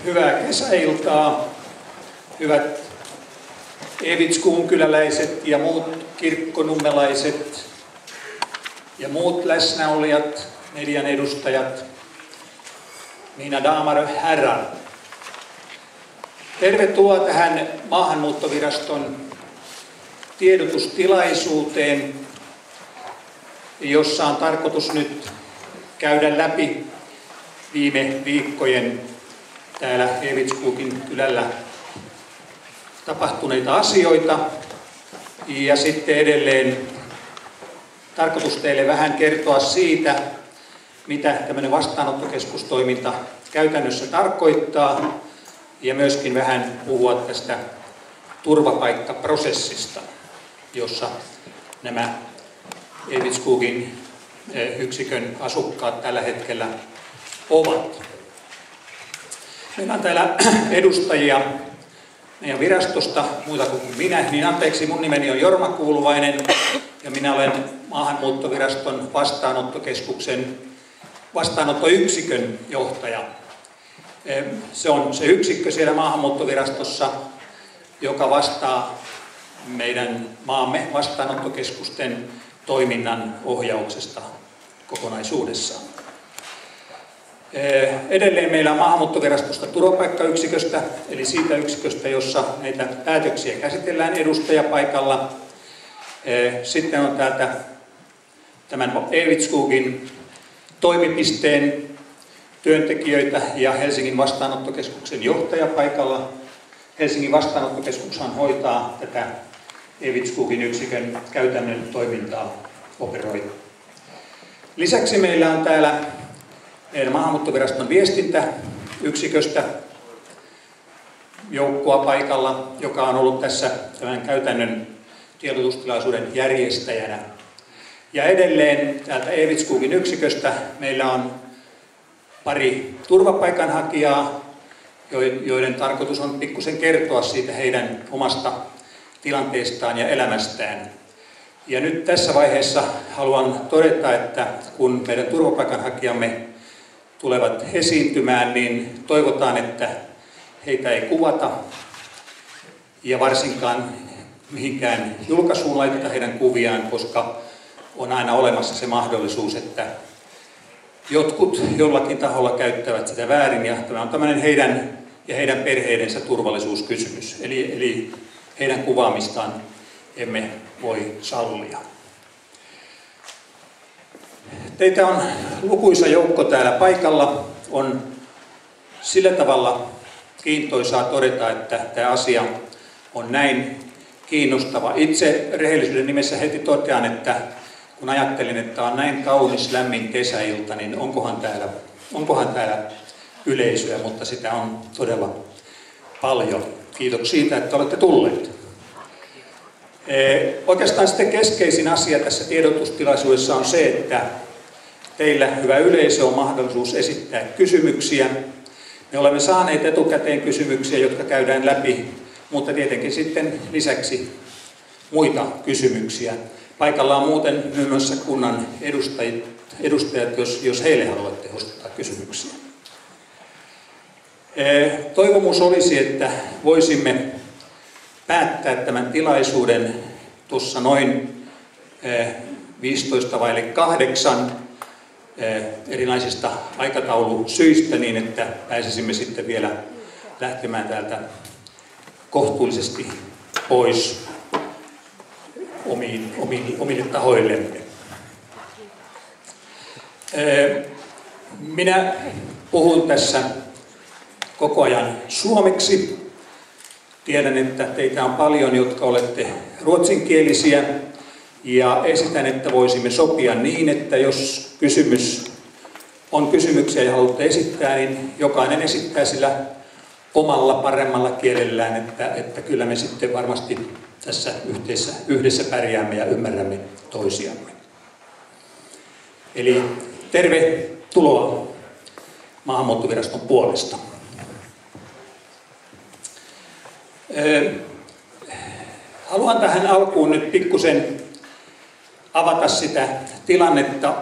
Hyvää kesäiltaa, hyvät Evitskun kyläläiset ja muut kirkkonummelaiset ja muut läsnäolijat, median edustajat, mina damer och herrar. Tervetuloa tähän Maahanmuuttoviraston tiedotustilaisuuteen, jossa on tarkoitus nyt käydä läpi viime viikkojen täällä Evitskukin kylällä tapahtuneita asioita. Ja sitten edelleen tarkoitus teille vähän kertoa siitä, mitä tämmöinen vastaanottokeskustoiminta käytännössä tarkoittaa, ja myöskin vähän puhua tästä turvapaikkaprosessista, jossa nämä Evitskukin yksikön asukkaat tällä hetkellä ovat. Meillä on täällä edustajia meidän virastosta, muuta kuin minä. Niin anteeksi, mun nimeni on Jorma Kuuluvainen ja minä olen Maahanmuuttoviraston vastaanottokeskuksen vastaanottoyksikön johtaja. Se on se yksikkö siellä Maahanmuuttovirastossa, joka vastaa meidän maamme vastaanottokeskusten toiminnan ohjauksesta kokonaisuudessaan. Edelleen meillä on Maahanmuuttovirastosta turvapaikkayksiköstä, eli siitä yksiköstä, jossa näitä päätöksiä käsitellään edustajapaikalla. Sitten on täältä tämän Evitskukin toimipisteen työntekijöitä ja Helsingin vastaanottokeskuksen johtajapaikalla. Helsingin vastaanottokeskushan hoitaa tätä Evitskukin yksikön käytännön toimintaa, operoi. Lisäksi meillä on täällä meidän Maahanmuuttoviraston viestintäyksiköstä joukkoa paikalla, joka on ollut tässä tämän käytännön tiedotustilaisuuden järjestäjänä. Ja edelleen täältä Evitskukin yksiköstä meillä on pari turvapaikanhakijaa, joiden tarkoitus on pikkusen kertoa siitä heidän omasta tilanteestaan ja elämästään. Ja nyt tässä vaiheessa haluan todeta, että kun meidän turvapaikanhakijamme tulevat esiintymään, niin toivotaan, että heitä ei kuvata ja varsinkaan mihinkään julkaisuun laiteta heidän kuviaan, koska on aina olemassa se mahdollisuus, että jotkut jollakin taholla käyttävät sitä väärin, ja tämä on tämmöinen heidän ja heidän perheidensä turvallisuuskysymys. Eli heidän kuvaamistaan emme voi sallia. Teitä on lukuisa joukko täällä paikalla. On sillä tavalla kiintoisaa todeta, että tämä asia on näin kiinnostava. Itse rehellisyyden nimessä heti totean, että kun ajattelin, että on näin kaunis lämmin kesäilta, niin onkohan täällä yleisöä, mutta sitä on todella paljon. Kiitoksia siitä, että olette tulleet. Oikeastaan sitten keskeisin asia tässä tiedotustilaisuudessa on se, että teillä, hyvä yleisö, on mahdollisuus esittää kysymyksiä. Me olemme saaneet etukäteen kysymyksiä, jotka käydään läpi, mutta tietenkin sitten lisäksi muita kysymyksiä. Paikalla on muuten myös kunnan edustajat, jos heille haluatte osoittaa kysymyksiä. Toivomus olisi, että voisimme päättää tämän tilaisuuden tuossa noin 7:15 erilaisista aikataulusyistä niin, että pääsisimme sitten vielä lähtemään täältä kohtuullisesti pois omille tahoillemme. Minä puhun tässä koko ajan suomeksi. Tiedän, että teitä on paljon, jotka olette ruotsinkielisiä, ja esitän, että voisimme sopia niin, että jos on kysymyksiä ja haluatte esittää, niin jokainen esittää sillä omalla paremmalla kielellään, että kyllä me sitten varmasti tässä yhdessä pärjäämme ja ymmärrämme toisiamme. Eli tervetuloa Maahanmuuttoviraston puolesta. Haluan tähän alkuun nyt pikkusen avata sitä tilannetta,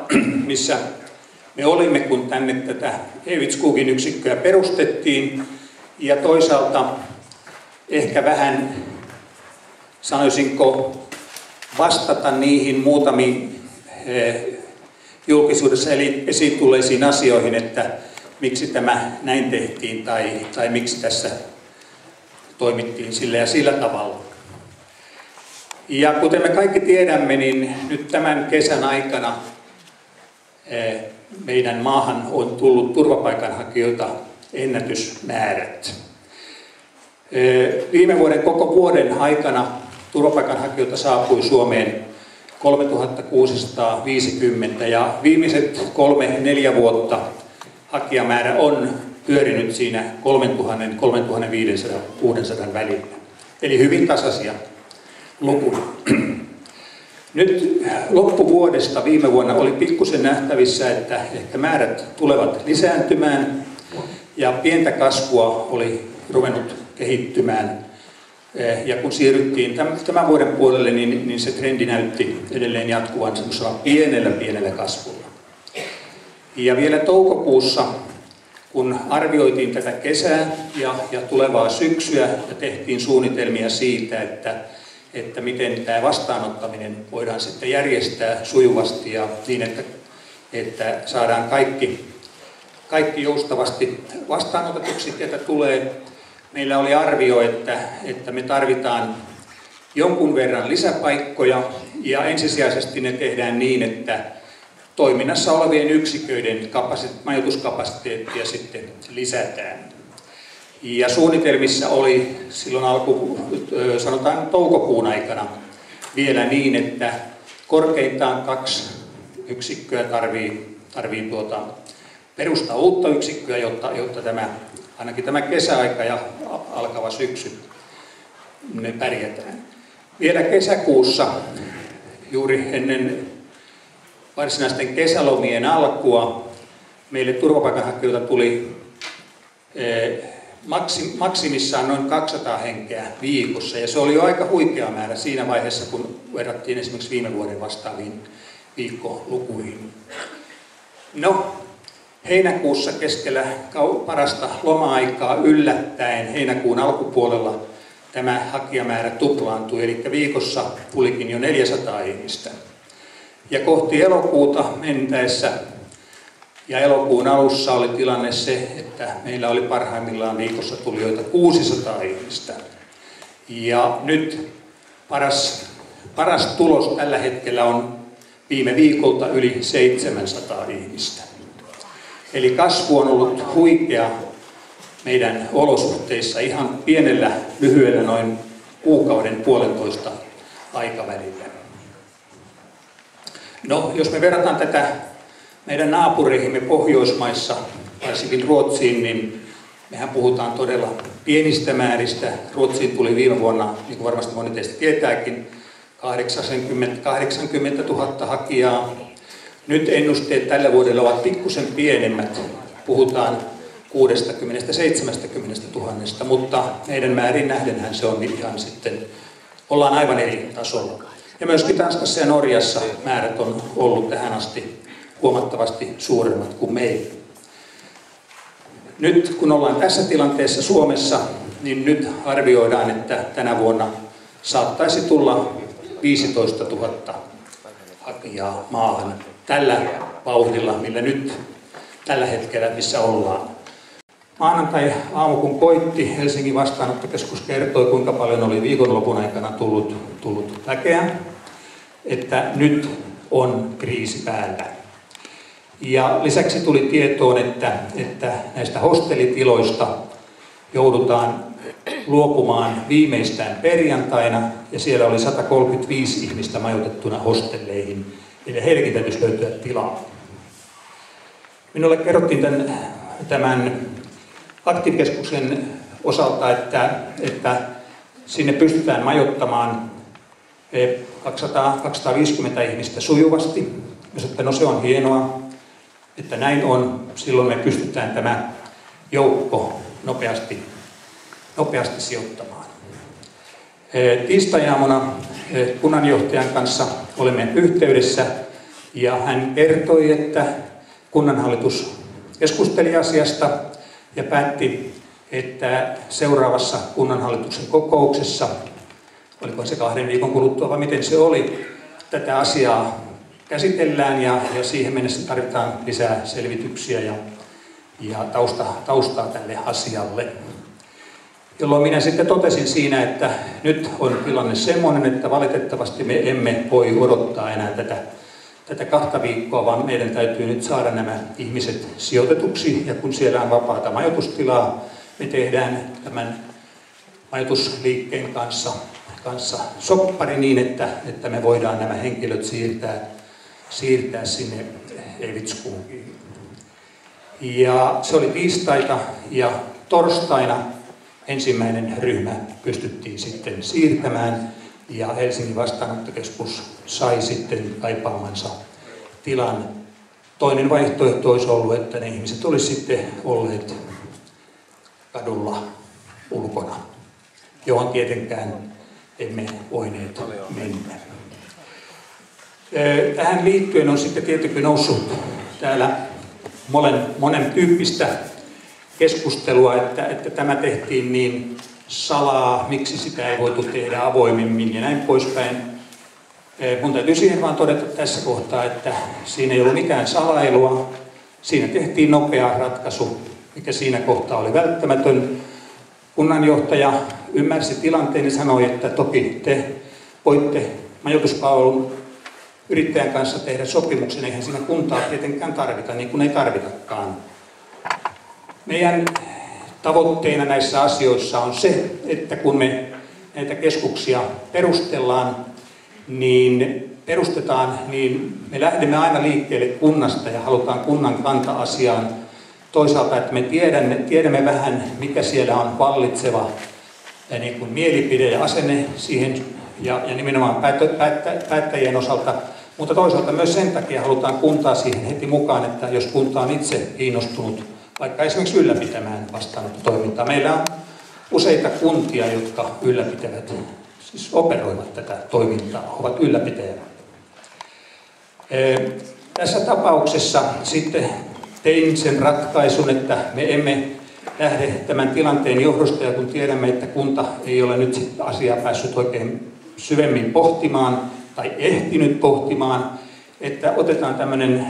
missä me olimme, kun tänne tätä Evitskukin yksikköä perustettiin. ja toisaalta ehkä vähän, sanoisinko, vastata niihin muutamiin julkisuudessa esiin tulleisiin asioihin, että miksi tämä näin tehtiin tai miksi tässä toimittiin sillä ja sillä tavalla. Ja kuten me kaikki tiedämme, niin nyt tämän kesän aikana meidän maahan on tullut turvapaikanhakijoita ennätysmäärät. Viime vuoden koko vuoden aikana turvapaikanhakijoita saapui Suomeen 3650 ja viimeiset 3-4 vuotta hakijamäärä on pyörinyt siinä 3000-3500 välillä. Eli hyvin tasaisia lukuja. Nyt loppuvuodesta viime vuonna oli pikkusen nähtävissä, että ehkä määrät tulevat lisääntymään ja pientä kasvua oli ruvennut kehittymään. Ja kun siirryttiin tämän vuoden puolelle, niin se trendi näytti edelleen jatkuvan semmoisella pienellä kasvulla. Ja vielä toukokuussa, kun arvioitiin tätä kesää ja tulevaa syksyä ja tehtiin suunnitelmia siitä, että miten tämä vastaanottaminen voidaan sitten järjestää sujuvasti ja niin, että saadaan kaikki joustavasti vastaanotetuksi, ketä tulee. Meillä oli arvio, että me tarvitaan jonkun verran lisäpaikkoja ja ensisijaisesti ne tehdään niin, että toiminnassa olevien yksiköiden majoituskapasiteettia sitten lisätään. Ja suunnitelmissa oli silloin sanotaan toukokuun aikana vielä niin, että korkeintaan 2 yksikköä tarvii perustaa uutta yksikköä, jotta ainakin tämä kesäaika ja alkava syksy me pärjätään. Vielä kesäkuussa, juuri ennen varsinaisten kesälomien alkua, meille turvapaikanhakijoita tuli maksimissaan noin 200 henkeä viikossa, ja se oli jo aika huikea määrä siinä vaiheessa, kun verrattiin esimerkiksi viime vuoden vastaaviin viikkolukuihin. No, heinäkuussa keskellä parasta loma-aikaa yllättäen heinäkuun alkupuolella tämä hakijamäärä tuplaantui, eli viikossa tulikin jo 400 ihmistä. Ja kohti elokuuta mentäessä ja elokuun alussa oli tilanne se, että meillä oli parhaimmillaan viikossa tulijoita 600 ihmistä. Ja nyt paras tulos tällä hetkellä on viime viikolta yli 700 ihmistä. Eli kasvu on ollut huikea meidän olosuhteissa ihan pienellä, lyhyellä noin kuukauden puolentoista aikavälillä. No, jos me verrataan tätä meidän naapureihimme Pohjoismaissa, varsinkin Ruotsiin, niin mehän puhutaan todella pienistä määristä. Ruotsiin tuli viime vuonna, niin kuin varmasti moni teistä tietääkin, 80 000 hakijaa. Nyt ennusteet tällä vuodella ovat pikkusen pienemmät. Puhutaan 60-70 000, mutta meidän määrin nähdenhän se on ihan sitten, ollaan aivan eri tasolla. Ja myöskin Tanskassa ja Norjassa määrät on ollut tähän asti huomattavasti suuremmat kuin meillä. Nyt kun ollaan tässä tilanteessa Suomessa, niin nyt arvioidaan, että tänä vuonna saattaisi tulla 15 000 hakijaa maahan tällä vauhdilla, millä nyt tällä hetkellä missä ollaan. Maanantai-aamu kun koitti, Helsingin vastaanottokeskus kertoi, kuinka paljon oli viikonlopun aikana tullut väkeä, että nyt on kriisi päällä. Ja lisäksi tuli tietoon, että näistä hostellitiloista joudutaan luopumaan viimeistään perjantaina, ja siellä oli 135 ihmistä majoitettuna hostelleihin, eli heillekin täytyisi löytyä tilaa. Minulle kerrottiin tämän Aktiivikeskuksen osalta, että sinne pystytään majoittamaan 250 ihmistä sujuvasti. Jos että no se on hienoa, että näin on, silloin me pystytään tämä joukko nopeasti sijoittamaan. Tiistai-aamuna kunnanjohtajan kanssa olimme yhteydessä ja hän kertoi, että kunnanhallitus keskusteli asiasta ja päätti, että seuraavassa kunnanhallituksen kokouksessa, oliko se 2 viikon kuluttua vai miten se oli, tätä asiaa käsitellään ja siihen mennessä tarvitaan lisää selvityksiä ja taustaa tälle asialle. Jolloin minä sitten totesin siinä, että nyt on tilanne semmoinen, että valitettavasti me emme voi odottaa enää tätä 2 viikkoa, vaan meidän täytyy nyt saada nämä ihmiset sijoitetuksi. Ja kun siellä on vapaata majoitustilaa, me tehdään tämän majoitusliikkeen kanssa soppari niin, että me voidaan nämä henkilöt siirtää sinne Eivitskuugiin. Ja se oli tiistaita ja torstaina ensimmäinen ryhmä pystyttiin sitten siirtämään ja Helsingin vastaanottokeskus sai sitten kaipaamansa tilan. Toinen vaihtoehto olisi ollut, että ne ihmiset olisi sitten olleet kadulla ulkona, johon tietenkään emme voineet mennä. Tähän liittyen on sitten tietenkin noussut täällä monen tyyppistä keskustelua, että tämä tehtiin niin salaa, miksi sitä ei voitu tehdä avoimemmin ja näin poispäin. Mun täytyy siihen vaan todeta tässä kohtaa, että siinä ei ollut mitään salailua. Siinä tehtiin nopea ratkaisu, mikä siinä kohtaa oli välttämätön. Kunnanjohtaja ymmärsi tilanteen ja sanoi, että toki te voitte majoituspalvelun yrittäjän kanssa tehdä sopimuksen, eihän siinä kuntaa tietenkään tarvita, niin kuin ei tarvitakaan. Meidän tavoitteena näissä asioissa on se, että kun me näitä keskuksia perustetaan, niin me lähdemme aina liikkeelle kunnasta ja halutaan kunnan kanta-asiaan. Toisaalta, että me tiedämme vähän, mikä siellä on vallitseva niin kuin mielipide ja asenne siihen ja nimenomaan päättäjien osalta. Mutta toisaalta myös sen takia halutaan kuntaa siihen heti mukaan, että jos kunta on itse kiinnostunut vaikka esimerkiksi ylläpitämään vastaanottotoimintaa. Meillä on useita kuntia, jotka ylläpitävät, siis operoivat tätä toimintaa, ovat ylläpitäjänä. Tässä tapauksessa sitten tein sen ratkaisun, että me emme lähde tämän tilanteen johdosta, ja kun tiedämme, että kunta ei ole nyt sitten asiaa päässyt oikein syvemmin pohtimaan tai ehtinyt pohtimaan, että otetaan tämmöinen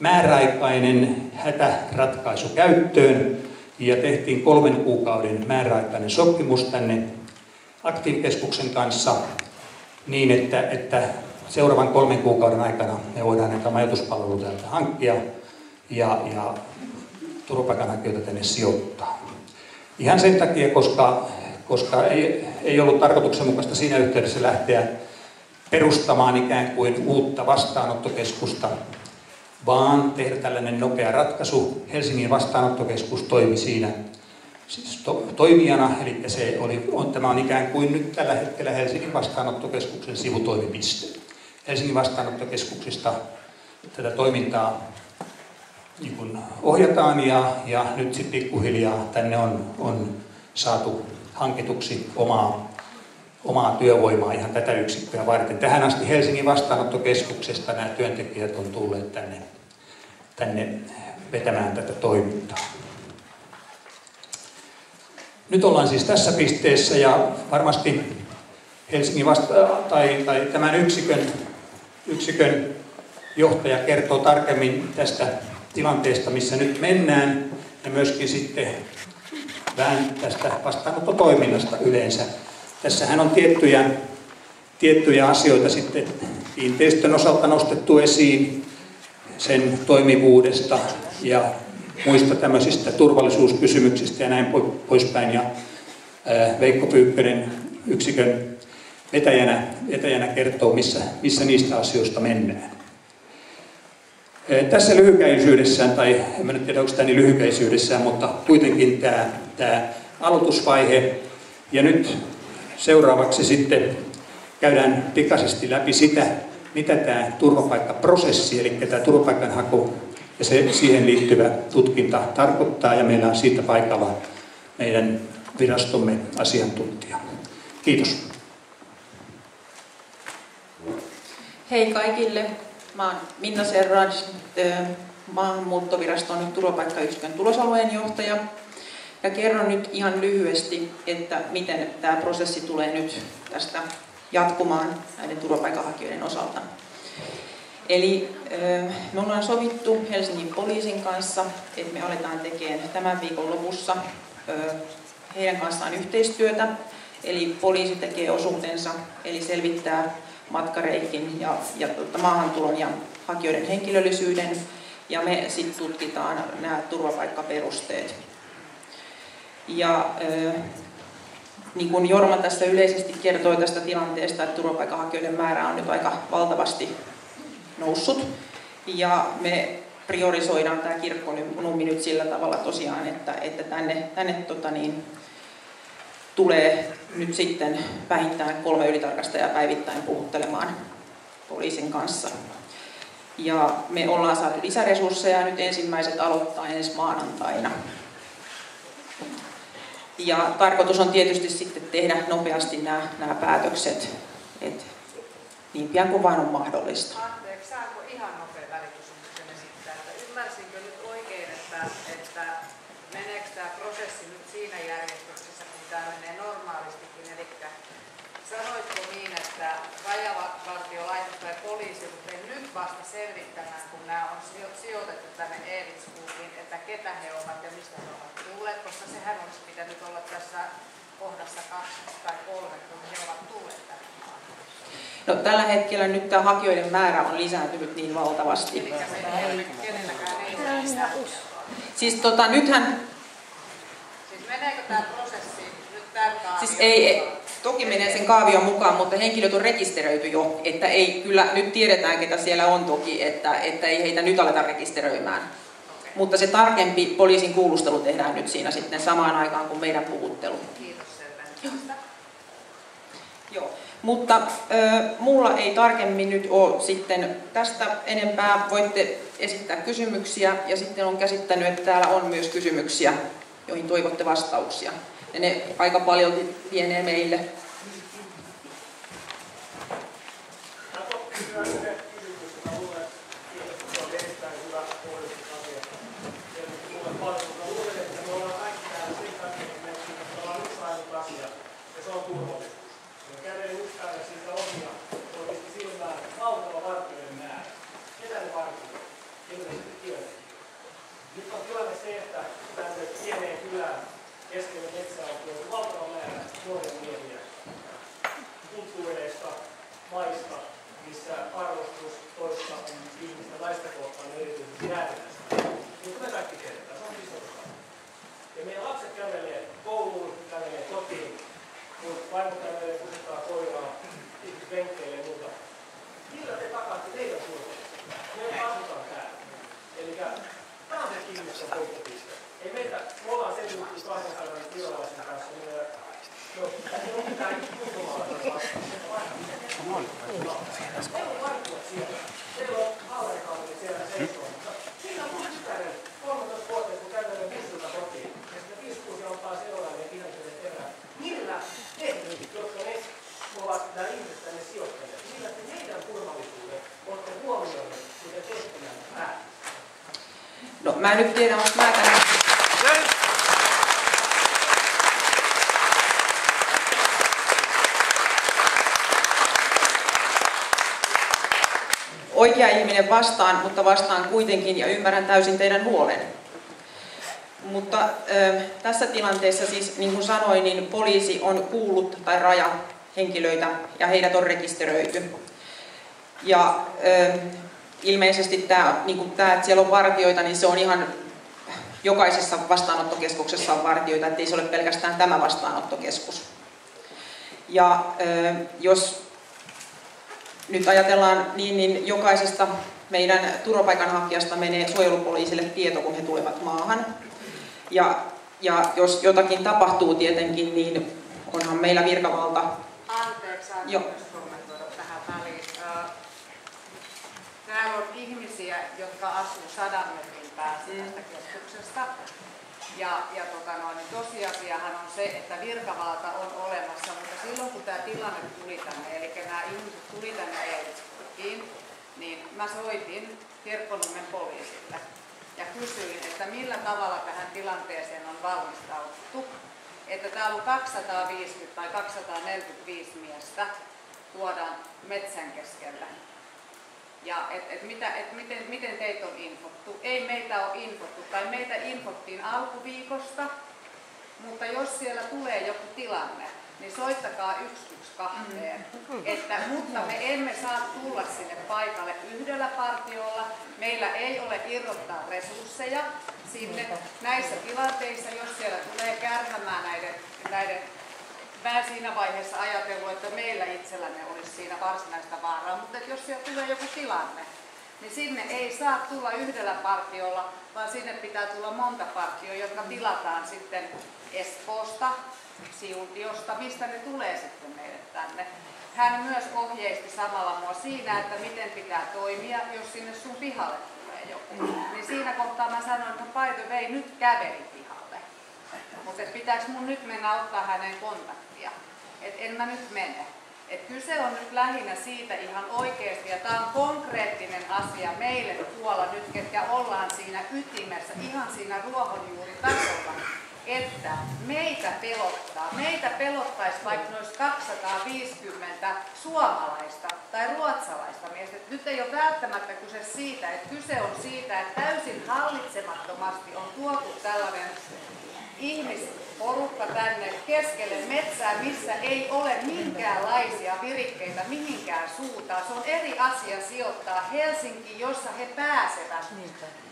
määräaikainen hätäratkaisu käyttöön ja tehtiin 3 kuukauden määräaikainen sopimus tänne aktiivikeskuksen kanssa niin, että seuraavan 3 kuukauden aikana me voidaan näitä majoituspalveluita täältä hankkia ja turvapaikanhakijoita tänne sijoittaa. Ihan sen takia, koska ei ollut tarkoituksenmukaista siinä yhteydessä lähteä perustamaan ikään kuin uutta vastaanottokeskusta, vaan tehdä tällainen nopea ratkaisu. Helsingin vastaanottokeskus toimi siinä siis toimijana, eli tämä on ikään kuin nyt tällä hetkellä Helsingin vastaanottokeskuksen sivutoimipiste. Helsingin vastaanottokeskuksista tätä toimintaa niin kuin ohjataan ja nyt sitten pikkuhiljaa tänne on saatu hankituksi omaa työvoimaa ihan tätä yksikköä varten. Tähän asti Helsingin vastaanottokeskuksesta nämä työntekijät on tulleet tänne vetämään tätä toimintaa. Nyt ollaan siis tässä pisteessä ja varmasti Helsingin tai tämän yksikön johtaja kertoo tarkemmin tästä tilanteesta, missä nyt mennään ja myöskin sitten vähän tästä vastaanottotoiminnasta yleensä. Tässähän on tiettyjä asioita sitten kiinteistön osalta nostettu esiin sen toimivuudesta ja muista tämmöisistä turvallisuuskysymyksistä ja näin poispäin. Ja Veikko Pyykkönen yksikön vetäjänä kertoo, missä niistä asioista mennään. Tässä lyhykäisyydessään, tai en nyt tiedä, onko tämä niin lyhykäisyydessään, mutta kuitenkin tämä aloitusvaihe. Ja nyt seuraavaksi sitten käydään pikaisesti läpi sitä, mitä tämä turvapaikkaprosessi, eli tämä turvapaikanhaku ja siihen liittyvä tutkinta tarkoittaa, ja meillä on siitä paikalla meidän virastomme asiantuntija. Kiitos. Hei kaikille. Mä oon Minna Serraj, Maahanmuuttoviraston turvapaikkayksikön tulosalueen johtaja. Ja kerron nyt ihan lyhyesti, että miten tämä prosessi tulee nyt tästä jatkumaan näiden turvapaikanhakijoiden osalta. Eli me ollaan sovittu Helsingin poliisin kanssa, että me aletaan tekemään tämän viikon lopussa heidän kanssaan yhteistyötä. Eli poliisi tekee osuutensa, eli selvittää matkareitin ja maahantulon ja hakijoiden henkilöllisyyden. Ja me sitten tutkitaan nämä turvapaikkaperusteet. Ja niin kuin Jorma tässä yleisesti kertoi tästä tilanteesta, että turvapaikanhakijoiden määrä on nyt aika valtavasti noussut. Ja me priorisoidaan tämä Kirkkonummi nyt sillä tavalla tosiaan, että tänne tulee nyt sitten vähintään 3 ylitarkastajaa päivittäin puhuttelemaan poliisin kanssa. Ja me ollaan saatu lisäresursseja, nyt ensimmäiset aloittaa ensi maanantaina. Ja tarkoitus on tietysti sitten tehdä nopeasti nämä päätökset, että niin pian kuin vain on mahdollista. Anteeksi, saanko ihan nopea välikysymyksen esittää? Ymmärsinkö nyt oikein, että meneekö tämä prosessi nyt siinä järjestyksessä, kun tämä menee normaalistikin? Eli sanoitko niin, että Rajavartiolaitos tai poliisi rupeaa nyt vasta selvittämään, kun nämä on sijoitettu tänne Eevitskuukiin, että ketä he ovat ja mistä he ovat tulleet, koska sehän olisi pitänyt olla tässä kohdassa 2 tai 3, kun he ovat tulleet tänne maahan. No, tällä hetkellä nyt tämä hakijoiden määrä on lisääntynyt niin valtavasti. Eli kenelläkään ei ole. Siis nythän... Siis meneekö tämä prosessi nyt tämän kaavion? Siis ei, toki menee sen kaavion mukaan, mutta henkilöt on rekisteröity jo, että ei kyllä, nyt tiedetään ketä siellä on toki, että ei heitä nyt aleta rekisteröimään. Okay. Mutta se tarkempi poliisin kuulustelu tehdään nyt siinä sitten samaan aikaan kuin meidän puhuttelu. Kiitos selvennyksestä. Joo. Mutta mulla ei tarkemmin nyt ole sitten tästä enempää. Voitte esittää kysymyksiä ja sitten olen käsittänyt, että täällä on myös kysymyksiä, joihin toivotte vastauksia. Ja ne aika paljon lienee meille. Nyt on tilanne se, että tänne pieneen kylään keskelle metsää on tuotu valtava määrä nuoria miehiä kulttuureista, maista, missä arvostus toista ihmistä laista kohtaan on erityisesti jäätävästä. Mutta me kaikki tiedetään, se on iso osa. Ja meidän lapset kävelee kouluun, kävelee kotiin, kun vaimo kävelee, pusettaa koiraa, ihmiset venkkeille ja muuta. Millä te takaatte teidän turvallisuutta? Me asutaan täällä. Elikkä tämä on se ihmisten polttopiste. Ei meitä, me ollaan selvitty 200 virolaisen kanssa, meillä on mitään ulkomaalaisen vastaan. Meillä on vartijat siellä. Meillä on haurekaupungit siellä seisoo. Siinä on mun tyttären 13 vuotta, kun kävelee bussilta kotiin. Ja sitten 5-6 ottaa seuraajan ja pidättelee perään. Millä te, jotka ne ovat nämä ihmiset tänne sijoittaneet, millä te meidän turvallisuuden olette huomioineet, kun te teette näitä päätöksiä? No, mä en nyt tiedä, onko mä tänään... Oikea ihminen vastaan, mutta vastaan kuitenkin ja ymmärrän täysin teidän huolen. Mutta tässä tilanteessa siis, niin kuin sanoin, niin poliisi on kuullut tai rajahenkilöitä ja heidät on rekisteröity. Ja ilmeisesti tämä, että siellä on vartijoita, niin se on ihan jokaisessa vastaanottokeskuksessa on vartijoita, ettei se ole pelkästään tämä vastaanottokeskus. Ja jos nyt ajatellaan niin jokaisesta meidän turvapaikanhakijasta menee suojelupoliisille tieto, kun he tulevat maahan. Ja jos jotakin tapahtuu tietenkin, niin onhan meillä virkavalta. Anteeksi, saanko kommentoida tähän väliin? Täällä on ihmisiä, jotka asuu 100 metrin päässä tästä keskuksesta. Tosiasiahan on se, että virkavalta on olemassa, mutta silloin kun tämä tilanne tuli tänne, eli nämä ihmiset tuli tänne Eevitskuukiin, niin mä soitin Kirkkonummen poliisille. ja kysyin, että millä tavalla tähän tilanteeseen on valmistauduttu. Että täällä on 250 tai 245 miestä tuodaan metsän keskellä. Ja miten teitä on infottu? Ei meitä ole infottu, tai meitä infottiin alkuviikosta, mutta jos siellä tulee joku tilanne, niin soittakaa 112. Mutta me emme saa tulla sinne paikalle yhdellä partiolla. Meillä ei ole irrottaa resursseja sinne näissä tilanteissa, jos siellä tulee kärhämään näiden. Mä siinä vaiheessa ajatellut, että meillä itsellämme olisi siinä varsinaista vaaraa, mutta jos siellä tulee joku tilanne, niin sinne ei saa tulla yhdellä partiolla, vaan sinne pitää tulla monta partioa, jotka tilataan sitten Espoosta, Siuntiosta, mistä ne tulee sitten meille tänne. Hän myös ohjeisti samalla mua siinä, että miten pitää toimia, jos sinne sun pihalle tulee joku. Niin siinä kohtaa mä sanoin, että by the way, nyt käveli pihalle. Mutta pitääkö mun nyt mennä ottaa hänen kontaktia? Että en mä nyt mene. Et kyse on nyt lähinnä siitä ihan oikeasti, ja tämä on konkreettinen asia meille tuolla nyt, ketkä ollaan siinä ytimessä, ihan siinä ruohonjuuritasolla, että meitä pelottaisi vaikka noin 250 suomalaista tai ruotsalaista miestä. Nyt ei ole välttämättä kyse siitä, että kyse on siitä, että täysin hallitsemattomasti on tuotu tällainen ihmisporukka tänne keskelle metsää, missä ei ole minkäänlaisia virikkeitä mihinkään suuntaan. Se on eri asia sijoittaa Helsinkiin, jossa he pääsevät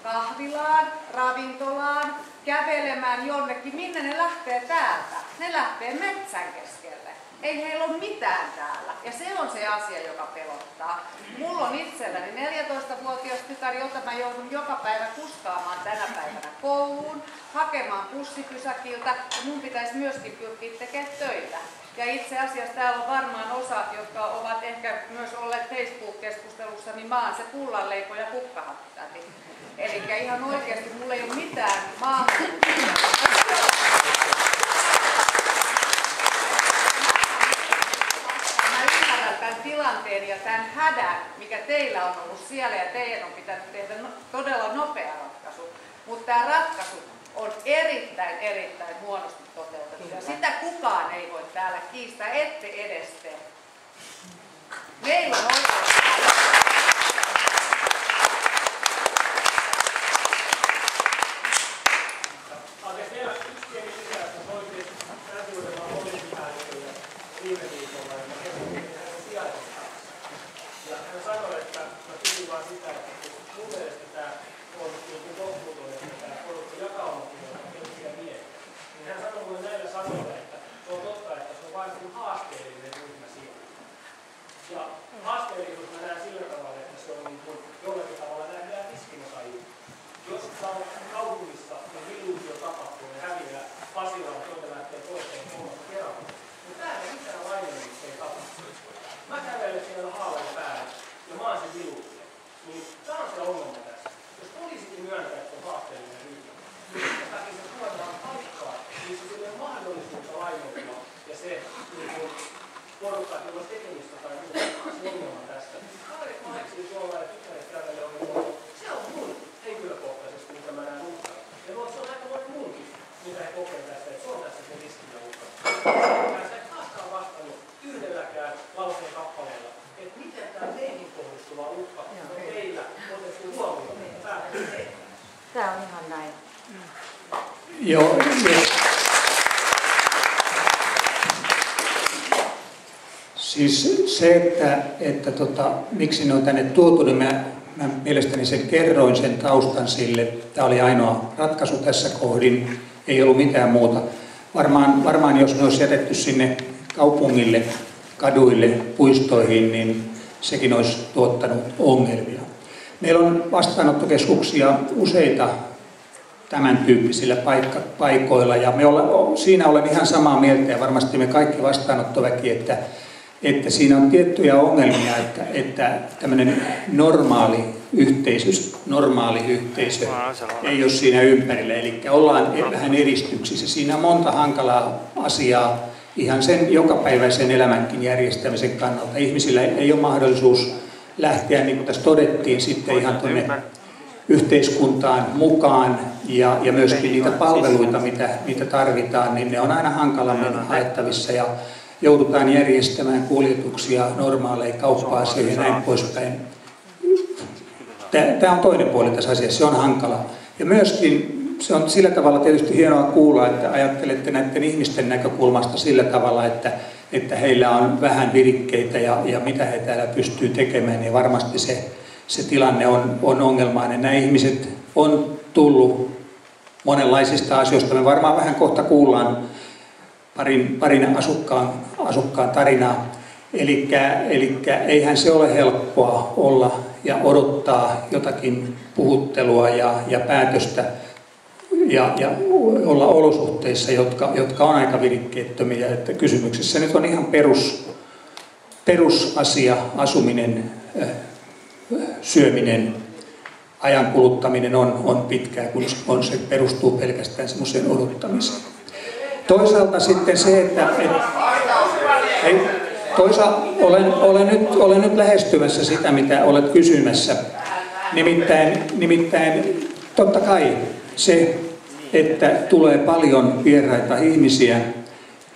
kahvilaan, ravintolaan, kävelemään jonnekin. Minne ne lähtee täältä? Ne lähtee metsän keskelle. Ei heillä ole mitään täällä. Ja se on se asia, joka pelottaa. Mulla on itselläni 14-vuotias tytär, jota mä joudun joka päivä kuskaamaan tänä päivänä kouluun, hakemaan bussipysäkiltä, ja mun pitäisi myöskin pyrkiä tekemään töitä. Ja itse asiassa täällä on varmaan osa, jotka ovat ehkä myös olleet Facebook-keskustelussa, niin mä oon se pullanleipo ja kukkahattitäti. Elikkä ihan oikeasti mulla ei ole mitään maahanmuuttajia. Tämän tilanteen ja tämän hädän, mikä teillä on ollut siellä, ja teidän on pitänyt tehdä todella nopea ratkaisu. Mutta tämä ratkaisu on erittäin huonosti toteutettu. Ja sitä kukaan ei voi täällä kiistää, ette edes te. Meillä on oikeus. Vielä yksi pieni lisäys, että oikein näkyydellä poliisipäälliköllä viime viikolla, ja kerroin hänen sijaisesta. Ja hän sanoi, että mä kysyin vaan sitä, että mun mielestä tämä on niin kohtuuton, että tämä porukka jakaumakin on entisiä miehiä. Niin hän sanoi mulle näillä sanoilla, että se on totta, että se on vain haasteellinen ryhmä siellä. Ja haasteellisuus mä näen sillä tavalla, että se on niin kuin jollakin tavalla nähdään riskinotaajuutta. Jos kaupungissa on illuusio tapahtuu ja häviää Pasilaan, tuonne lähtee toiseen kolmatta kerralla, niin täällä ei mitään laimennusta ei tapahtu. Mä kävelen siellä haavoin päällä ja mä oon sen illuusio. Niin tää on se ongelma tässä. Jos poliisikin myöntää, että on haasteellinen ryhmä, niin minkä takia se tuodaan paikkaan, niin se sille on mahdollisuutta laimennua ja se niin porukka, jolla on tekemistä tai muuta, se ongelma tästä. Kaverit mainitsin suomalainen tyttäret kävelee on se on mun henkilökohtaisesti, mitä mä näen uhkana. Ja se on aika monen muunkin, mitä he kokee tästä, että se on tässä se riski ja uhka. Sä et taaskaan vastannut yhdelläkään lauseen kappaleella, että miten tämä meihin kohdistuva uhka on teillä otettu huomioon. Tämä on ihan näin. Joo. Siis se, että miksi ne on tänne tuotu, niin mä mielestäni sen kerroin sen taustan sille. Tämä oli ainoa ratkaisu tässä kohdin, ei ollut mitään muuta. Varmaan jos ne olisi jätetty sinne kaupungille, kaduille, puistoihin, niin sekin olisi tuottanut ongelmia. Meillä on vastaanottokeskuksia useita tämän tyyppisillä paikoilla, ja siinä olen ihan samaa mieltä, ja varmasti me kaikki vastaanottoväki, että siinä on tiettyjä ongelmia, että tämmöinen normaali yhteisö ei ole siinä ympärillä. Eli ollaan vähän eristyksissä. Siinä on monta hankalaa asiaa ihan sen jokapäiväisen elämänkin järjestämisen kannalta. Ihmisillä ei ole mahdollisuus lähteä, niin kuin tässä todettiin, sitten ihan tuonne yhteiskuntaan mukaan ja myöskin niitä palveluita, mitä tarvitaan, niin ne on aina hankalammin haettavissa ja joudutaan järjestämään kuljetuksia, normaaleja kauppa-asioihin ja näin poispäin. Tämä on toinen puoli tässä asiassa, se on hankala. Ja myöskin se on sillä tavalla tietysti hienoa kuulla, että ajattelette näiden ihmisten näkökulmasta sillä tavalla, että heillä on vähän virikkeitä ja mitä he täällä pystyy tekemään, niin varmasti se tilanne on ongelmainen. Nämä ihmiset on tullut monenlaisista asioista. Me varmaan vähän kohta kuullaan parin asukkaan tarinaa. Eli eihän se ole helppoa olla ja odottaa jotakin puhuttelua ja päätöstä ja olla olosuhteissa, jotka on aika virikkeettömiä. Että kysymyksessä nyt on ihan perusasia, asuminen, syöminen, ajan kuluttaminen on pitkää, kun se perustuu pelkästään semmoiseen odottamiseen. Toisaalta sitten se, että olen nyt lähestymässä sitä, mitä olet kysymässä. Nimittäin totta kai se, että tulee paljon vieraita ihmisiä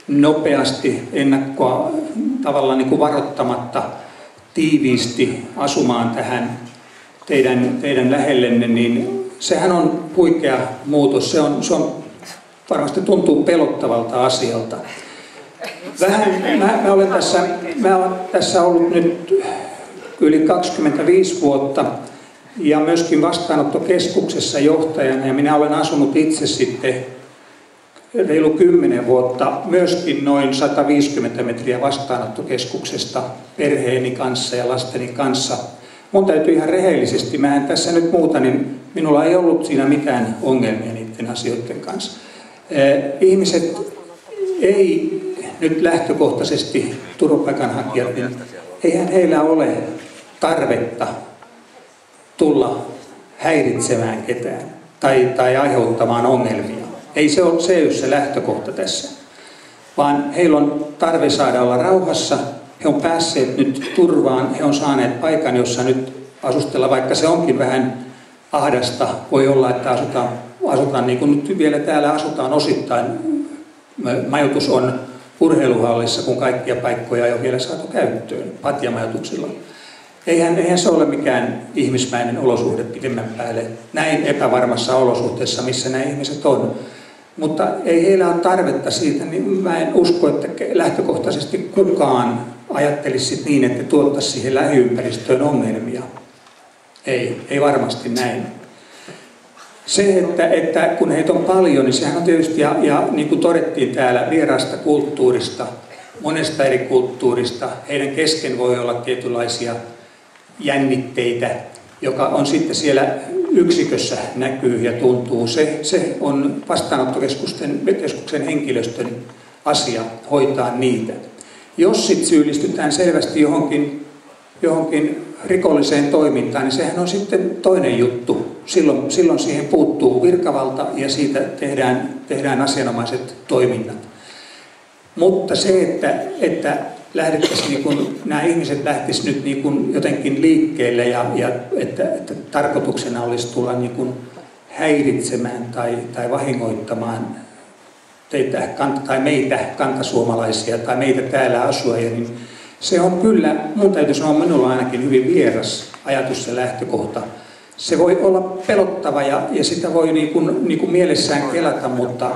nopeasti ennakkoa tavallaan niin kuin varoittamatta tiiviisti asumaan tähän teidän lähellenne, niin sehän on huikea muutos. Se on varmasti tuntuu pelottavalta asialta. Mä olen tässä ollut nyt yli 25 vuotta ja myöskin vastaanottokeskuksessa johtajana, ja minä olen asunut itse sitten reilu 10 vuotta myöskin noin 150 metriä vastaanottokeskuksesta perheeni kanssa ja lasteni kanssa. Mun täytyy ihan rehellisesti, mä en tässä nyt muuta, niin minulla ei ollut siinä mitään ongelmia niiden asioiden kanssa. Ihmiset ei nyt lähtökohtaisesti turvapaikanhakijat, niin eihän heillä ole tarvetta tulla häiritsemään ketään tai aiheuttamaan ongelmia. Ei se ole se lähtökohta tässä, vaan heillä on tarve saada olla rauhassa. He on päässeet nyt turvaan, he on saaneet paikan, jossa nyt asustella, vaikka se onkin vähän ahdasta. Voi olla, että asutaan niin kuin nyt vielä täällä asutaan osittain. Majoitus on urheiluhallissa, kun kaikkia paikkoja ei ole vielä saatu käyttöön patjamajoituksilla. Eihän se ole mikään ihmismäinen olosuhde pidemmän päälle näin epävarmassa olosuhteessa, missä nämä ihmiset on. Mutta ei heillä ole tarvetta siitä, niin mä en usko, että lähtökohtaisesti kukaan ajattelisi niin, että tuottaisi siihen lähiympäristöön ongelmia. Ei varmasti näin. Se, että kun heitä on paljon, niin sehän on tietysti, ja niin kuin todettiin täällä, vieraasta kulttuurista, monesta eri kulttuurista, heidän kesken voi olla tietynlaisia jännitteitä, joka on sitten siellä yksikössä näkyy ja tuntuu. Se on vastaanottokeskuksen henkilöstön asia hoitaa niitä. Jos sitten syyllistytään selvästi johonkin rikolliseen toimintaan, niin sehän on sitten toinen juttu. Silloin siihen puuttuu virkavalta ja siitä tehdään asianomaiset toiminnat. Mutta se, että lähdettäisiin, niin kun nämä ihmiset lähtisivät nyt niin kun jotenkin liikkeelle ja että tarkoituksena olisi tulla niin kun häiritsemään tai vahingoittamaan teitä tai meitä kantasuomalaisia tai meitä täällä asujia, niin se on kyllä, mun täytyy sanoa, minulla ainakin hyvin vieras ajatus ja lähtökohta. Se voi olla pelottava ja sitä voi niin kuin mielessään kelata, mutta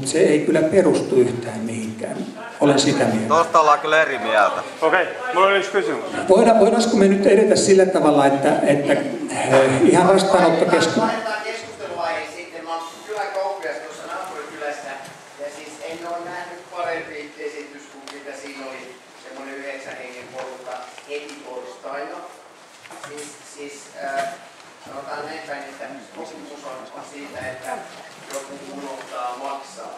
se ei kyllä perustu yhtään mihinkään. Olen sitä mieltä. Tuosta ollaan kyllä eri mieltä. Okei, mulla on yksi kysymys. Voidaanko me nyt edetä sillä tavalla, että ihan vastaanottokeskus... Sanotaan näin päin, että sopimus on siitä, että joku unohtaa maksaa.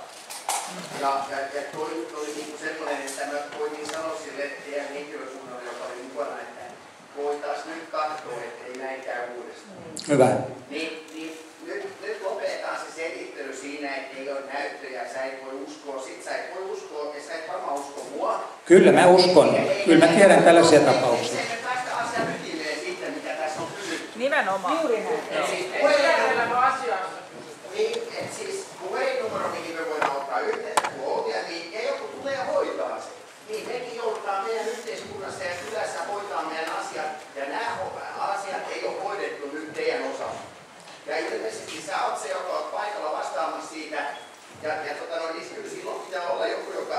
Ja toi niin sellainen, että mä voitin sanoa sille teidän henkilökunnalle, joka oli mukana, että voitaisiin nyt katsoa, ettei näin käy uudestaan. Hyvä. Niin nyt lopetetaan se selittely siinä, että ei ole näyttöjä, sä et voi uskoa, sit sä et voi uskoa, ja sä et varmaan usko mua. Kyllä mä uskon. Kyllä mä tiedän tällaisia tapauksia. Se päästä asian ytimeen siitä, mitä tässä on kysytty. Nimenomaan. Siis puhelinnumero asiassa. Niin, että siis puhelinnumero, mihin me voidaan ottaa yhteyttä huoltia, niin ja joku tulee ja hoitaa se. Niin mekin joudutaan meidän yhteiskunnassa ja kylässä hoitaa meidän asiat. Ja nämä asiat ei ole hoidettu nyt teidän osalta. Ja ilmeisesti sä oot se, joka on paikalla vastaamassa siitä. Ja niin kyllä silloin pitää olla joku, joka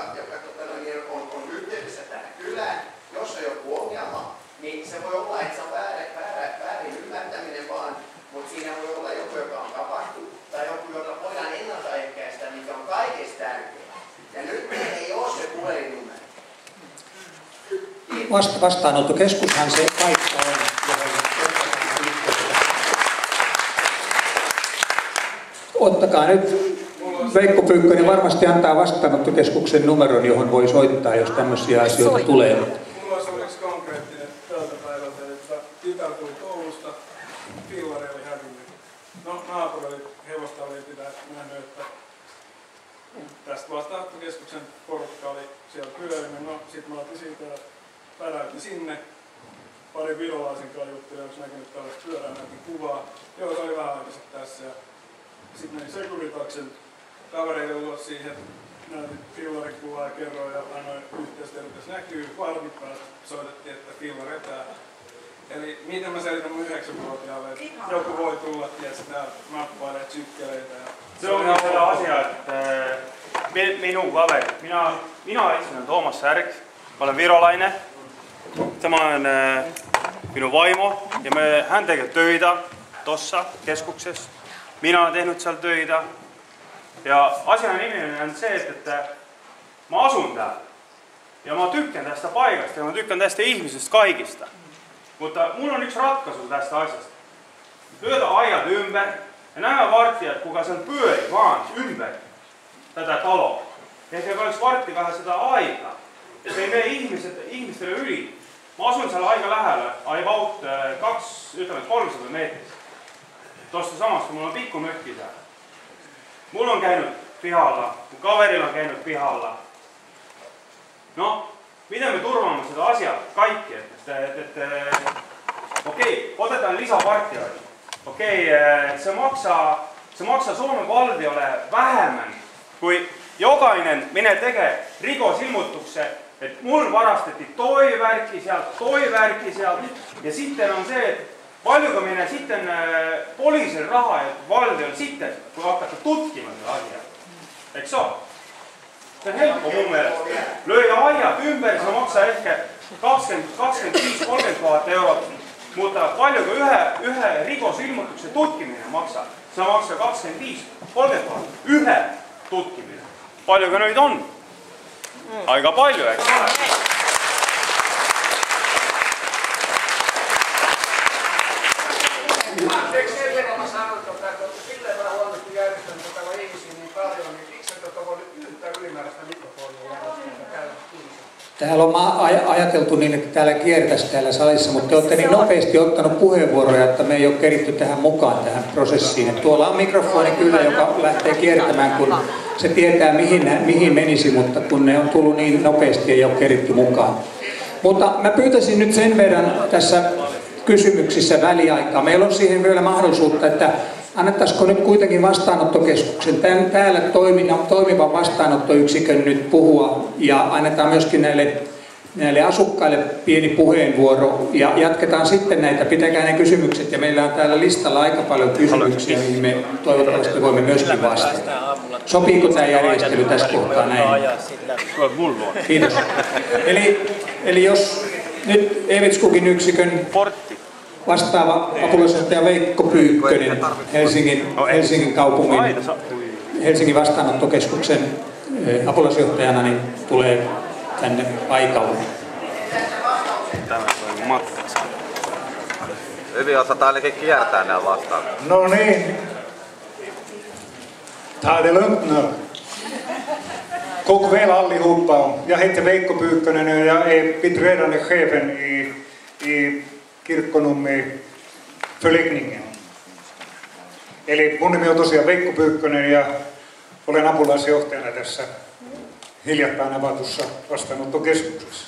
on yhteydessä tähän kylään. Jos on joku ongelma, niin se voi olla, että se on väärin ymmärtäminen vaan. Mutta siinä voi olla joku, joka on tapahtunut. Tai joku, jota voidaan ennaltaehkäistä, mikä on kaikista tärkeää. Ja nyt meillä ei ole se puhelinnumero. Vastaanottokeskushan se paikka on. Ottakaa nyt, Veikko Pyykkönen varmasti antaa vastaanottokeskuksen numeron, johon voi soittaa, jos tämmöisiä asioita tulee. Mulla olisi onneksi konkreettinen tältä päivältä, että tytär tuli koulusta, fillari oli hävinnyt. No, naapuri oli hevostalliin nähnyt, että tästä vastaanottokeskuksen porukka oli siellä pyörinyt. No, sit mä otin siitä ja päräytin sinne. Pari virolaisen kanssa juttelin, onko näkynyt tällaista pyörää, näytin kuvaa. Joo, se oli vähän aikaiset tässä. Sitten menin Securitaksen kavereille ulos siihen, näytin fillarikuvaa ja kerroin ja annoin yhteistyötä, jos näkyy. Varmit päästä soitettiin, että fillari täällä. Eli miten mä selitän mun 9-vuotiaalle, että joku voi tulla, tiedä, nappailee sykkeleitä. Se on ihan hyvä asia, että minun kaveri, minä itse olen Tuomas Särk, mä olen virolainen. Tämä on minun vaimo ja hän tekee töitä tuossa keskuksessa. Minä olen tehnyt siellä töitä. Ja asian nimi on se, että mä asun täällä. Ja mä tykkään tästä paikasta ja mä tykkään tästä ihmisestä kaikista. Mutta mulla on yksi ratkaisu tästä asiasta. Lyötä ajat ympäri ja nämä vartijat, kuka sen pyöri vaan ympäri tätä taloa. Ehkä olisi vartti vähän sitä aikaa. Ja se ei mene ihmisten yli. Mä asun siellä aika lähellä, about 300 metriä. Tuosta samasta mulla on pikku mökki täällä. Mulla on käynyt pihalla, mun kaverilla on käynyt pihalla. No, miten me turvaamme sitä asiaa kaikki? Okei, otetaan lisää vartijoita. Okei, se maksaa Suomen valtiolle vähemmän, kuin jokainen menee tekemään rikosilmoituksen, että mulla varastettiin toi värkki sieltä, ja sitten on se, että paljonko menee sitten poliisin rahaa ja valtiolle sitten, kun hakkaat tutkimaan sitä asiaa. Eikö se ole? Se on helppo mun mielestä. Löydä ajat ympäri, se maksaa ehkä 25-30 000 euroa. Mutta paljonko yhden rikosilmoituksen tutkiminen maksaa? Se maksaa 25-30 000. Yhden tutkiminen. Paljonko noita on? Aika paljon, eikö? Eikö sen verran mä sanon, että silleen vähän huonosti järjestänyt, että täällä on ihmisiä niin paljon, niin miksi et ole voinut yhtään ylimääräistä mikrofonia järjestää käydä kiinni? Täällä on ajateltu niin, että täällä kiertäisi täällä salissa, mutta te olette niin nopeasti ottanut puheenvuoroja, että me ei ole keritty tähän mukaan tähän prosessiin. Että tuolla on mikrofoni kyllä, joka lähtee kiertämään, kun se tietää mihin menisi, mutta kun ne on tullut niin nopeasti, ei ole keritty mukaan. Mutta mä pyytäisin nyt sen verran tässä kysymyksissä väliaikaa. Meillä on siihen vielä mahdollisuutta, että annettaisiko nyt kuitenkin vastaanottokeskuksen täällä toimivan vastaanottoyksikön nyt puhua ja annetaan myöskin näille asukkaille pieni puheenvuoro ja jatketaan sitten näitä, pitäkää ne kysymykset ja meillä on täällä listalla aika paljon kysymyksiä, mihin me toivottavasti voimme myöskin vastata. Sopiiko tämä järjestely tässä kohtaa näin? Kiitos. Eli jos nyt Evetskogin yksikön vastaava apulaisjohtaja Veikko Pyykkönen Helsingin kaupungin Helsingin vastaanottokeskuksen apulaisjohtajana niin tulee tänne paikalle. Tämä on matkassa. Hyvin osataan ainakin kiertää nämä vastaan. No niin. Ta det lugnt nu. God kväll allihopa. Jag heter Veikko Pyykkönen och jag är biträdande chefen i Kirkkonummi-förläggningen. Eli mun nimi on tosiaan Veikko Pyykkönen ja olen apulaisjohtajana tässä hiljattain avatussa vastaanottokeskuksessa.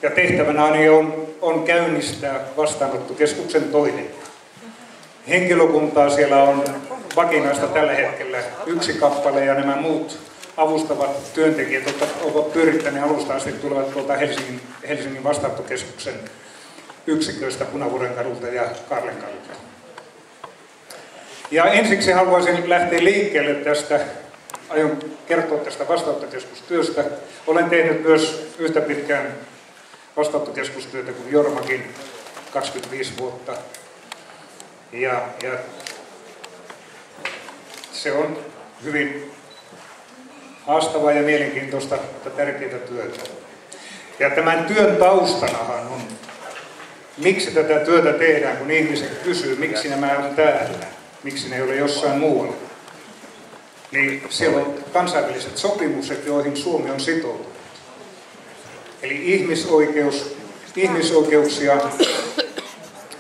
Ja tehtävänäni on käynnistää vastaanottokeskuksen toiminta. Henkilökuntaa siellä on vakinaista tällä hetkellä 1 kappale ja nämä muut avustavat työntekijät, jotka ovat pyörittäneet alusta asti, tulevat tuolta Helsingin vastaanottokeskuksen yksiköistä Punavuorenkadulta ja Karlenkadulta. Ja ensiksi haluaisin lähteä liikkeelle tästä, aion kertoa tästä vastaanottokeskustyöstä. Olen tehnyt myös yhtä pitkään vastaanottokeskustyötä kuin Jormakin, 25 vuotta. Ja se on hyvin haastavaa ja mielenkiintoista, mutta tärkeää työtä. Ja tämän työn taustanahan on, miksi tätä työtä tehdään, kun ihmiset kysyy, miksi nämä on täällä, miksi ne ei ole jossain muualla. Niin siellä on kansainväliset sopimukset, joihin Suomi on sitoutunut. Eli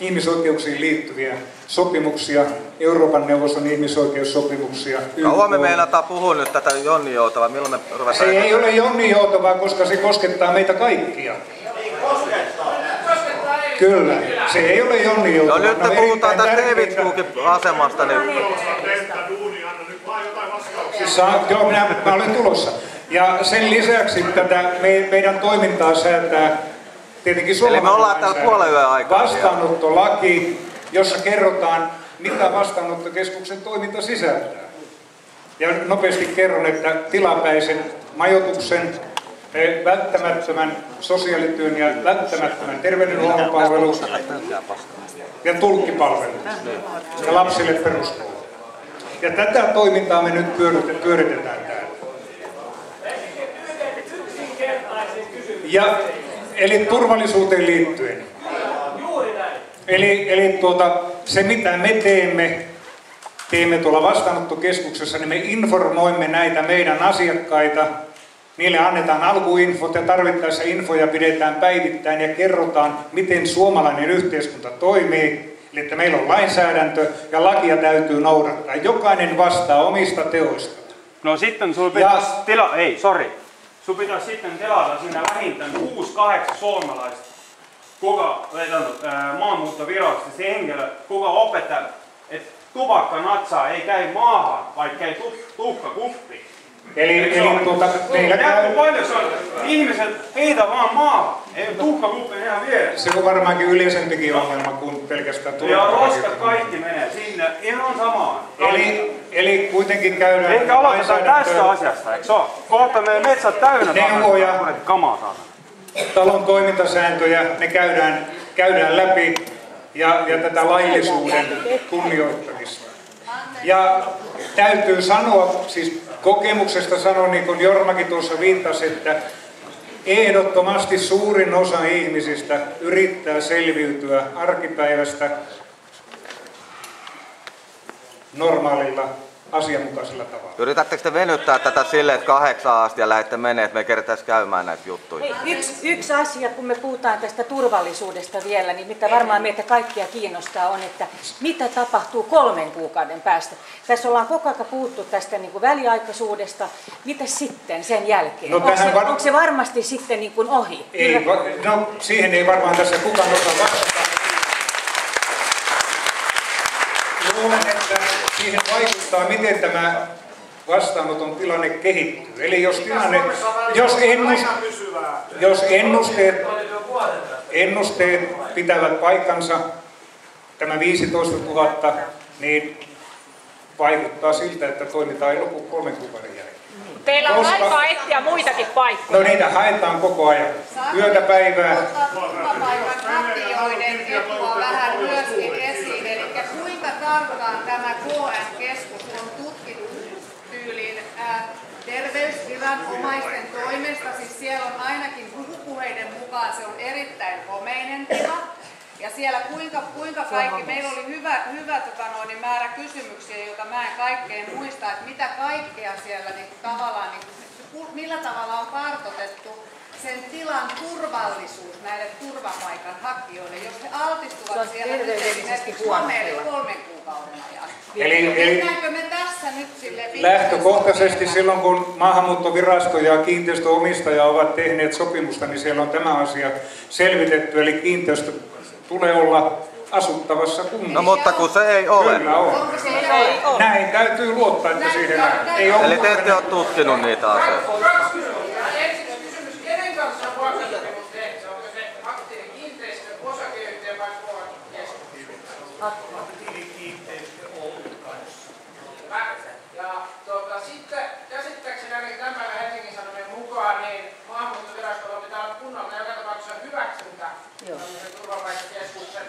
ihmisoikeuksiin liittyviä sopimuksia, Euroopan neuvoston ihmisoikeussopimuksia. Kauan me meinataan puhua nyt tätä Jonni Joutavaa, milloin me ruvetaan? Se ei ole Jonni Joutavaa, koska se koskettaa meitä kaikkia. Kyllä, se ei ole Jonni Joutavaa. No nyt me puhutaan tästä Evitskugin asemasta. Niin... Joo, mä olen tulossa. Ja sen lisäksi tätä meidän toimintaa säätää tietenkin suomalainen vastaanottolaki, jossa kerrotaan, mitä vastaanottokeskuksen toiminta sisältää. Ja nopeasti kerron, että tilapäisen majoituksen, välttämättömän sosiaalityön ja välttämättömän terveydenhuollon palvelut ja tulkkipalvelut ja lapsille peruskoulu. Ja tätä toimintaa me nyt pyöritetään täällä. Ja, eli turvallisuuteen liittyen. Eli se mitä me teemme tuolla vastaanottokeskuksessa, niin me informoimme näitä meidän asiakkaita. Niille annetaan alkuinfot ja tarvittaessa infoja pidetään päivittäin ja kerrotaan, miten suomalainen yhteiskunta toimii. Eli että meillä on lainsäädäntö ja lakia täytyy noudattaa. Jokainen vastaa omista teoista. No sitten sun pitäisi sun pitäisi sitten tilata sinne vähintään 6-8 suomalaista maahanmuuttovirastosta se henkilö, kuka opettaa, että tupakka natsaa ei käy maahan, vaikka käy tuhkakuppi. Meillä käy... Paljon se on ihmiset heitä vaan maahan, ei tuhkakuppi ihan vieressä. Se on varmaankin yleisempikin ongelma kuin pelkästään tupakka. Ja roskat kaikki menee sinne ihan samaan. Eli kuitenkin käydään... Eikä aloitetaan tästä asiasta, eikö se ole? Kohta meidän metsät täynnä neuvoja, kamaa saadaan. Talon toimintasääntöjä, ne käydään läpi ja tätä laillisuuden kunnioittamista. Ja täytyy sanoa, siis kokemuksesta sanon, niin kuin Jormakin tuossa viittasi, että ehdottomasti suurin osa ihmisistä yrittää selviytyä arkipäivästä normaalilla, asianmukaisella tavalla. Yritättekö te venyttää tätä silleen, että 8 asti ja lähdette menee, että me kerätäisiin käymään näitä juttuja? Yksi asia, kun me puhutaan tästä turvallisuudesta vielä, niin mitä varmaan meitä kaikkia kiinnostaa on, että mitä tapahtuu 3 kuukauden päästä. Tässä ollaan koko ajan puhuttu tästä niin kuin väliaikaisuudesta. Mitä sitten sen jälkeen? No, onko se varmasti sitten niin kuin ohi? Ei, siihen ei varmaan tässä kukaan osaa vastata. Luulen, että siihen vaikuttaa, miten tämä vastaanoton tilanne kehittyy. Eli jos ennusteet pitävät paikkansa, tämä 15 000, niin vaikuttaa siltä, että toiminta ei lopu 3 kuukauden jälkeen. Teillä on aikaa etsiä muitakin paikkoja. No niitä haetaan koko ajan. Yötä päivää. Turvapaikanhakijoiden etua vähän myöskin esiin. Eli kuinka tarkkaan tämä KM-keskus on tutkittu tyyliin terveysviranomaisten toimesta. Siis siellä on ainakin huhupuheiden mukaan se on erittäin homeinen tila. Ja siellä kuinka kaikki, meillä oli hyvä määrä kysymyksiä, joita mä en kaikkein muista, että mitä kaikkea siellä tavallaan, millä tavalla on kartoitettu sen tilan turvallisuus näille turvapaikanhakijoille, jos he altistuvat siellä esimerkiksi homeelle 3 kuukauden ajan. Mennäänkö me tässä nyt sille lähtökohtaisesti silloin, kun maahanmuuttovirasto ja kiinteistöomistaja ovat tehneet sopimusta, niin siellä on tämä asia selvitetty, eli kiinteistö tulee olla asuttavassa kunnassa. No mutta kun se ei ole. Kyllä on. Näin täytyy luottaa, että siihen ei ole. Eli te ette ole tutkinut niitä asioita. Kenen kanssa on vuokrasopimus tehty? Onko se aktiivinen kiinteistö, osakeyhtiö vai vuokrakeskus? Aktiivinen kiinteistö Oulun kanssa. Ja sitten käsittääkseni ainakin tämän päivän Helsingin Sanomien mukaan, niin maahanmuuttovirastolla pitää olla kunnolla joka tapauksessa hyväksyntä turvapaikkakeskuksen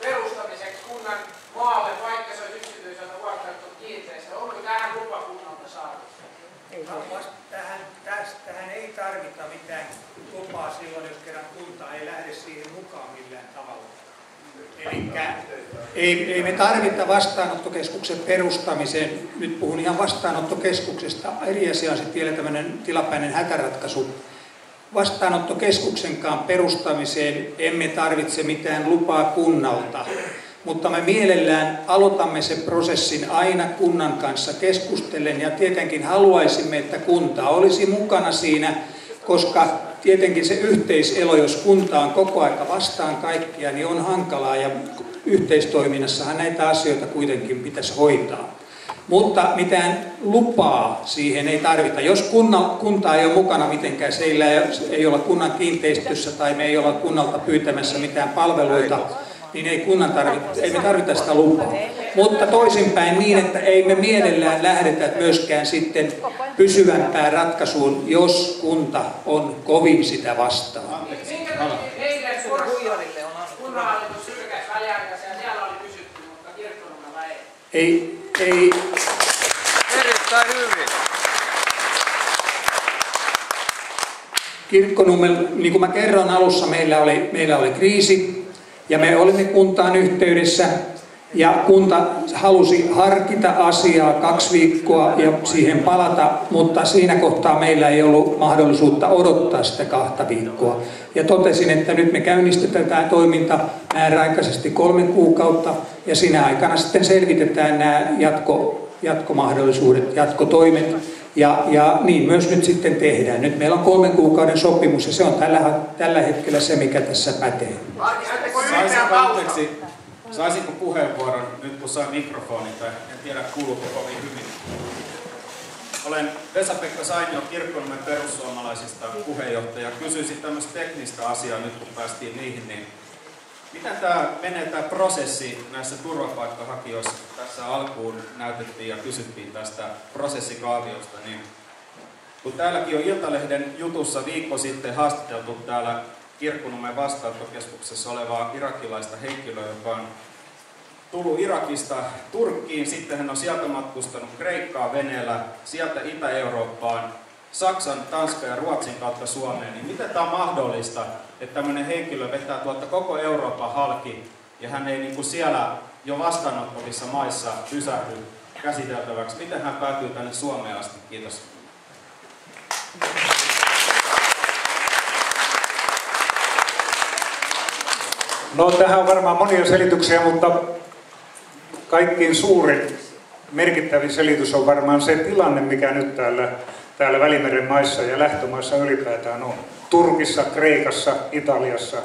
perustamiseksi kunnan maalle, vaikka se olisi yksityiseltä vuokrattu kiinteistö. Onko tähän lupa kunnalta saatu? Tähän ei tarvita mitään lupaa silloin, jos kerran kunta ei lähde siihen mukaan millään tavalla. Ei me tarvita vastaanottokeskuksen perustamiseen. Nyt puhun ihan vastaanottokeskuksesta. Eri asia on sitten vielä tämmöinen tilapäinen hätäratkaisu. Vastaanottokeskuksenkaan perustamiseen emme tarvitse mitään lupaa kunnalta. Mutta me mielellään aloitamme sen prosessin aina kunnan kanssa keskustellen ja tietenkin haluaisimme, että kunta olisi mukana siinä, koska tietenkin se yhteiselo, jos kunta on koko aika vastaan kaikkia, niin on hankalaa ja yhteistoiminnassahan näitä asioita kuitenkin pitäisi hoitaa. Mutta mitään lupaa siihen ei tarvita. Jos kunta ei ole mukana mitenkään, se ei olla kunnan kiinteistössä tai me ei olla kunnalta pyytämässä mitään palveluita, niin ei me tarvita sitä lupaa. Mutta toisinpäin niin, että ei me mielellään lähdetä myöskään sitten pysyvämpään ratkaisuun, jos kunta on kovin sitä vastaan. Minkä takia eilen kunnanhallitus sylkäsi väliaikaisia, siellä oli kysytty, mutta Kirkkonummella ei? Ei. Erittäin hyvin. Kirkkonummella, niin kuin mä kerron alussa, meillä oli kriisi ja me olimme kuntaan yhteydessä ja kunta halusi harkita asiaa 2 viikkoa ja siihen palata, mutta siinä kohtaa meillä ei ollut mahdollisuutta odottaa sitä 2 viikkoa. Ja totesin, että nyt me käynnistetään tämä toiminta määräaikaisesti 3 kuukautta ja siinä aikana sitten selvitetään nämä jatkomahdollisuudet, jatkotoimet ja niin myös nyt sitten tehdään. Nyt meillä on 3 kuukauden sopimus ja se on tällä hetkellä se, mikä tässä pätee. Saisinko puheenvuoron nyt kun sain mikrofonin, tai en tiedä kuuluuko kovin hyvin. Olen Vesa-Pekka Sainio Kirkkonummen perussuomalaisista puheenjohtaja. Kysyisin tämmöistä teknistä asiaa nyt kun päästiin niihin, niin miten tämä menee tämä prosessi näissä turvapaikkahakijoissa? Tässä alkuun näytettiin ja kysyttiin tästä prosessikaaviosta, niin kun täälläkin on Iltalehden jutussa viikko sitten haastateltu täällä Kirkkonummen vastaanottokeskuksessa olevaa irakilaista henkilöä, joka on tullut Irakista Turkkiin, sitten hän on sieltä matkustanut Kreikkaa veneellä, sieltä Itä-Eurooppaan, Saksan, Tanskan ja Ruotsin kautta Suomeen, niin miten tämä on mahdollista, että tämmöinen henkilö vetää tuolta koko Euroopan halki ja hän ei niin kuin siellä jo vastaanottavissa maissa pysähdy käsiteltäväksi? Miten hän päätyy tänne Suomeen asti? Kiitos. No tähän on varmaan monia selityksiä, mutta kaikkein suurin merkittävin selitys on varmaan se tilanne, mikä nyt täällä Välimeren maissa ja lähtömaissa ylipäätään on. Turkissa, Kreikassa, Italiassa.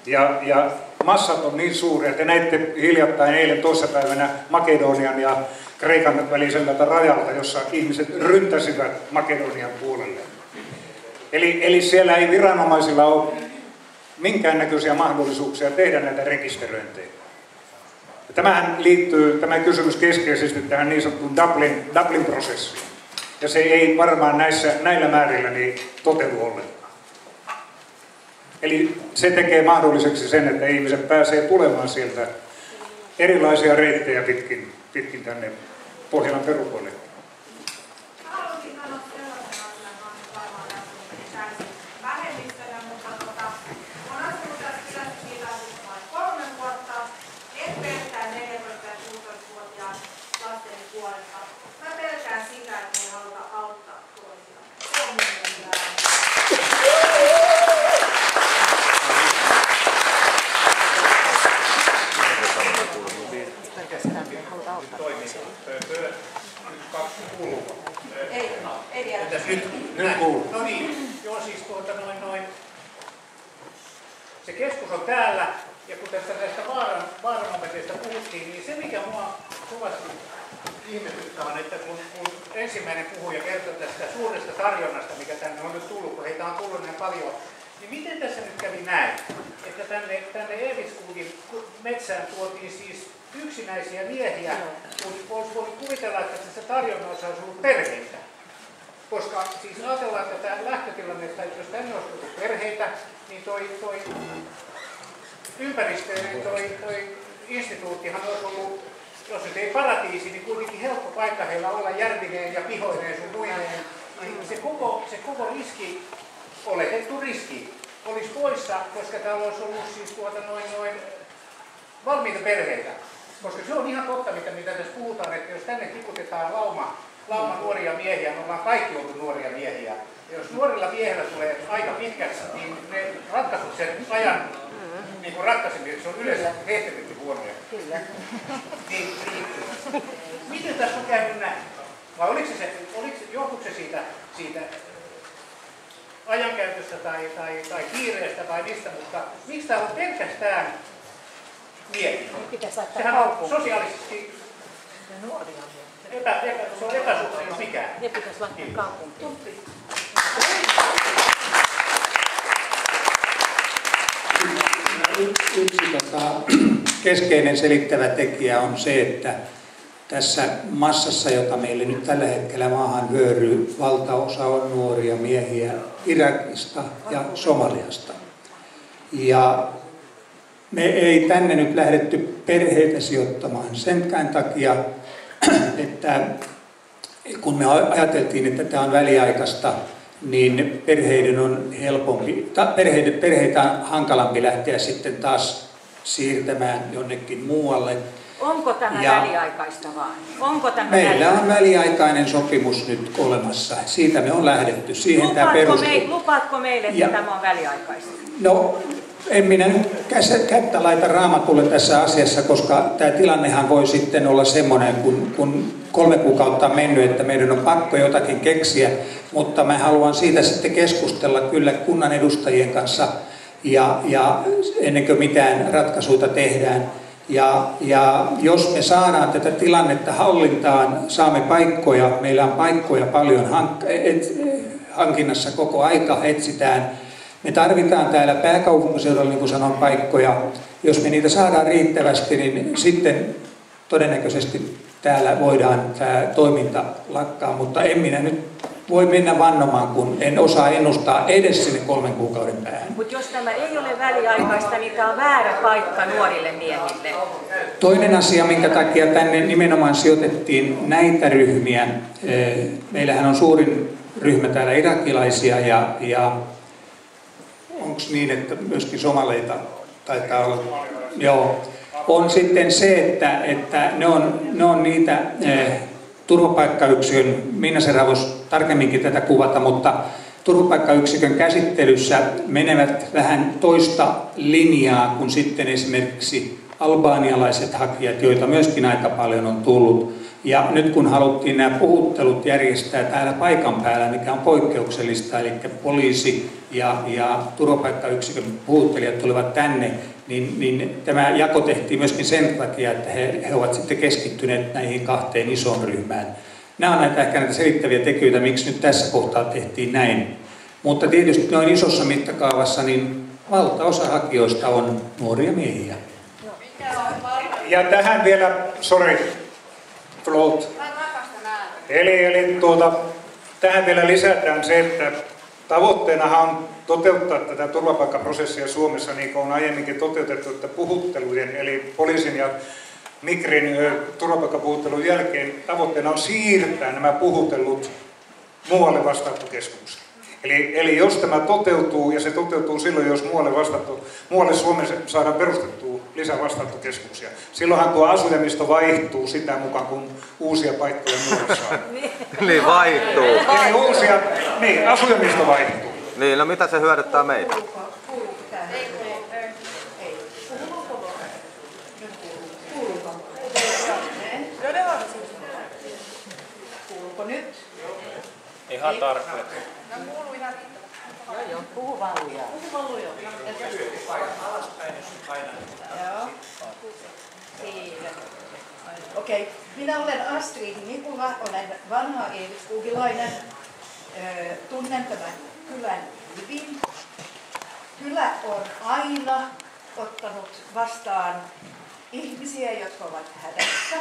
Ja massat on niin suuria, että näitte hiljattain eilen toissapäivänä Makedonian ja Kreikan väliseltä rajalta, jossa ihmiset ryntäsivät Makedonian puolelle. Eli siellä ei viranomaisilla ole minkäännäköisiä mahdollisuuksia tehdä näitä rekisteröintejä. Tämähän liittyy, tämä kysymys keskeisesti tähän niin sanottuun Dublin-prosessiin. Ja se ei varmaan näillä määrillä niin toteudu ollenkaan. Eli se tekee mahdolliseksi sen, että ihmiset pääsee tulemaan sieltä erilaisia reittejä pitkin tänne Pohjolan perukoille. No niin, joo siis se keskus on täällä Ja kun tästä näistä vaaramomenteista puhuttiin, niin se mikä mua kovasti ihmetyttää on, että kun ensimmäinen puhuja kertoi tästä suuresta tarjonnasta, mikä tänne on nyt tullut, kun heitä on tullut näin paljon, niin miten tässä nyt kävi näin, että tänne Evitskogin metsään tuotiin siis yksinäisiä miehiä, kun olisi voinut kuvitella, että tässä tarjonnassa olisi ollut perheitä. Koska siis ajatellaan tätä lähtötilannetta, että jos tänne olisi tullut perheitä, niin toi ympäristöinen toi instituuttihan olisi ollut, jos nyt ei paratiisi, niin kuitenkin helppo paikka heillä olla järvineen ja pihoineen sun muineen. Se koko riski, oletettu riski, olisi poissa, koska täällä olisi ollut siis valmiita perheitä. Koska se on ihan totta, mitä tässä puhutaan, että jos tänne tiputetaan lauma nuoria miehiä, me ollaan kaikki oltu nuoria miehiä. Ja jos nuorilla miehillä tulee aika pitkäksi, niin ne ratkaisut sen ajan niin kuin ratkaiseminen, se on yleensä hehtelytti huonoja. Kyllä. Niin, miten tässä on käynyt näin? Vai johtuuko se siitä ajankäytöstä tai kiireestä vai mistä, mutta miksi täällä on pelkästään miehiä? Sehän on sosiaalisesti se on epäsuhtainen mikään. Ne pitäisi laittaa kaupunkiin. Yksi keskeinen selittävä tekijä on se, että tässä massassa, jota meille nyt tällä hetkellä maahan vyöryy, valtaosa on nuoria miehiä Irakista ja Somaliasta. Ja me ei tänne nyt lähdetty perheitä sijoittamaan senkään takia, että kun me ajateltiin, että tämä on väliaikaista, niin perheiden on helpompi, perheitä on hankalampi lähteä sitten taas siirtämään jonnekin muualle. Onko tämä väliaikaista vaan? Onko tämä meillä on väliaikainen sopimus nyt olemassa. Siitä me on lähdetty. Siihen tämä perustuu. Lupaatko meille, että tämä on väliaikaista? No, en minä nyt kättä laita Raamatulle tässä asiassa, koska tämä tilannehan voi sitten olla semmoinen, kun 3 kuukautta on mennyt, että meidän on pakko jotakin keksiä, mutta mä haluan siitä sitten keskustella kyllä kunnan edustajien kanssa ja ennen kuin mitään ratkaisuita tehdään. Ja jos me saadaan tätä tilannetta hallintaan, saamme paikkoja, meillä on paikkoja paljon hankinnassa koko aika, etsitään. Me tarvitaan täällä pääkaupunkiseudulla, niin kuin sanon, paikkoja. Jos me niitä saadaan riittävästi, niin sitten todennäköisesti täällä voidaan tämä toiminta lakkaa, mutta en minä nyt voi mennä vannomaan, kun en osaa ennustaa edes sinne 3 kuukauden päähän. Mutta jos tämä ei ole väliaikaista, niin tämä on väärä paikka nuorille miehille. Toinen asia, minkä takia tänne nimenomaan sijoitettiin näitä ryhmiä, meillähän on suurin ryhmä täällä irakilaisia ja onko niin, että myöskin somaleita taitaa olla? Joo. On sitten se, että ne on niitä turvapaikkayksikön, Minna Serha voisi tarkemminkin tätä kuvata, mutta turvapaikkayksikön käsittelyssä menevät vähän toista linjaa kuin sitten esimerkiksi albaanialaiset hakijat, joita myöskin aika paljon on tullut. Ja nyt kun haluttiin nämä puhuttelut järjestää täällä paikan päällä, mikä on poikkeuksellista, eli poliisi ja turvapaikkayksikön puhuttelijat tulivat tänne, niin tämä jako tehtiin myöskin sen takia, että he ovat sitten keskittyneet näihin 2 isoon ryhmään. Nämä on ehkä näitä selittäviä tekijöitä, miksi nyt tässä kohtaa tehtiin näin. Mutta tietysti noin isossa mittakaavassa niin valtaosa hakijoista on nuoria miehiä. Ja tähän vielä, tähän vielä lisätään se, että tavoitteenahan on toteuttaa tätä turvapaikkaprosessia Suomessa, niin kuin on aiemminkin toteutettu, että puhuttelujen, eli poliisin ja Migrin turvapaikkapuhuttelun jälkeen tavoitteena on siirtää nämä puhutellut muualle vastaanottokeskuksiin. Eli jos tämä toteutuu, ja se toteutuu silloin, jos muualle Suomessa saadaan perustettua lisää vastaanottokeskuksia. Silloinhan tuo asujamisto vaihtuu sitä mukaan, kun uusia paikkoja muualle saa. Niin vaihtuu. Eli asujamisto vaihtuu. Niin, no mitä se hyödyttää meitä? Kuuluuko nyt? Ihan tarpeeksi. No kuuluu ihan riittävästi. Puhu vaan lujaa. Joo. Siinä. Okei. Minä olen Astrid Nikula, olen vanha eeviskuugilainen. Tunnen tämän kylän hyvin. Kylä on aina ottanut vastaan ihmisiä, jotka ovat hädässä.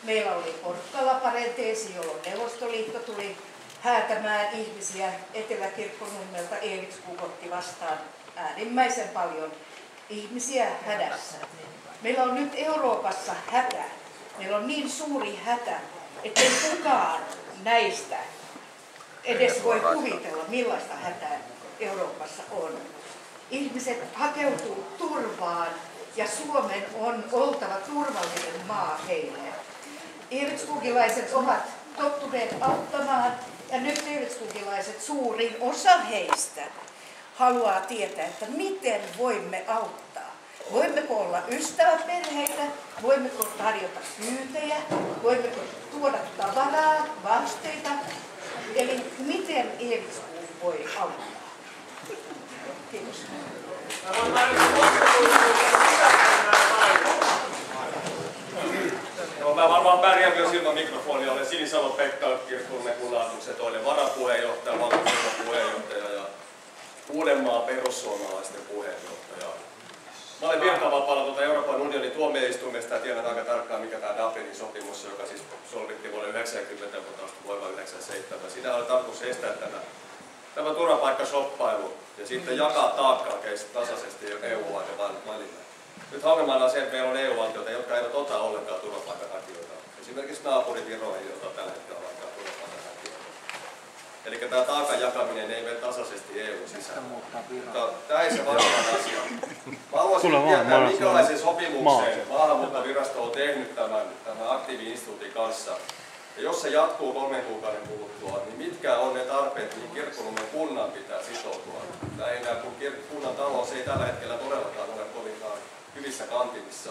Meillä oli Porkkala-parenteesi, jolloin Neuvostoliitto tuli häätämään ihmisiä Etelä-Kirkkonummelta. Eevikskog otti vastaan äärimmäisen paljon ihmisiä hädässä. Meillä on nyt Euroopassa hätä. Meillä on niin suuri hätä, ettei kukaan näistä edes voi kuvitella, millaista hätää Euroopassa on. Ihmiset hakeutuu turvaan ja Suomen on oltava turvallinen maa heille. Eevikskogilaiset ovat tottuneet auttamaan ja nyt eevikskogilaiset, suurin osa heistä, haluaa tietää, että miten voimme auttaa. Voimmeko olla ystäväperheitä, voimmeko tarjota kyytejä, voimmeko tuoda tavaraa, varusteita. Eli miten Eevikskog voi auttaa? Kiitos. No, mä varmaan pärjään myös ilman mikrofonia. Olen Sinisalon Pekka, Kirkkonummen kunnanhallituksen toinen varapuheenjohtaja, valtuuskunnan puheenjohtaja ja Uudenmaan perussuomalaisten puheenjohtaja. Mä olen virkavapaalla Euroopan unionin tuomioistuimesta ja tiedän aika tarkkaan, mikä tämä Dublinin sopimus, joka siis solmittiin vuonna 1990, mutta astui voimaan 1997. Siinä oli tarkoitus estää tämä turvapaikkashoppailu ja sitten jakaa taakkaa tasaisesti EU-maiden välillä. Nyt ongelmana on se, että meillä on EU-valtioita, jotka eivät ota ollenkaan turvapaikanhakijoita. Esimerkiksi naapuri Viro ei ota tällä hetkellä ollenkaan turvapaikanhakijoita. Eli tämä taakan jakaminen ei mene tasaisesti EU-sisään. Mutta tämä ei se varmaan asia. Mä haluaisin tietää, minkälaisen sopimuksen Maahanmuuttovirasto on tehnyt tämän aktiivi-instituutin kanssa. Ja jos se jatkuu 3 kuukauden kuluttua, niin mitkä on ne tarpeet, mihin Kirkkonummen kunnan pitää sitoutua? Lähinnä kun kunnan talous ei tällä hetkellä todellakaan ole kovinkaan hyvissä kantimissa.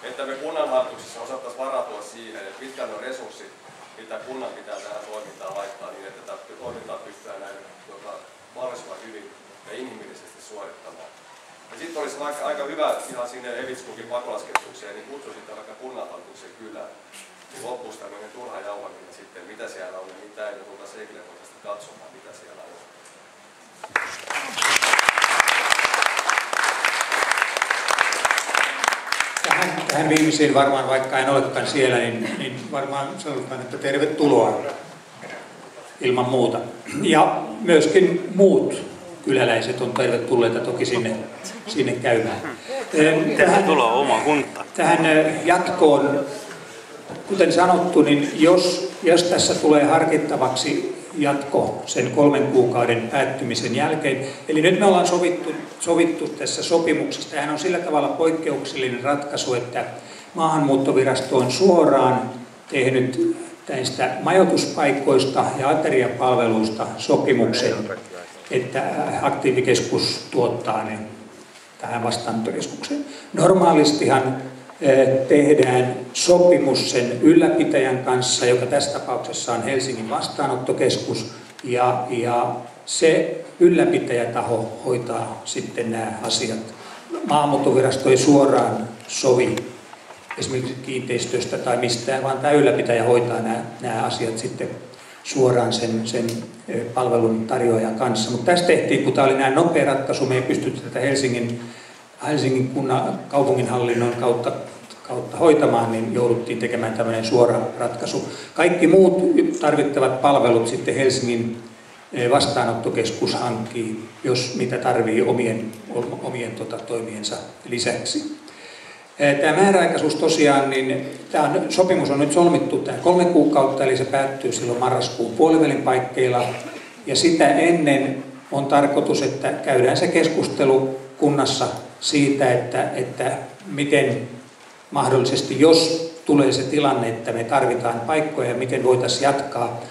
Että me kunnanhallituksessa osattaisiin varautua siihen, että mitkä on resurssit, mitä kunnan pitää tähän toimintaan laittaa niin, että tätä toimintaa pystytään näin mahdollisimman hyvin ja inhimillisesti suorittamaan. Ja sitten olisi aika hyvä ihan sinne Eevikskogin pakolaskeskukseen, niin kutsuisitte vaikka kunnanhallituksen kylään. Niin loppuisi tämmöinen turha jauhaminen sitten, mitä siellä on ja mitä ei, ja tultaisiin henkilökohtaisesti katsomaan, mitä siellä on. Tähän viimeiseen varmaan, vaikka en olekaan siellä, niin varmaan sanotaan, että tervetuloa ilman muuta. Ja myöskin muut kyläläiset on tervetulleita toki sinne käymään. Tervetuloa oma kunta. Tähän jatkoon, kuten sanottu, niin jos tässä tulee harkittavaksi jatko sen 3 kuukauden päättymisen jälkeen, eli nyt me ollaan sovittu tässä sopimuksessa, tämähän on sillä tavalla poikkeuksellinen ratkaisu, että Maahanmuuttovirasto on suoraan tehnyt näistä majoituspaikoista ja ateriapalveluista sopimuksen, että aktiivikeskus tuottaa ne tähän vastaanottokeskukseen. Normaalistihan tehdään sopimus sen ylläpitäjän kanssa, joka tässä tapauksessa on Helsingin vastaanottokeskus, ja se ylläpitäjätaho hoitaa sitten nämä asiat. Maahanmuuttovirasto ei suoraan sovi esimerkiksi kiinteistöstä tai mistään, vaan tämä ylläpitäjä hoitaa nämä asiat sitten suoraan sen palvelun tarjoajan kanssa. Mutta tässä tehtiin, kun tämä oli näin nopea ratkaisu, me ei pystytty tätä Helsingin kaupunginhallinnon kautta hoitamaan, niin jouduttiin tekemään tämmöinen suora ratkaisu. Kaikki muut tarvittavat palvelut sitten Helsingin vastaanottokeskus hankkii, jos mitä tarvii omien toimiensa lisäksi. Tämä määräaikaisuus tosiaan, niin tämä sopimus on nyt solmittu tämä 3 kuukautta, eli se päättyy silloin marraskuun puolivälin paikkeilla. Ja sitä ennen on tarkoitus, että käydään se keskustelu kunnassa siitä, että miten mahdollisesti, jos tulee se tilanne, että me tarvitaan paikkoja ja miten voitaisiin jatkaa.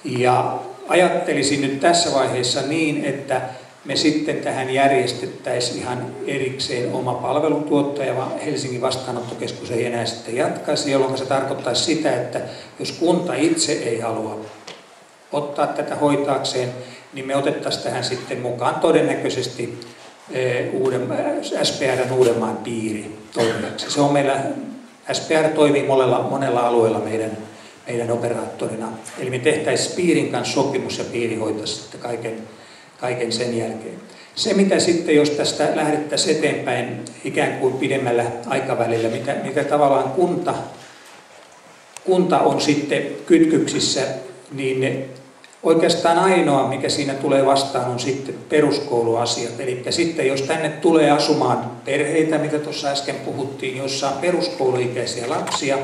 Ja ajattelisin nyt tässä vaiheessa niin, että me sitten tähän järjestettäisiin ihan erikseen oma palveluntuottaja, vaan Helsingin vastaanottokeskus ei enää sitten jatkaisi, jolloin se tarkoittaisi sitä, että jos kunta itse ei halua ottaa tätä hoitaakseen, niin me otettaisiin tähän sitten mukaan todennäköisesti SPR:n Uudenmaan piiri toimijaksi. Se on meillä, SPR toimii monella alueella meidän operaattorina. Eli me tehtäisiin piirin kanssa sopimus ja piiri hoitaisi sitten kaiken sen jälkeen. Se mitä sitten, jos tästä lähdettäisiin eteenpäin ikään kuin pidemmällä aikavälillä, mitä tavallaan kunta on sitten kytkyksissä, niin oikeastaan ainoa, mikä siinä tulee vastaan, on sitten peruskouluasiat. Eli sitten jos tänne tulee asumaan perheitä, mitä tuossa äsken puhuttiin, jossa on peruskouluikäisiä lapsia,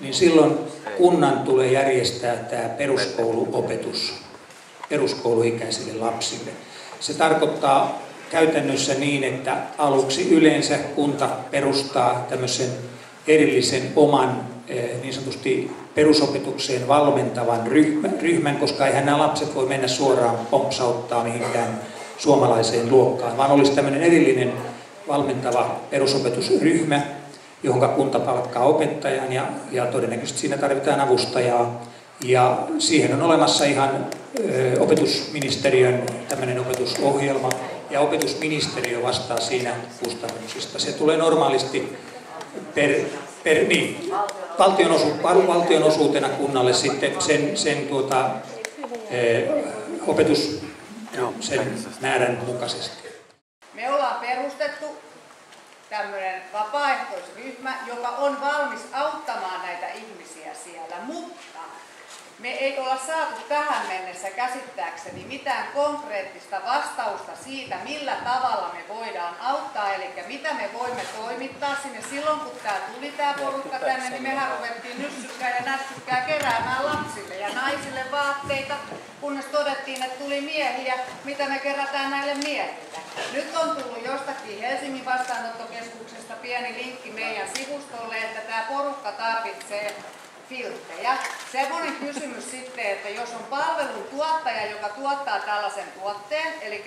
niin silloin kunnan tulee järjestää tämä peruskouluopetus peruskouluikäisille lapsille. Se tarkoittaa käytännössä niin, että aluksi yleensä kunta perustaa tämmöisen erillisen oman niin sanotusti perusopetukseen valmentavan ryhmän, koska eihän nämä lapset voi mennä suoraan pompsauttaa mihinkään suomalaiseen luokkaan, vaan olisi tämmöinen erillinen valmentava perusopetusryhmä, johon kunta palkkaa opettajan ja todennäköisesti siinä tarvitaan avustajaa. Ja siihen on olemassa ihan opetusministeriön tämmöinen opetusohjelma ja opetusministeriö vastaa siinä kustannuksista. Se tulee normaalisti valtionosuutena kunnalle sitten sen opetus sen määrän mukaisesti. Me ollaan perustettu tämmöinen vapaaehtoisryhmä, joka on valmis auttamaan näitä ihmisiä siellä, mutta me ei olla saatu tähän mennessä käsittääkseni mitään konkreettista vastausta siitä, millä tavalla me voidaan auttaa, eli mitä me voimme toimittaa sinne. Silloin kun tämä porukka tänne, niin mehän ruvettiin nyssykkää ja nässykkää keräämään lapsille ja naisille vaatteita, kunnes todettiin, että tuli miehiä, mitä me kerätään näille miehille. Nyt on tullut jostakin Helsingin vastaanottokeskuksesta pieni linkki meidän sivustolle, että tämä porukka tarvitsee filttejä. Semmoinen kysymys sitten, että jos on palvelun tuottaja, joka tuottaa tällaisen tuotteen, eli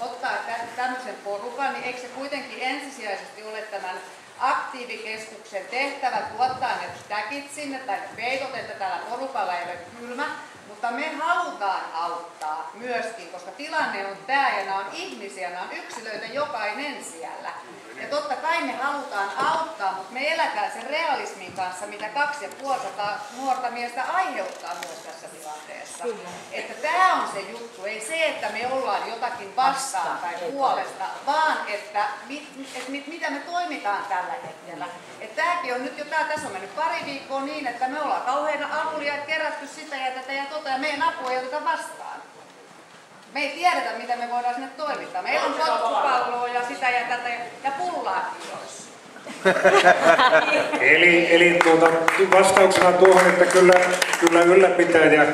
ottaa tämmöisen porukan, niin eikö se kuitenkin ensisijaisesti ole tämän aktiivikeskuksen tehtävä tuottaa ne täkit sinne tai ne peitot, että tällä porukalla ei ole kylmä, mutta me halutaan auttaa myöskin, koska tilanne on tämä ja nämä on ihmisiä, nämä on yksilöitä jokainen siellä. Ja totta kai me halutaan auttaa, mutta me elätään sen realismin kanssa, mitä 2500 nuorta miestä aiheuttaa myös tässä tilanteessa. Että tämä on se juttu, ei se, että me ollaan jotakin vastaan tai puolesta, vaan että mitä me toimitaan tällä hetkellä. Että tämäkin on nyt jo, tässä on mennyt pari viikkoa niin, että me ollaan kauheana avulia kerätty sitä ja tätä ja tota, ja meidän apua ei oteta vastaan. Me ei tiedetä, mitä me voidaan sinne toimittaa. Meillä on potkupalloa ja sitä ja tätä ja pullaakin olisi. Eli vastauksena tuohon, että kyllä ylläpitäjä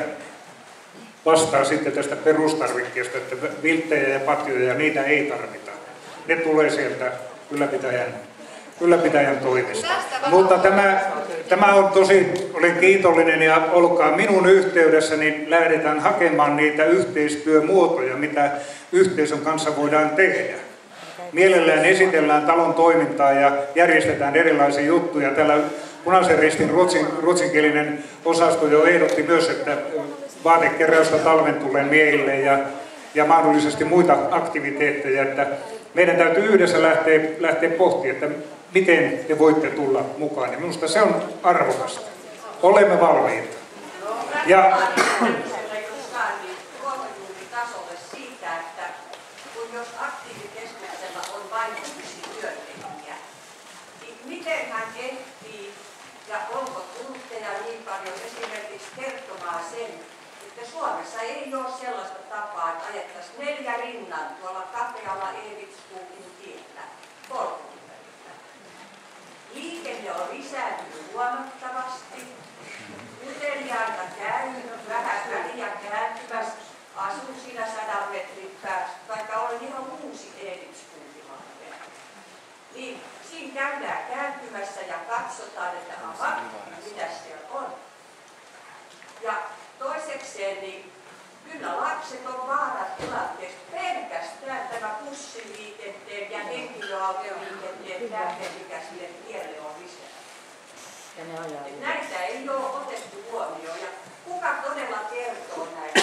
vastaa sitten tästä perustarvikkeesta, että vilttejä ja patjoja, niitä ei tarvita. Ne tulee sieltä ylläpitäjän toimesta. Mutta tämä on tosi, olen kiitollinen ja olkaa minun yhteydessäni, lähdetään hakemaan niitä yhteistyömuotoja, mitä yhteisön kanssa voidaan tehdä. Mielellään esitellään talon toimintaa ja järjestetään erilaisia juttuja. Täällä Punaisen Ristin ruotsinkielinen osasto jo ehdotti myös, että vaatekeräystä talven tulee miehille ja mahdollisesti muita aktiviteetteja. Että meidän täytyy yhdessä lähteä pohtimaan, että miten te voitte tulla mukaan. Ja minusta se on arvokasta. Olemme valmiita. Ja miten hän ehtii ja onko tunteja niin paljon esimerkiksi kertomaan sen, että Suomessa ei ole sellaista tapaa, että ajettaisiin 4 rinnan tuolla kapealla Eevitskuukin tiellä polkuympärillä. Liikenne on lisääntynyt huomattavasti. Uteliaita käy vähän väliä kääntymässä. Asun siinä 100 metrin päästä, vaikka olen ihan uusi Eevitskuukimainen. Niin siinä käydään kääntymässä ja katsotaan, että mitä siellä on. Ja toisekseen, niin kyllä lapset on vaaratilanteessa pelkästään tämä bussiliikenteen ja henkilöautoliikenteen tähden, mikä sille tielle on lisää. Näitä ei ole otettu huomioon. Ja kuka todella kertoo näitä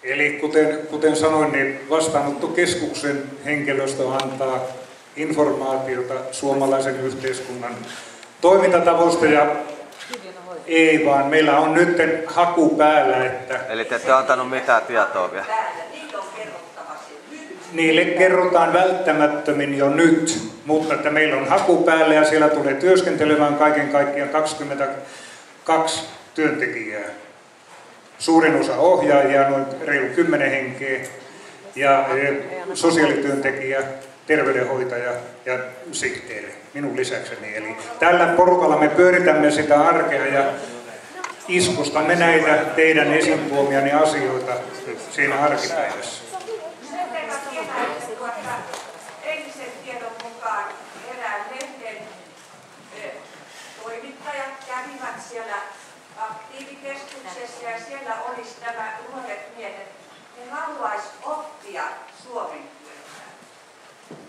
Eli kuten sanoin, niin vastaanottokeskuksen henkilöstö antaa informaatiota suomalaisen yhteiskunnan toimintatavoista ja ei vaan. Meillä on nyt haku päällä, että... Eli te ette antanut mitään tietoa vielä? Niille kerrotaan välttämättömin jo nyt, mutta että meillä on haku päällä ja siellä tulee työskentelemään kaiken kaikkiaan 22 työntekijää. Suurin osa ohjaajia, noin reilu 10 henkeä, ja sosiaalityöntekijä, terveydenhoitaja ja sihteeri minun lisäkseni. Eli tällä porukalla me pyöritämme sitä arkea ja iskustamme näitä teidän esiin tuomiani asioita siinä arkipäivässä. Eilisen tiedon mukaan erään lehden toimittajat kävivät siellä aktiivikeskuksessa ja siellä olisi nämä nuoret miehet. Ne haluaisi oppia suomen kieltä.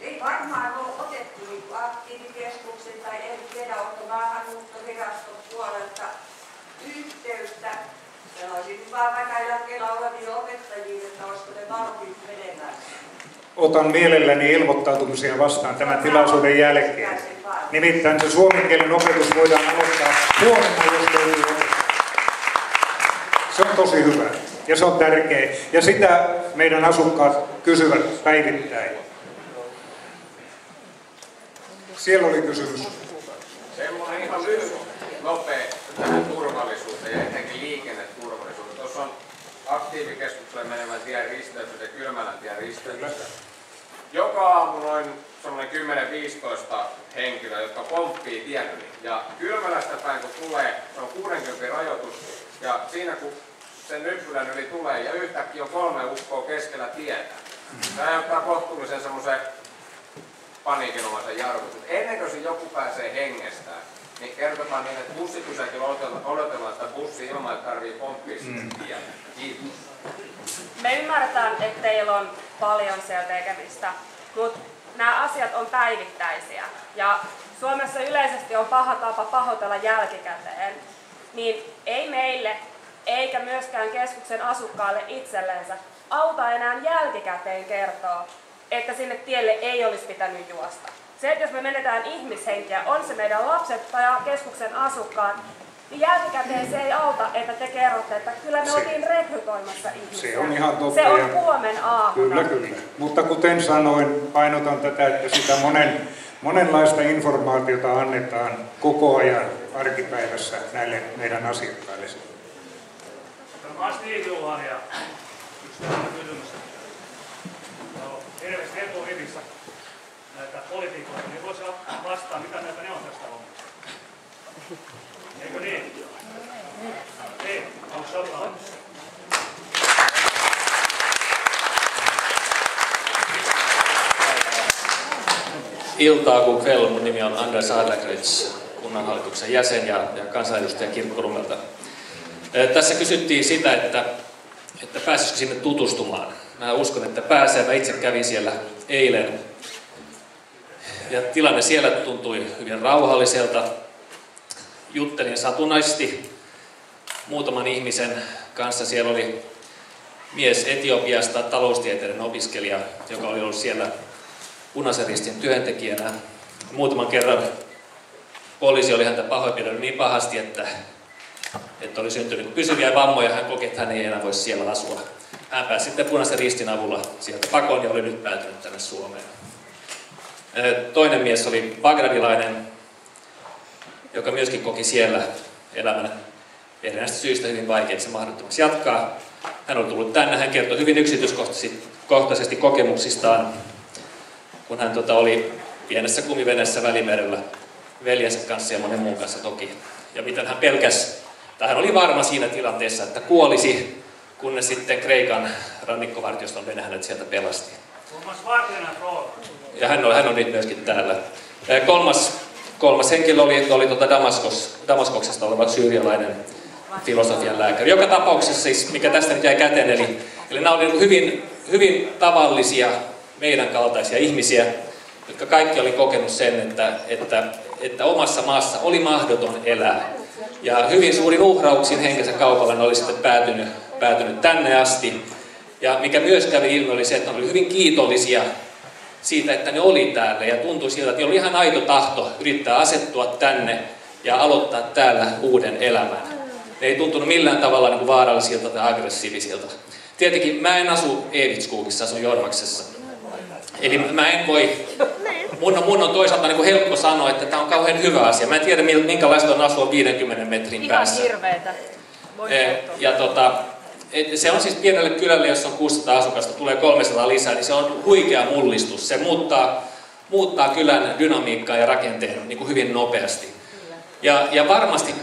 Ei varmaan ole otettu niin aktiivikeskuksen tai en tiedä, onko maahanmuuttoviraston puolelta yhteyttä. Sanoisin vaan vaikka eläkkeellä olevia opettajia, että olisiko ne valmiit menemään. Otan mielelläni ilmoittautumisia vastaan tämän tilaisuuden jälkeen. Nimittäin se suomen kielen opetus voidaan aloittaa huomenna, jos ei ole. Se on tosi hyvä ja se on tärkeä. Ja sitä meidän asukkaat kysyvät päivittäin. Siellä oli kysymys. Semmoinen ihan lyhyt, nopea tähän turvallisuuteen ja etenkin liikenneturvallisuuteen. Tuossa on aktiivikeskukselle menevän tien risteytys ja Kylmälän tien risteytys. Joka aamu noin 10-15 henkilöä, jotka pomppii tien yli. Ja Kylmälästä päin kun tulee, se on 60 rajoitus. Ja siinä kun sen nyppylän yli tulee ja yhtäkkiä on 3 ukkoa keskellä tietä. Tämä aiheuttaa kohtuullisen semmoisen paniikinomaisen jarrutuksen. Ennen kuin se joku pääsee hengestään, niin kertotaan niin, että bussipysäkillä odotellaan sitä bussia ilman, että tarvii pomppia sitä tietä. Kiitos. Me ymmärretään, että teillä on paljon siellä tekemistä, mutta nämä asiat on päivittäisiä. Ja Suomessa yleisesti on paha tapa pahoitella jälkikäteen. Niin ei meille, eikä myöskään keskuksen asukkaalle itsellensä auta enää jälkikäteen kertoa, että sinne tielle ei olisi pitänyt juosta. Se, että jos me menetään ihmishenkiä, on se meidän lapset tai keskuksen asukkaat, niin jälkikäteen se ei auta, että te kerrotte, että kyllä me oltiin rekrytoimassa ihmisiä. Se on ihan totta. Se on huomenaamuna. Kyllä. Mutta kuten sanoin, painotan tätä, että sitä monenlaista informaatiota annetaan koko ajan arkipäivässä näille meidän asiakkaille. Astrid Juhani ja yksi kysymys. Hirveästi eturivissä näitä poliitikkoja, niin voisi vastaa, mitä näitä ne on tästä hommasta. Eikö niin? Niin, onko se jotain? Iltaa kuin kväll. Mun nimi on Anders Adlercreutz, kunnanhallituksen jäsen ja kansanedustaja Kirkkonummelta. Tässä kysyttiin sitä, että pääsisikö sinne tutustumaan. Mä uskon, että pääsee. Mä itse kävin siellä eilen. Ja tilanne siellä tuntui hyvin rauhalliselta. Juttelin satunnaisesti muutaman ihmisen kanssa. Siellä oli mies Etiopiasta, taloustieteiden opiskelija, joka oli ollut siellä Punaisen Ristin työntekijänä. Muutaman kerran poliisi oli häntä pahoinpidellyt niin pahasti, että oli syntynyt pysyviä vammoja. Hän koki, että hän ei enää voisi siellä asua. Hän pääsi sitten Punaisen Ristin avulla sieltä pakoon ja oli nyt päätynyt tänne Suomeen. Toinen mies oli bagdadilainen, joka myöskin koki siellä elämän erinäistä syistä hyvin vaikeaksi mahdottomaksi jatkaa. Hän oli tullut tänne, hän kertoi hyvin yksityiskohtaisesti kokemuksistaan, kun hän oli pienessä kumiveneessä Välimerellä veljensä kanssa ja monen muun kanssa toki. Ja miten hän pelkäsi, tai hän oli varma siinä tilanteessa, että kuolisi, kunnes sitten Kreikan rannikkovartioston vene hänet sieltä pelasti. Ja hän on nyt myöskin täällä. Kolmas henkilö oli Damaskoksesta oleva syyrialainen filosofian lääkäri. Joka tapauksessa siis, mikä tästä nyt jäi käteen, eli nämä olivat hyvin tavallisia meidän kaltaisia ihmisiä, jotka kaikki oli kokenut sen, että omassa maassa oli mahdoton elää. Ja hyvin suurin uhrauksin henkensä kaupalla ne oli sitten päätynyt tänne asti. Ja mikä myös kävi ilmi oli se, että ne oli hyvin kiitollisia siitä, että ne oli täällä ja tuntui siltä, että oli ihan aito tahto yrittää asettua tänne ja aloittaa täällä uuden elämän. Ne ei tuntunut millään tavalla niin kuin vaarallisilta tai aggressiivisilta. Tietenkin mä en asu Evitskogissa, asun Jormaksessa. Eli mä en voi, mun on toisaalta niin kuin helppo sanoa, että tämä on kauhean hyvä asia. Mä en tiedä minkälaista on asua 50 metrin päässä. Ihan hirveetä. Se on siis pienelle kylälle, jossa on 600 asukasta, tulee 300 lisää, niin se on huikea mullistus. Se muuttaa kylän dynamiikkaa ja rakenteen niin kuin hyvin nopeasti. Ja varmasti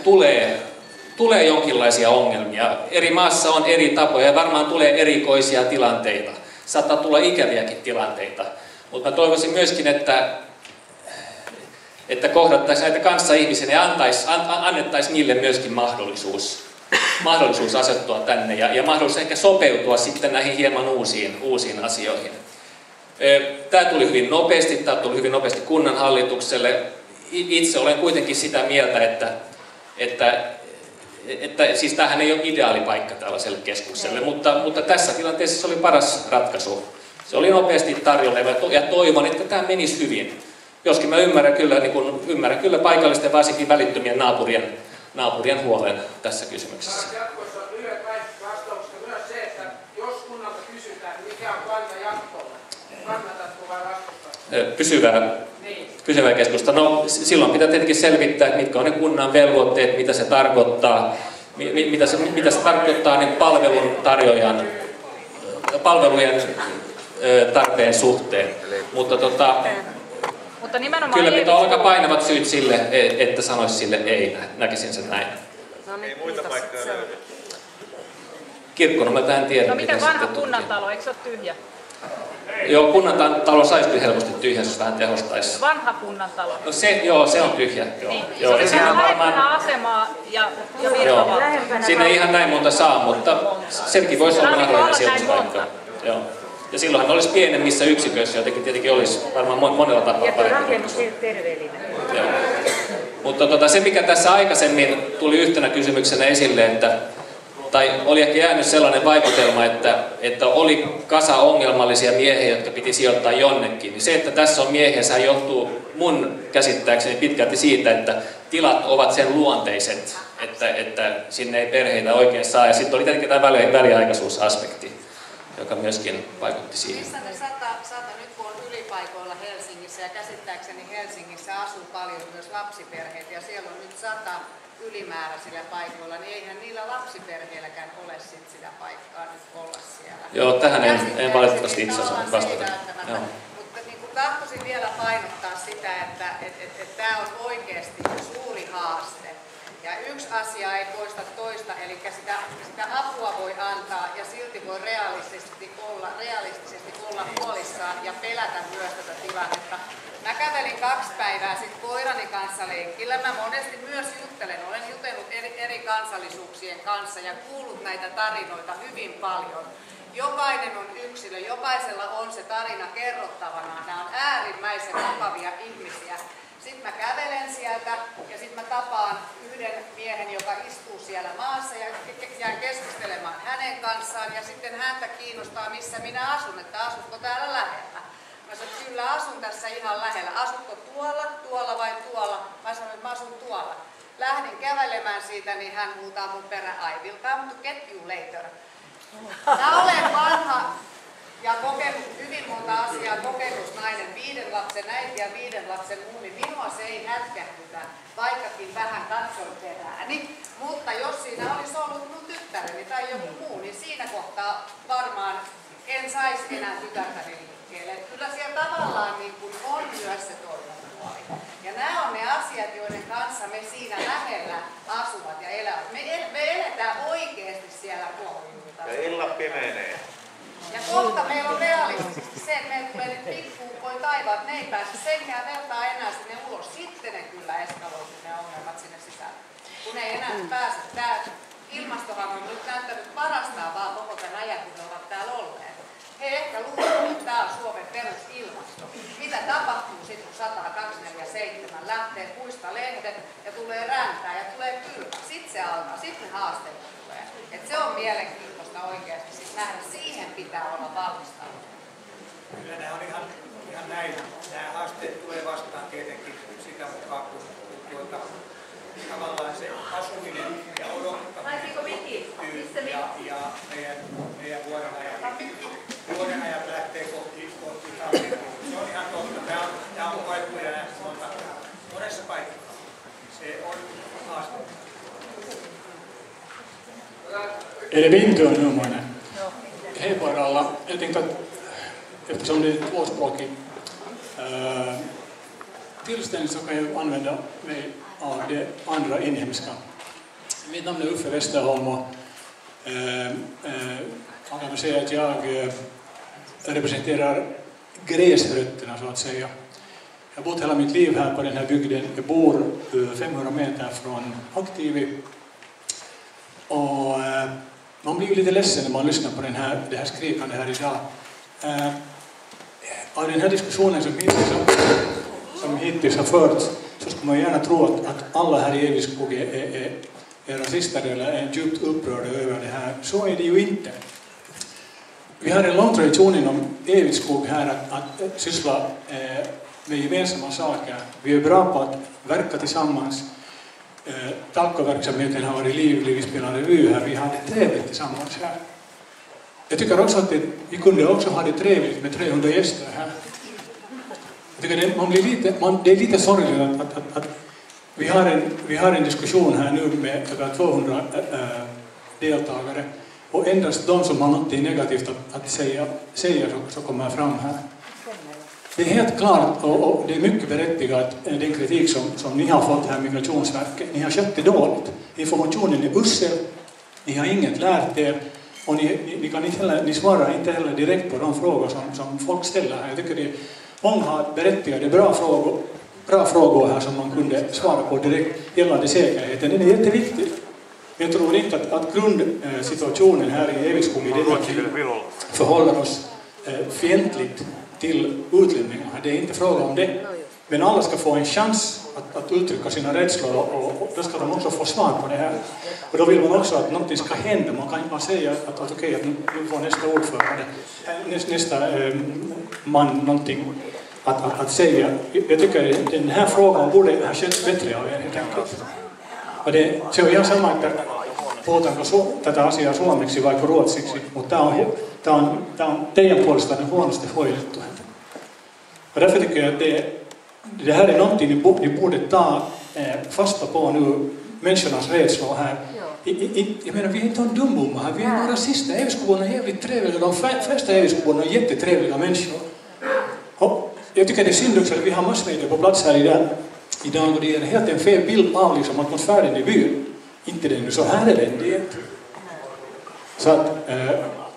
tulee jonkinlaisia ongelmia. Eri maassa on eri tapoja ja varmaan tulee erikoisia tilanteita. Saattaa tulla ikäviäkin tilanteita. Mutta mä toivoisin myöskin, että kohdattaisiin näitä kanssaihmisiä ja annettaisiin niille myöskin mahdollisuus asettua tänne ja mahdollisuus ehkä sopeutua sitten näihin hieman uusiin asioihin. Tämä tuli hyvin nopeasti, kunnanhallitukselle. Itse olen kuitenkin sitä mieltä, että siis tämähän ei ole ideaali paikka tällaiselle keskukselle, mutta tässä tilanteessa se oli paras ratkaisu. Se oli nopeasti tarjolla ja toivon, että tämä menisi hyvin. Joskin mä ymmärrän kyllä paikallisten, varsinkin välittömien naapurien huolen tässä kysymyksessä. Jatkossa lyhyet vastaukset myös se, että jos kunnalta kysytään, mikä on kanta jatkolla, kannatatko vai vastustaa? Pysyvää keskusta. No silloin pitää tietenkin selvittää, että mitkä on ne kunnan velvoitteet, mitä se tarkoittaa, mitä se tarkoittaa niin palvelujen tarpeen suhteen. Mutta kyllä pitää olla aika painavat syyt sille, että sanoisi sille ei, näkisin sen näin. Ei muita paikkoja löydy. Kirkkonummelta en tiedä. No miten vanha kunnantalo, eikö se ole tyhjä? Joo, kunnantalo saisi kyllä helposti tyhjä, jos vähän tehostaisi. Vanha kunnantalo. No se on tyhjä. Niin. Joo. Se on lähempänä asemaa ja virkavaltaa. Siinä ei ihan näin monta saa, mutta senkin voisi olla mahdollinen sijoituspaikka. Joo. Ja silloinhan olisi pienemmissä yksiköissä, jotenkin tietenkin olisi varmaan monella tapaa parempi. Joo. Mutta se, mikä tässä aikaisemmin tuli yhtenä kysymyksenä esille, tai oli ehkä jäänyt sellainen vaikutelma, että oli kasa ongelmallisia miehiä, jotka piti sijoittaa jonnekin. Niin se, että tässä on miehiä, sehän johtuu mun käsittääkseni pitkälti siitä, että tilat ovat sen luonteiset, että sinne ei perheitä oikein saa. Ja sitten oli tietenkin tämä väliaikaisuusaspekti, joka myöskin vaikutti siihen. Missä ne sata nyt kun on ylipaikoilla Helsingissä ja käsittääkseni Helsingissä asuu paljon myös lapsiperheitä ja siellä on nyt 100 ylimääräisillä paikoilla, niin eihän niillä lapsiperheilläkään ole sit sitä paikkaa nyt olla siellä. Joo, tähän en valitettavasti itse osaa vastata. Mutta niin kuin tahtoisin vielä painottaa sitä, että tämä on oikeasti suuri haaste. Ja yksi asia ei poista toista, eli sitä apua voi antaa ja silti voi realistisesti olla huolissaan ja pelätä myös tätä tilannetta. Mä kävelin 2 päivää sitten koirani kanssa lenkillä. Mä monesti myös olen jutellut eri kansallisuuksien kanssa ja kuullut näitä tarinoita hyvin paljon. Jokainen on yksilö, jokaisella on se tarina kerrottavanaan. Nämä on äärimmäisen vakavia ihmisiä. Sitten mä kävelen sieltä ja sitten mä tapaan yhden miehen, joka istuu siellä maassa ja jään keskustelemaan hänen kanssaan ja sitten häntä kiinnostaa, missä minä asun, että asutko täällä lähellä. Mä sanoin, että kyllä asun tässä ihan lähellä. Asutko tuolla vai tuolla? Mä sanoin, että mä asun tuolla. Lähdin kävelemään siitä, niin hän huutaa mun perään, I will come to get you later. Mä olen vanha ja kokenut hyvin monta asiaa, kokemusnainen, 5 lapsen äiti ja 5 lapsen mummi. Minua se ei hätkähdytä, vaikkakin vähän katson perääni. Mutta jos siinä olisi ollut mun tyttäreni tai joku muu, niin siinä kohtaa varmaan en saisi enää tytärtäni liikkeelle. Kyllä siellä tavallaan niin kuin on myös se toivopuoli. Ja nämä on ne asiat, joiden kanssa me siinä lähellä asuvat ja elävät. Me eletään oikeasti siellä ruohonjuuritasolla. Ja illat pimenee. Ja kohta meillä on realistisesti se, että meillä tulee nyt pikkuukkoja taivaat, ne ei pääse senkään vertaa enää sinne ulos. Sitten ne kyllä eskaloivat ne ongelmat sinne sisälle. Kun ei enää pääse. Tämä ilmastohan on nyt näyttänyt parastaan vaan koko tämän ajan, kun ne ovat täällä olleet. He ehkä luulevat, että tämä on Suomen perusilmasto. Mitä tapahtuu sitten, kun 10247 lähtee puista lehdet ja tulee räntää ja tulee kylmä? Sitten se alkaa, sitten ne haasteet tulee. Et se on mielenkiintoista oikeasti sit nähdä. Siihen pitää pitää olla valmistautunut. Kyllä nämä on ihan näin. Nämä haasteet tulee vastaan tietenkin sitä mukaan, kun tavallaan se asuminen ja odottaminen ja meidän vuodenajat lähtee kohti tammikuuta. Se on ihan totta. Tämä on paikkoja monessa paikassa. Se on haasteellista. Är det vinter nu, mannen? Hej på er alla. Jag tänkte att eftersom det är tvåspråkig tillställning så kan jag använda mig av det andra inhemska. Mitt namn är Uffe Westerholm och man kan säga att jag representerar gräsrötterna så att säga. Jag har bott hela mitt liv här på den här bygden. Jag bor 500 meter från Aktivi. Och man blir ju lite ledsen när man lyssnar på det här skrikande här idag. Av den här diskussionen som hittills har förts så skulle man gärna tro att alla här i Eviskog är rasister eller är djupt upprörda över det här. Så är det ju inte. Vi har en lång tradition inom Eviskog här att syssla med gemensamma saker. Vi är bra på att verka tillsammans. Talkoverksamheten har varit livlig, vi spelar revy här, vi har det trevligt tillsammans här. Jag tycker också att vi kunde också ha det trevligt med 300 gäster här. Jag tycker det är lite sorgligt att vi har en diskussion här nu med över 200 deltagare och endast de som har något negativt att säga så kommer fram här. Det är helt klart och det är mycket berättigat den kritik som ni har fått här Migrationsverket. Ni har skött det dåligt. Informationen är usel, ni har inget lärt er och ni svarar inte heller direkt på de frågor som folk ställer här. Jag tycker många har berättigade bra frågor här som man kunde svara på direkt gällande säkerheten. Det är jätteviktigt. Jag tror inte att grundsituationen här i Eviskog i denna tid förhåller oss fientligt till utlänningar. Det är inte fråga om det. Men alla ska få en chans att uttrycka sina rädslor och då ska de också få svar på det här. Och då vill man också att någonting ska hända. Man kan inte bara säga att okej, nu får nästa ordförande, nästa man någonting att säga. Jag tycker att den här frågan borde ha känts bättre av er helt enkelt. Se on ihan sama, että puhutaanko tätä asiaa suomeksi vai ruotsiksi, mutta tämä on teidän puolestanne huonosti hoidettu. Och därför tycker jag att det här är någonting ni borde ta fasta på nu, människornas rädslor här. Jag menar, vi är inte en dumbomma här, vi är några rasister. Eviskogborna är jävligt trevliga, de flesta Eviskogborna är jättetrevliga människor. Och jag tycker det är synd också att vi har massmedia på plats här idag och det är helt en fel bild av liksom atmosfären i byn. Inte den, så här är den det. Så att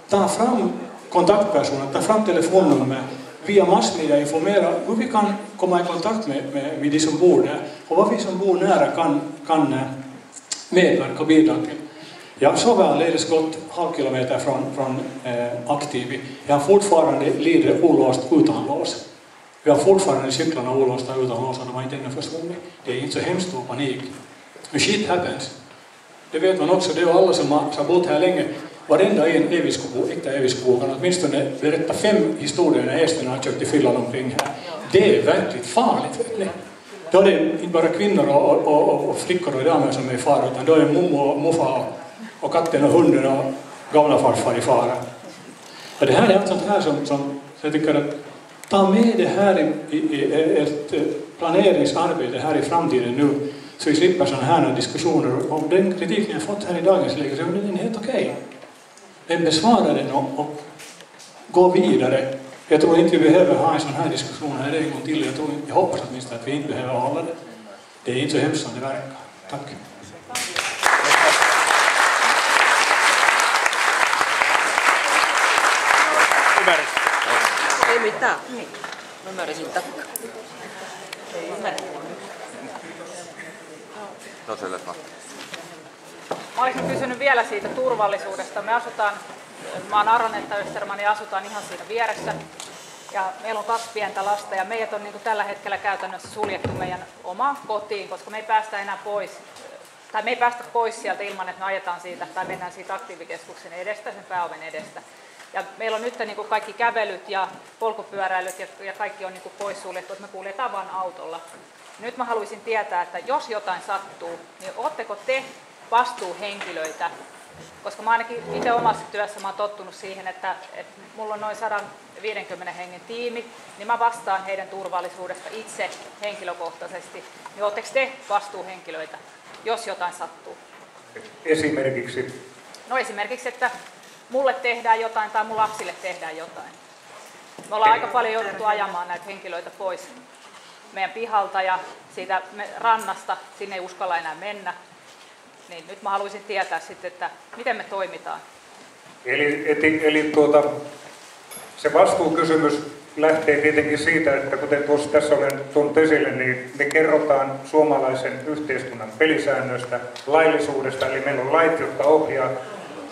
ta fram kontaktpersoner, ta fram telefonnummer, via massmedia informera hur vi kan komma i kontakt med de som bor där och vad vi som bor nära kan medverka och bidra till. Jag har såväl gått halvkilometer från Aktivi. Jag har fortfarande lider olåst utan lås. Vi har fortfarande cyklarna olåsta utan lås och de har inte ännu försvunnit. Det är inte så hemskt stor panik. Men shit happens. Det vet man också, det är alla som har bott här länge. Varenda en äkta Eviskog kan åtminstone berätta 5 historier när hästen har kört i fyllan omkring här. Det är verkligt farligt, vet ni. Då är det inte bara kvinnor och flickor och damer som är i fara, utan då är mommo och muffa och katten och hunden och gamla farfar i fara. Och det här är allt sånt här som jag tycker att ta med det här i ert planeringsarbete här i framtiden nu, så vi slipper sådana här diskussioner. Och den kritik ni har fått här i dagens läge, så är den helt okej. Den besvarar den och går vidare. Jag tror inte vi behöver ha en sån här diskussion här en gång till. Jag hoppas åtminstone att vi inte behöver hålla det. Det är inte så hemskt som det verkar. Tack. Ei mitään. Mä ymmärsin takka. Ei ymmärsin. No selvä. Mä olisin kysynyt vielä siitä turvallisuudesta. Mä oon Aronetta Österman ja asutaan ihan siinä vieressä. Ja meillä on 2 pientä lasta ja meidät on niin kuin tällä hetkellä käytännössä suljettu meidän omaan kotiin, koska me ei päästä enää pois. Tai me ei päästä pois sieltä ilman, että me ajetaan siitä tai mennään siitä aktiivikeskuksen edestä, sen pääoven edestä. Ja meillä on nyt niin kuin kaikki kävelyt ja polkupyöräilyt ja kaikki on niin kuin poissuljettu, että me kuljetaan vain autolla. Nyt mä haluaisin tietää, että jos jotain sattuu, niin ootteko te vastuuhenkilöitä? Koska mä ainakin itse omassa työssä mä oon tottunut siihen, että mulla on noin 150 hengen tiimi, niin mä vastaan heidän turvallisuudesta itse henkilökohtaisesti. Niin ootteko te vastuuhenkilöitä, jos jotain sattuu? Esimerkiksi? No esimerkiksi, että mulle tehdään jotain tai mun lapsille tehdään jotain. Me ollaan aika paljon jouduttu ajamaan näitä henkilöitä pois meidän pihalta ja siitä rannasta, sinne ei uskalla enää mennä. Niin nyt mä haluaisin tietää sitten, että miten me toimitaan. Eli se vastuukysymys lähtee tietenkin siitä, että kuten tässä olen tuonut esille, niin me kerrotaan suomalaisen yhteiskunnan pelisäännöistä, laillisuudesta, eli meillä on lait, jotka ohjaa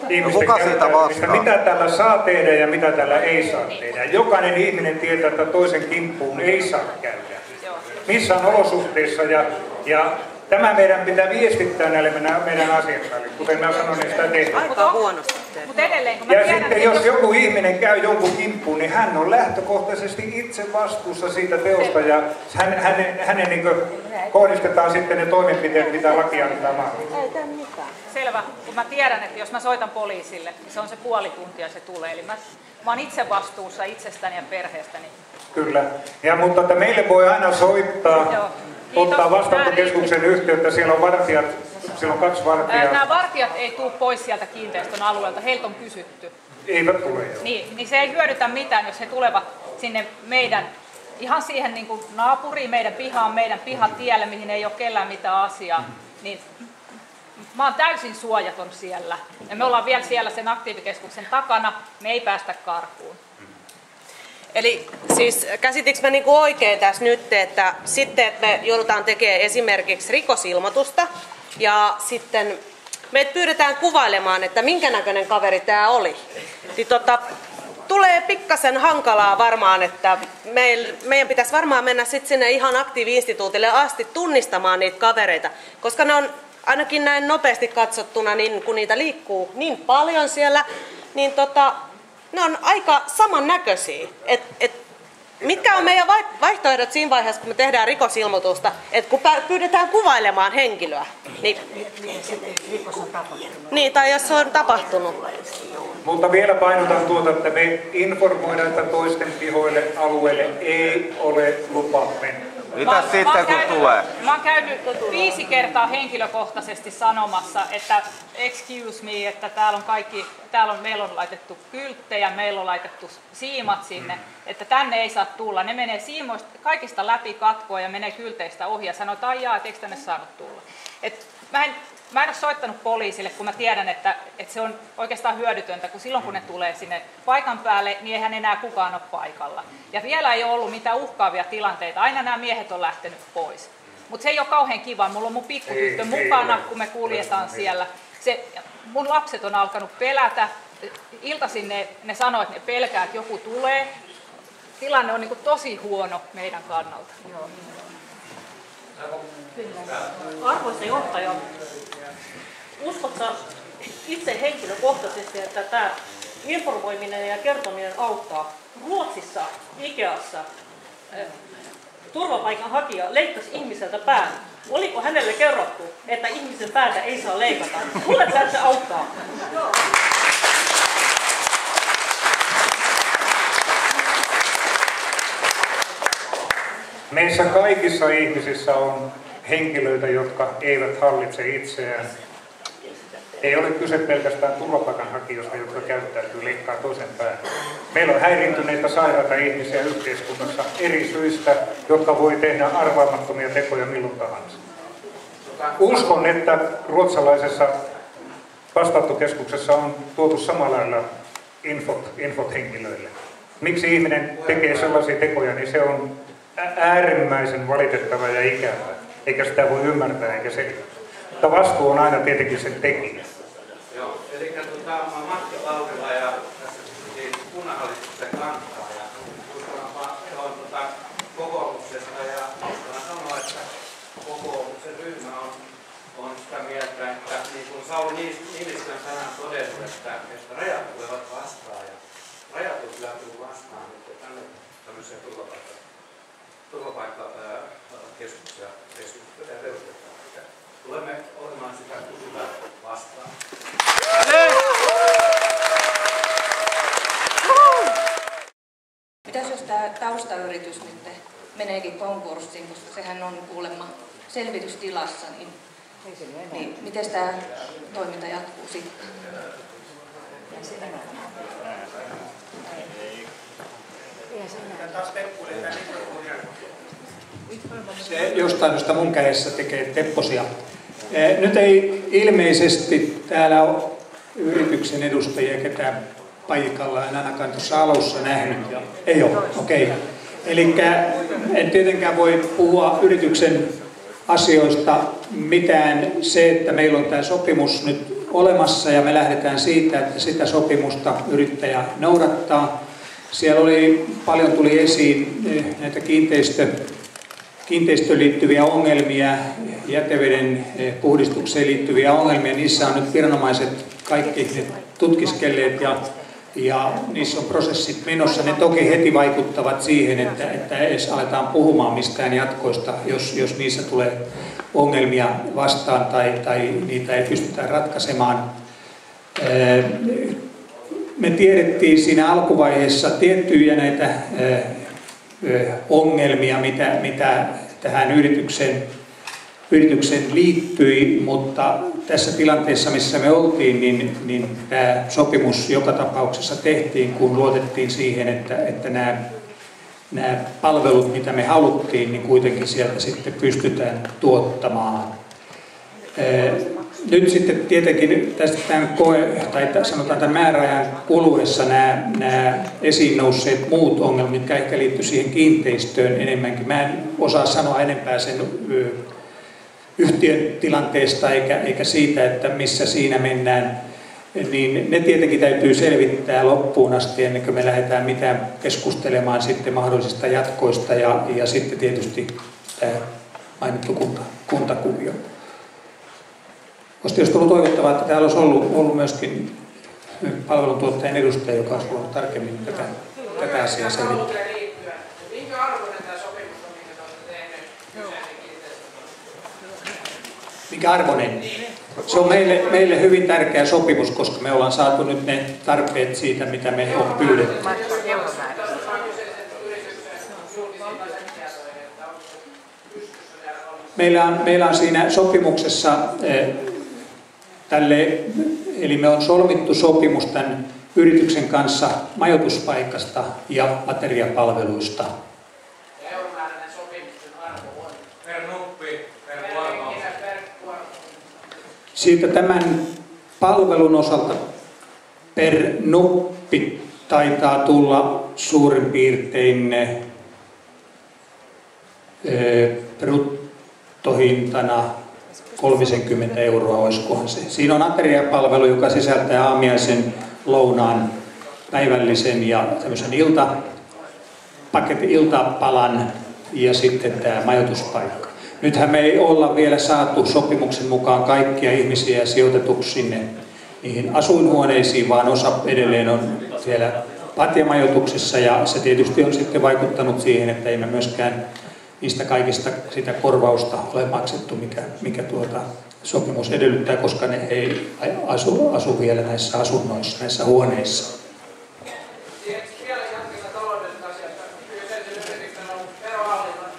ihmisten käyttäytymistä, mitä täällä saa tehdä ja mitä täällä ei saa tehdä. Jokainen ihminen tietää, että toisen kimppuun ei saa käydä missään olosuhteissa ja tämä meidän pitää viestittää näille meidän asiakkaille, kuten mä sanoin, niin sitä tehdään. Aika huonosti. Ja sitten jos joku ihminen käy jonkun kimppuun, niin hän on lähtökohtaisesti itse vastuussa siitä teosta ja hänen niin kohdistetaan sitten ne toimenpiteet, mitä laki antaa mahdollisuus. Selvä, kun mä tiedän, että jos mä soitan poliisille, niin se on se puoli tuntia se tulee. Eli mä oon itse vastuussa itsestäni ja perheestäni. Kyllä, mutta että meille voi aina soittaa. Ottaa vastaanottokeskuksen yhteyttä, siellä on vartijat, siellä on 2 vartijaa. Nämä vartijat ei tule pois sieltä kiinteistön alueelta, heiltä on kysytty. Eivät tule. Niin se ei hyödytä mitään, jos he tulevat sinne meidän, ihan siihen niin kuin naapuriin, meidän pihaan, meidän pihatielle, mihin ei ole kellään mitään asiaa. Niin mä oon täysin suojaton siellä. Ja me ollaan vielä siellä sen aktiivikeskuksen takana, me ei päästä karkuun. Eli siis käsitikö mä niinku oikein tässä nyt, että sitten että me joudutaan tekemään esimerkiksi rikosilmoitusta ja sitten meitä pyydetään kuvailemaan, että minkä näköinen kaveri tämä oli. Niin tulee pikkasen hankalaa varmaan, että meidän pitäisi varmaan mennä sitten sinne ihan aktiivi-instituutille asti tunnistamaan niitä kavereita, koska ne on ainakin näin nopeasti katsottuna, niin kun niitä liikkuu niin paljon siellä, niin ne on aika samannäköisiä. Mitkä on meidän vaihtoehdot siinä vaiheessa, kun me tehdään rikosilmoitusta, että kun pyydetään kuvailemaan henkilöä? Rikos on tapahtunut. Niin, tai jos se on tapahtunut. Mutta vielä painotan että me informoidaan, että toisten pihoille, alueelle ei ole lupa mennä. Mitä sitten kun tulee? Mä oon käynyt 5 kertaa henkilökohtaisesti sanomassa, että excuse me, että meillä on laitettu kylttejä, meillä on laitettu siimat sinne, että tänne ei saa tulla. Ne menee siimoista kaikista läpi katkoa ja menee kylteistä ohi ja sanoo, että aijaa, et eikö tänne saanut tulla. Mä en ole soittanut poliisille, kun mä tiedän, että se on oikeastaan hyödytöntä, kun silloin kun ne tulee sinne paikan päälle, niin eihän enää kukaan ole paikalla. Ja vielä ei ole ollut mitään uhkaavia tilanteita, aina nämä miehet on lähtenyt pois. Mutta se ei ole kauhean kiva, mulla on mun pikkutyttö mukana, kun me kuljetaan siellä. Mun lapset on alkanut pelätä, iltaisin ne sanoo, että ne pelkää, että joku tulee. Tilanne on niin kuin tosi huono meidän kannalta. Arvoisa johtaja, uskotko itse henkilökohtaisesti, että tämä informoiminen ja kertominen auttaa? Ruotsissa, Ikeassa, turvapaikanhakija leikkasi ihmiseltä pään. Oliko hänelle kerrottu, että ihmisen päätä ei saa leikata? Luuletko, että se auttaa? Meissä kaikissa ihmisissä on henkilöitä, jotka eivät hallitse itseään. Ei ole kyse pelkästään turvapaikanhakijoista, jotka käyttäytyy leikkaa toisen päähän. Meillä on häiriintyneitä sairaita ihmisiä yhteiskunnassa eri syistä, jotka voi tehdä arvaamattomia tekoja milloin tahansa. Uskon, että ruotsalaisessa vastaanottokeskuksessa on tuotu samalla lailla infot henkilöille. Miksi ihminen tekee sellaisia tekoja, niin se on äärimmäisen valitettava ja ikävä, eikä sitä voi ymmärtää eikä selittää. Mutta vastuu on aina tietenkin sen tekijä. Joo, eli mä oon Matti Laurila ja tässä kunnanhallituksen kantaa ja on kokoomuksesta ja uskallan sanoa, että kokoomuksen ryhmä on sitä mieltä, että niin kuin Sauli Niinistön sana on todennut, että rajat tulevat vastaan tämmöisiä turvapaikkakeskuksia perustetaan. Tulemme olemaan sitä kysyntää vastaan. Mitäs jos tämä taustayritys nyt meneekin konkurssiin, koska sehän on kuulemma selvitystilassa, niin miten tämä toiminta jatkuu sitten? Se jostain josta mun kädessä tekee tepposia. Nyt ei ilmeisesti täällä ole yrityksen edustajia ketään paikalla, en ainakaan tuossa alussa nähnyt. Ei ole, okei. Okay. Eli en tietenkään voi puhua yrityksen asioista mitään. Se, että meillä on tämä sopimus nyt olemassa ja me lähdetään siitä, että sitä sopimusta yrittäjä noudattaa. Siellä paljon tuli esiin näitä kiinteistöön liittyviä ongelmia, jäteveden puhdistukseen liittyviä ongelmia. Niissä on nyt viranomaiset kaikki tutkiskelleet ja niissä on prosessit menossa. Ne toki heti vaikuttavat siihen, että edes aletaan puhumaan mistään jatkoista, jos niissä tulee ongelmia vastaan tai niitä ei pystytä ratkaisemaan. Me tiedettiin siinä alkuvaiheessa tiettyjä näitä ongelmia, mitä tähän yritykseen liittyi, mutta tässä tilanteessa, missä me oltiin, niin tämä sopimus joka tapauksessa tehtiin, kun luotettiin siihen, että nämä palvelut, mitä me haluttiin, niin kuitenkin sieltä sitten pystytään tuottamaan. Nyt sitten tietenkin tästä sanotaan tämän määräajan kuluessa nämä esiin nousseet muut ongelmat, mitkä ehkä liittyy siihen kiinteistöön enemmänkin. Mä en osaa sanoa enempää sen yhtiön tilanteesta eikä siitä, että missä siinä mennään. Niin ne tietenkin täytyy selvittää loppuun asti ennen kuin me lähdetään mitään keskustelemaan sitten mahdollisista jatkoista ja sitten tietysti tämä mainittu kuntakuvio. Olisi ollut toivottavaa, että täällä olisi ollut myöskin palveluntuottajan edustaja, joka olisi voinut tarkemmin tätä asiaa selittää. Minkä arvoinen tämä sopimus on, minkä te olette tehneet kyseinen kiinteistön? Mikä arvoinen? Se on meille hyvin tärkeä sopimus, koska me ollaan saatu nyt ne tarpeet siitä, mitä me on pyydetty. Meillä on siinä sopimuksessa eli me on solmittu sopimus tämän yrityksen kanssa majoituspaikasta ja ateriapalveluista. Euromääräinen sopimuksen arvo on per nuppi, per vuorokausi. Siitä tämän palvelun osalta per nuppi taitaa tulla suurin piirtein bruttohintana 30 €, olisikohan se. Siinä on ateriapalvelu, joka sisältää aamiaisen, lounaan, päivällisen ja tämmöisen iltapalan ja sitten tämä majoituspaikka. Nythän me ei olla vielä saatu sopimuksen mukaan kaikkia ihmisiä sijoitetuksi sinne niihin asuinhuoneisiin, vaan osa edelleen on siellä patjamajoituksessa ja se tietysti on sitten vaikuttanut siihen, että ei me myöskään niistä kaikista sitä korvausta ole maksettu, mikä sopimus edellyttää, koska ne ei asu vielä näissä asunnoissa, näissä huoneissa. Vielä jatketaan taloudellisesta asiasta. Kyseisen yrityksen on verohallinnon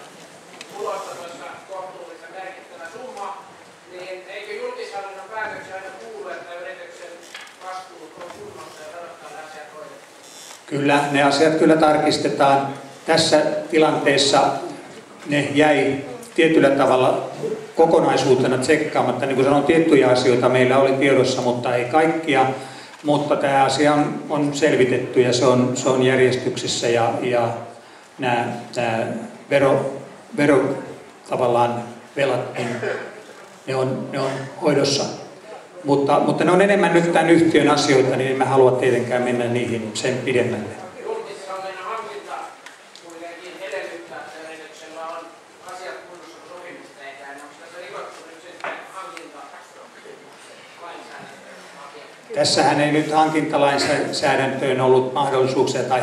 tulosta tuossa kohtuullisen merkittävä summa, niin eikö julkishallinnon päätöksiä aina kuulu, että yrityksen vastuut on kunnossa ja tarvitaan ne asiat hoidettua? Kyllä, ne asiat kyllä tarkistetaan. Tässä tilanteessa ne jäi tietyllä tavalla kokonaisuutena tsekkaamatta. Niin kuin sanoin, tiettyjä asioita meillä oli tiedossa, mutta ei kaikkia. Mutta tämä asia on selvitetty ja se on järjestyksessä ja nämä vero tavallaan velat, niin ne on hoidossa. Mutta ne on enemmän nyt tämän yhtiön asioita, niin en mä halua tietenkään mennä niihin sen pidemmälle. Julkishallinnon hankinta kuitenkin edellyttää, että yrityksellä on asiat kunnossa, kun sopimus tehdään. Onko tässä rikottu nyt sitten hankintalainsäädäntöä? Tässähän ei nyt hankintalainsäädäntöön ollut mahdollisuuksia tai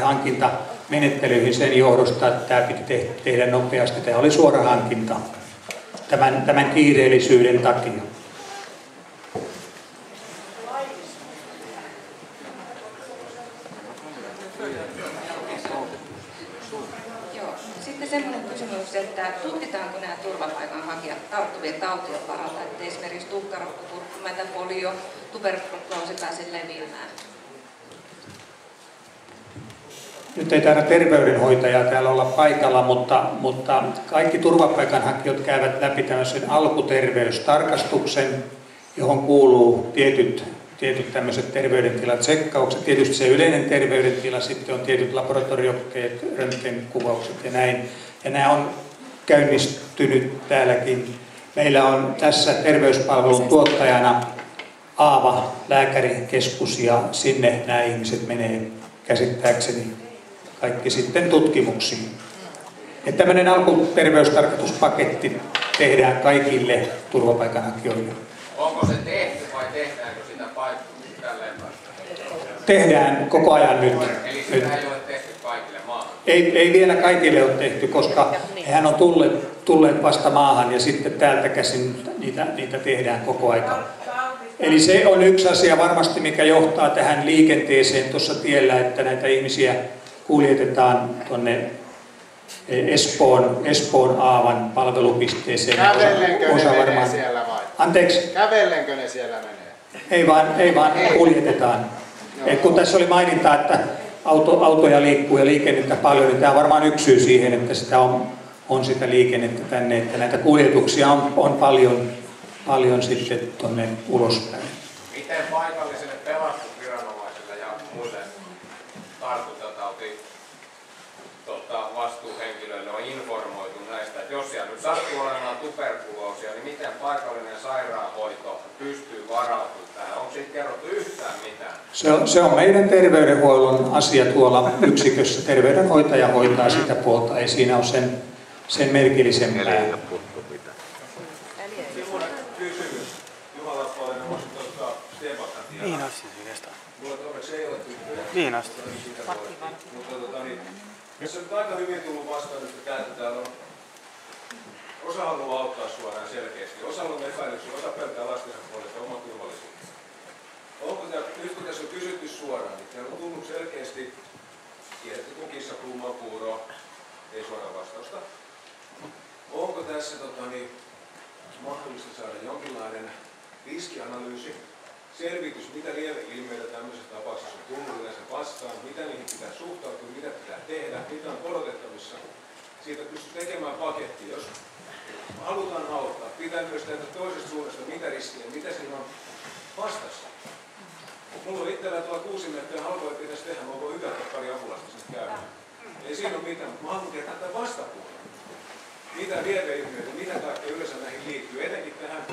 menettelyihin sen johdosta, että tämä piti tehdä nopeasti. Tämä oli suora hankinta tämän kiireellisyyden takia. Joo. Sitten semmoinen kysymys, että tutkitaanko nämä turvapaikanhakijat tarttuvien tautien varalta, että esimerkiksi tuhkarokko, kurkkumätä, polio, tuberkuloosi pääse leviämään? Nyt ei taida terveydenhoitajaa täällä olla paikalla, mutta kaikki turvapaikanhakijat käyvät läpi tämmöisen alkuterveystarkastuksen, johon kuuluu tietyt tämmöiset terveydentilatsekkaukset. Tietysti se yleinen terveydentila, sitten on tietyt laboratoriokokeet, röntgenkuvaukset ja näin. Ja nämä on käynnistynyt täälläkin. Meillä on tässä terveyspalvelun tuottajana Aava lääkärikeskus ja sinne nämä ihmiset menee käsittääkseni kaikki sitten tutkimuksiin. Että tämmöinen alkuterveystarkastuspaketti tehdään kaikille turvapaikanhakijoille. Onko se tehty vai tehdäänkö sitä tälleen? Tehdään koko ajan nyt. Eli sitä ei ole tehty kaikille maahan? Ei vielä kaikille ole tehty, koska hehän on tulleet vasta maahan ja sitten täältä käsin niitä tehdään koko aika. Eli se on yksi asia varmasti, mikä johtaa tähän liikenteeseen tuossa tiellä, että näitä ihmisiä kuljetetaan tuonne Espoon Aavan palvelupisteeseen. Kävellenkö ne menee siellä vai? Anteeksi? Kävellenkö ne siellä menee? Ei vaan kuljetetaan. Et kun tässä oli maininta, että autoja liikkuu ja liikennettä paljon, niin tämä on varmaan yksi syy siihen, että sitä on sitä liikennettä tänne, että näitä kuljetuksia on paljon sitten tuonne ulospäin. Miten paikallisille pelastusviranomaisille ja muille tartuntatauti vastuuhenkilöille on informoitu näistä, että jos siellä nyt sattuu olemaan tuberkuloosia, niin miten paikallinen sairaanhoito pystyy varautumaan tähän? Onko siitä kerrottu yhtään mitään? Se on meidän terveydenhuollon asia tuolla yksikössä. Terveydenhoitaja hoitaa sitä puolta, ei siinä ole sen merkillisempää. Niin asti oikeastaan. Niin asti. Jos on aika hyvin tullut vastaan, että käytetään, osa haluaa auttaa suoraan selkeästi, osa on epäilyksiä, osa pelkää lastensa puolesta oman turvallisuuden. Nyt kun tässä on kysytty suoraan, niin täällä on tullut selkeästi, tiedätte kun kissa kuumaa puuroa, ei suoraan vastausta. Onko tässä mahdollista saada jonkinlainen riskianalyysi, selvitys, mitä lieveilmiöitä tämmöisessä tapauksessa on tullut yleensä vastaan, mitä niihin pitää suhtautua, mitä pitää tehdä, mitä on odotettavissa. Siitä pystyy tekemään paketti, jos halutaan auttaa. Pitää myös tehdä toisesta suunnasta, mitä riskejä, mitä siinä on vastassa. Mulla on itsellä tuolla 6 metriä halkoja pitäisi tehdä, mä voin hyvätä pari apulasta sinne käymään. Ei siinä ole mitään, mutta mä haluan tietää tämän vastapuolella. Mitä lieveilmiöitä, mitä kaikkea yleensä näihin liittyy, etenkin tähän.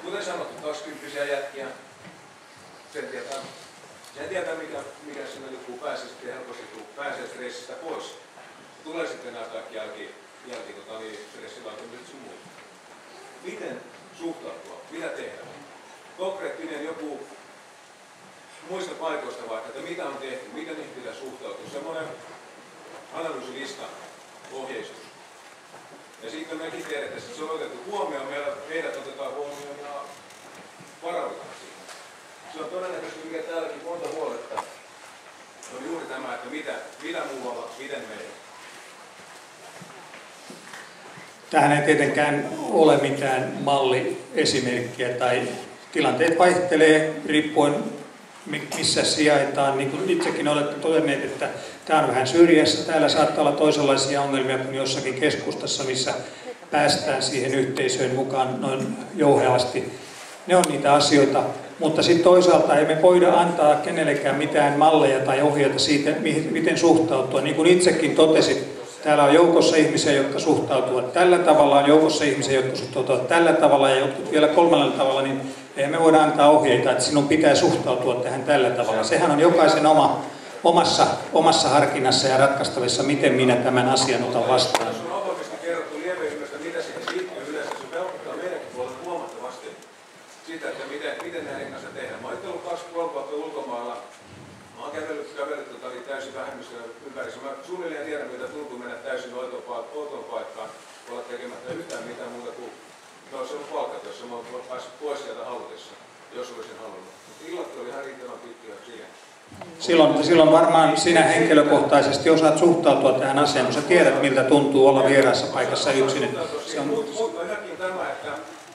Kuten sanottu, 20-vuotiaita jätkiä, sen tietää mikä siinä liikkuu pääsee sitten helposti, kun pääsee stressistä pois. Tulee sitten nämä kaikki stressilaatumiset sun muut. Miten suhtautua? Mitä tehdä? Konkreettinen joku muista paikoista vaikka, että mitä on tehty, miten niihin pitää suhtautua. Semmoinen analyysilista, ohjeistus. Ja sitten mekin tiedetään, että se on otettu huomioon, meidät otetaan huomioon ja varaudutaan siihen. Se on todennäköisesti, mikä täälläkin monta huoletta on juuri tämä, että mitä muualla, miten meidän. Tähän ei tietenkään ole mitään malliesimerkkiä tai tilanteet vaihtelee riippuen missä sijaitaan. Niin kuin itsekin olette todenneet, että tämä on vähän syrjässä. Täällä saattaa olla toisenlaisia ongelmia kuin jossakin keskustassa, missä päästään siihen yhteisöön mukaan noin jouheasti. Ne on niitä asioita, mutta sitten toisaalta ei me voida antaa kenellekään mitään malleja tai ohjeita siitä, miten suhtautua. Niin kuin itsekin totesit, täällä on joukossa ihmisiä, jotka suhtautuvat tällä tavalla, on joukossa ihmisiä, jotka suhtautuvat tällä tavalla ja jotkut vielä 3 tavalla, niin ei me voida antaa ohjeita, että sinun pitää suhtautua tähän tällä tavalla. Sehän on jokaisen omassa harkinnassa ja ratkaistavissa, miten minä tämän asian otan vastaan. Se on avoimesti kerrottu lieveilmiöstä, mitä siihen liittyy yleensä. Se velvoittaa meidänkin puolella huomattavasti sitä, että miten näiden kanssa tehdään. Mä oon ollut 2,5 vuotta ulkomailla. Mä oon kävellyt täysin vähemmistönä ympäristössä. Mä suunnilleen tiedän, mitä tuntuu mennä täysin outoon paikkaan, olla tekemättä yhtään mitään muuta kuin se on palkkatyössä. Mä oon päässyt pois sieltä halutessa, jos olisin halunnut. Mutta illat oli ihan riittävän pitkiä siihen. Silloin varmaan sinä henkilökohtaisesti osaat suhtautua tähän asiaan, kun sä tiedät, miltä tuntuu olla vieraassa paikassa yksin. Mutta yhäkin tämä, että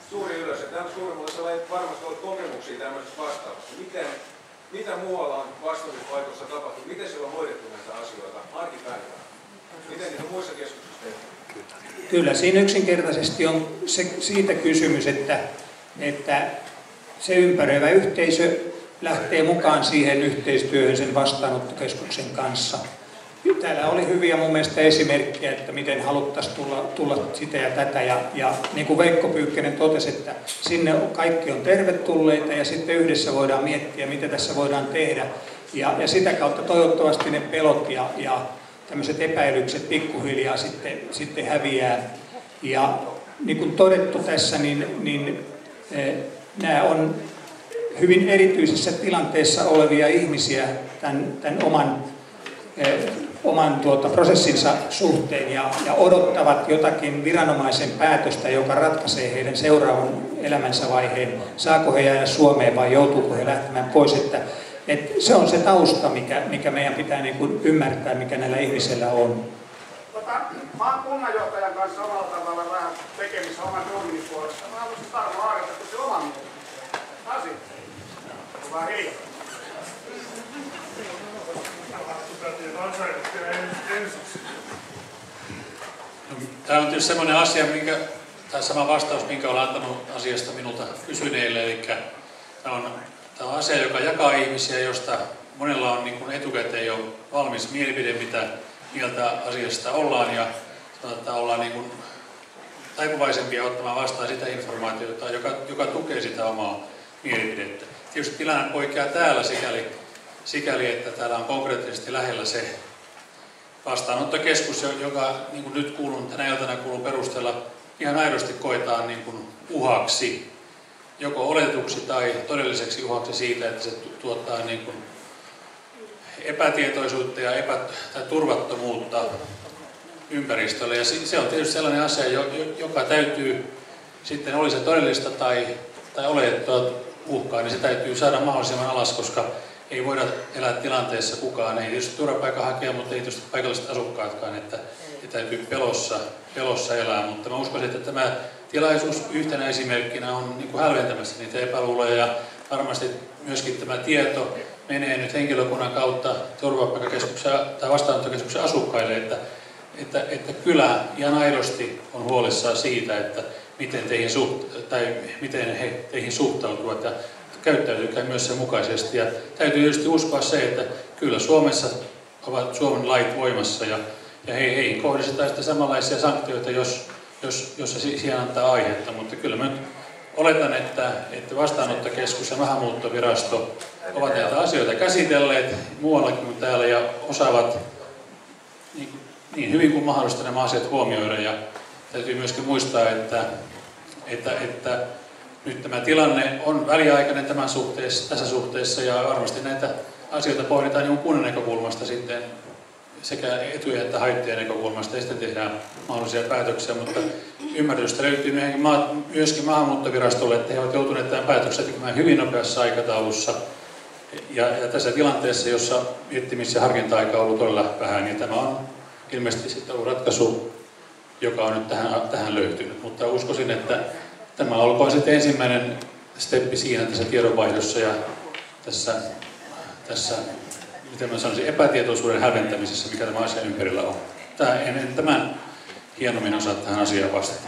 suuri yleisö, tämän suurimmalla ei varmasti ole kokemuksia tämmöisestä vastaavasta. Mitä muualla on vastaavissa paikoissa tapahtunut? Miten siellä on hoidettu näitä asioita arkipäivänä? Miten niitä muissa keskuksissa tehdään? Kyllä, siinä yksinkertaisesti on siitä kysymys, että se ympäröivä yhteisö lähtee mukaan siihen yhteistyöhön sen vastaanottokeskuksen kanssa. Täällä oli hyviä mun mielestä esimerkkejä, että miten haluttaisiin tulla sitä ja tätä. Ja niin kuin Veikko Pyykkönen totesi, että sinne kaikki on tervetulleita ja sitten yhdessä voidaan miettiä, mitä tässä voidaan tehdä. Ja sitä kautta toivottavasti ne pelot ja tämmöiset epäilykset pikkuhiljaa sitten häviää. Ja niin kuin todettu tässä, niin nämä on hyvin erityisessä tilanteessa olevia ihmisiä tämän oman prosessinsa suhteen ja odottavat jotakin viranomaisen päätöstä, joka ratkaisee heidän seuraavan elämänsä vaiheen. Saako he jäädä Suomeen vai joutuuko he lähtemään pois? Että se on se tausta, mikä meidän pitää niin kuin ymmärtää, mikä näillä ihmisillä on. Mä oon kunnanjohtajan kanssa samalla tavalla vähän tekemissä oman duunin puolesta. Mä haluaisin Tarmo Haarata, kun se oman mielipiteensä. Asia. Vaan hiljaa. Tämä on tietysti sellainen asia, tai sama vastaus, minkä olen antanut asiasta minulta kysyneille. Eli tämä on asia, joka jakaa ihmisiä, josta monella on niin kuin etukäteen jo valmis mielipide, mitä mieltä asiasta ollaan. Ja ollaan niin kuin taipuvaisempia ottamaan vastaan sitä informaatiota, joka tukee sitä omaa mielipidettä. Tietysti tilanne poikkeaa täällä sikäli, että täällä on konkreettisesti lähellä se vastaanottokeskus, joka niin kuin nyt tänä iltana kuulun perusteella ihan aidosti koetaan niin kuin uhaksi, joko oletuksi tai todelliseksi uhaksi siitä, että se tuottaa niin kuin epätietoisuutta ja tai turvattomuutta ympäristölle. Ja se on tietysti sellainen asia, joka täytyy sitten, oli se todellista tai oletettua uhkaa, niin se täytyy saada mahdollisimman alas, koska ei voida elää tilanteessa kukaan, ei tietysti turvapaikanhakija, mutta ei tietysti paikalliset asukkaatkaan, että täytyy pelossa elää. Mutta mä uskoisin, että tämä tilaisuus yhtenä esimerkkinä on niin kuin hälventämässä niitä epäluuloja ja varmasti myöskin tämä tieto menee nyt henkilökunnan kautta turvapaikkakeskuksen tai vastaanottokeskuksen asukkaille, että kylä ihan aidosti on huolissaan siitä, että miten he teihin suhtautuvat ja käyttäytykää myös sen mukaisesti. Ja täytyy tietysti uskoa se, että kyllä Suomessa ovat Suomen lait voimassa ja heihin kohdistetaan sitten samanlaisia sanktioita, jos se siihen antaa aihetta. Mutta kyllä mä oletan, että vastaanottokeskus ja maahanmuuttovirasto ovat näitä asioita käsitelleet muuallakin kuin täällä ja osaavat niin hyvin kuin mahdollista nämä asiat huomioida. Ja täytyy myöskin muistaa, että nyt tämä tilanne on väliaikainen tässä suhteessa ja varmasti näitä asioita pohditaan niin kunnan näkökulmasta sitten sekä etujen että haittojen näkökulmasta ja sitten tehdään mahdollisia päätöksiä, mutta ymmärrystä löytyy myöskin maahanmuuttovirastolle, että he ovat joutuneet tämän päätöksen tekemään hyvin nopeassa aikataulussa ja tässä tilanteessa, jossa miettimis- ja harkinta-aika on ollut todella vähän, niin tämä on ilmeisesti sitten ollut ratkaisu, joka on nyt tähän löytynyt, mutta uskoisin, että tämä olkoon sitten ensimmäinen steppi siinä tässä tiedonvaihdossa ja tässä miten mä sanoisin, epätietoisuuden hälventämisessä, mikä tämä asia ympärillä on. En tämän hienommin osaa tähän asiaan vastata.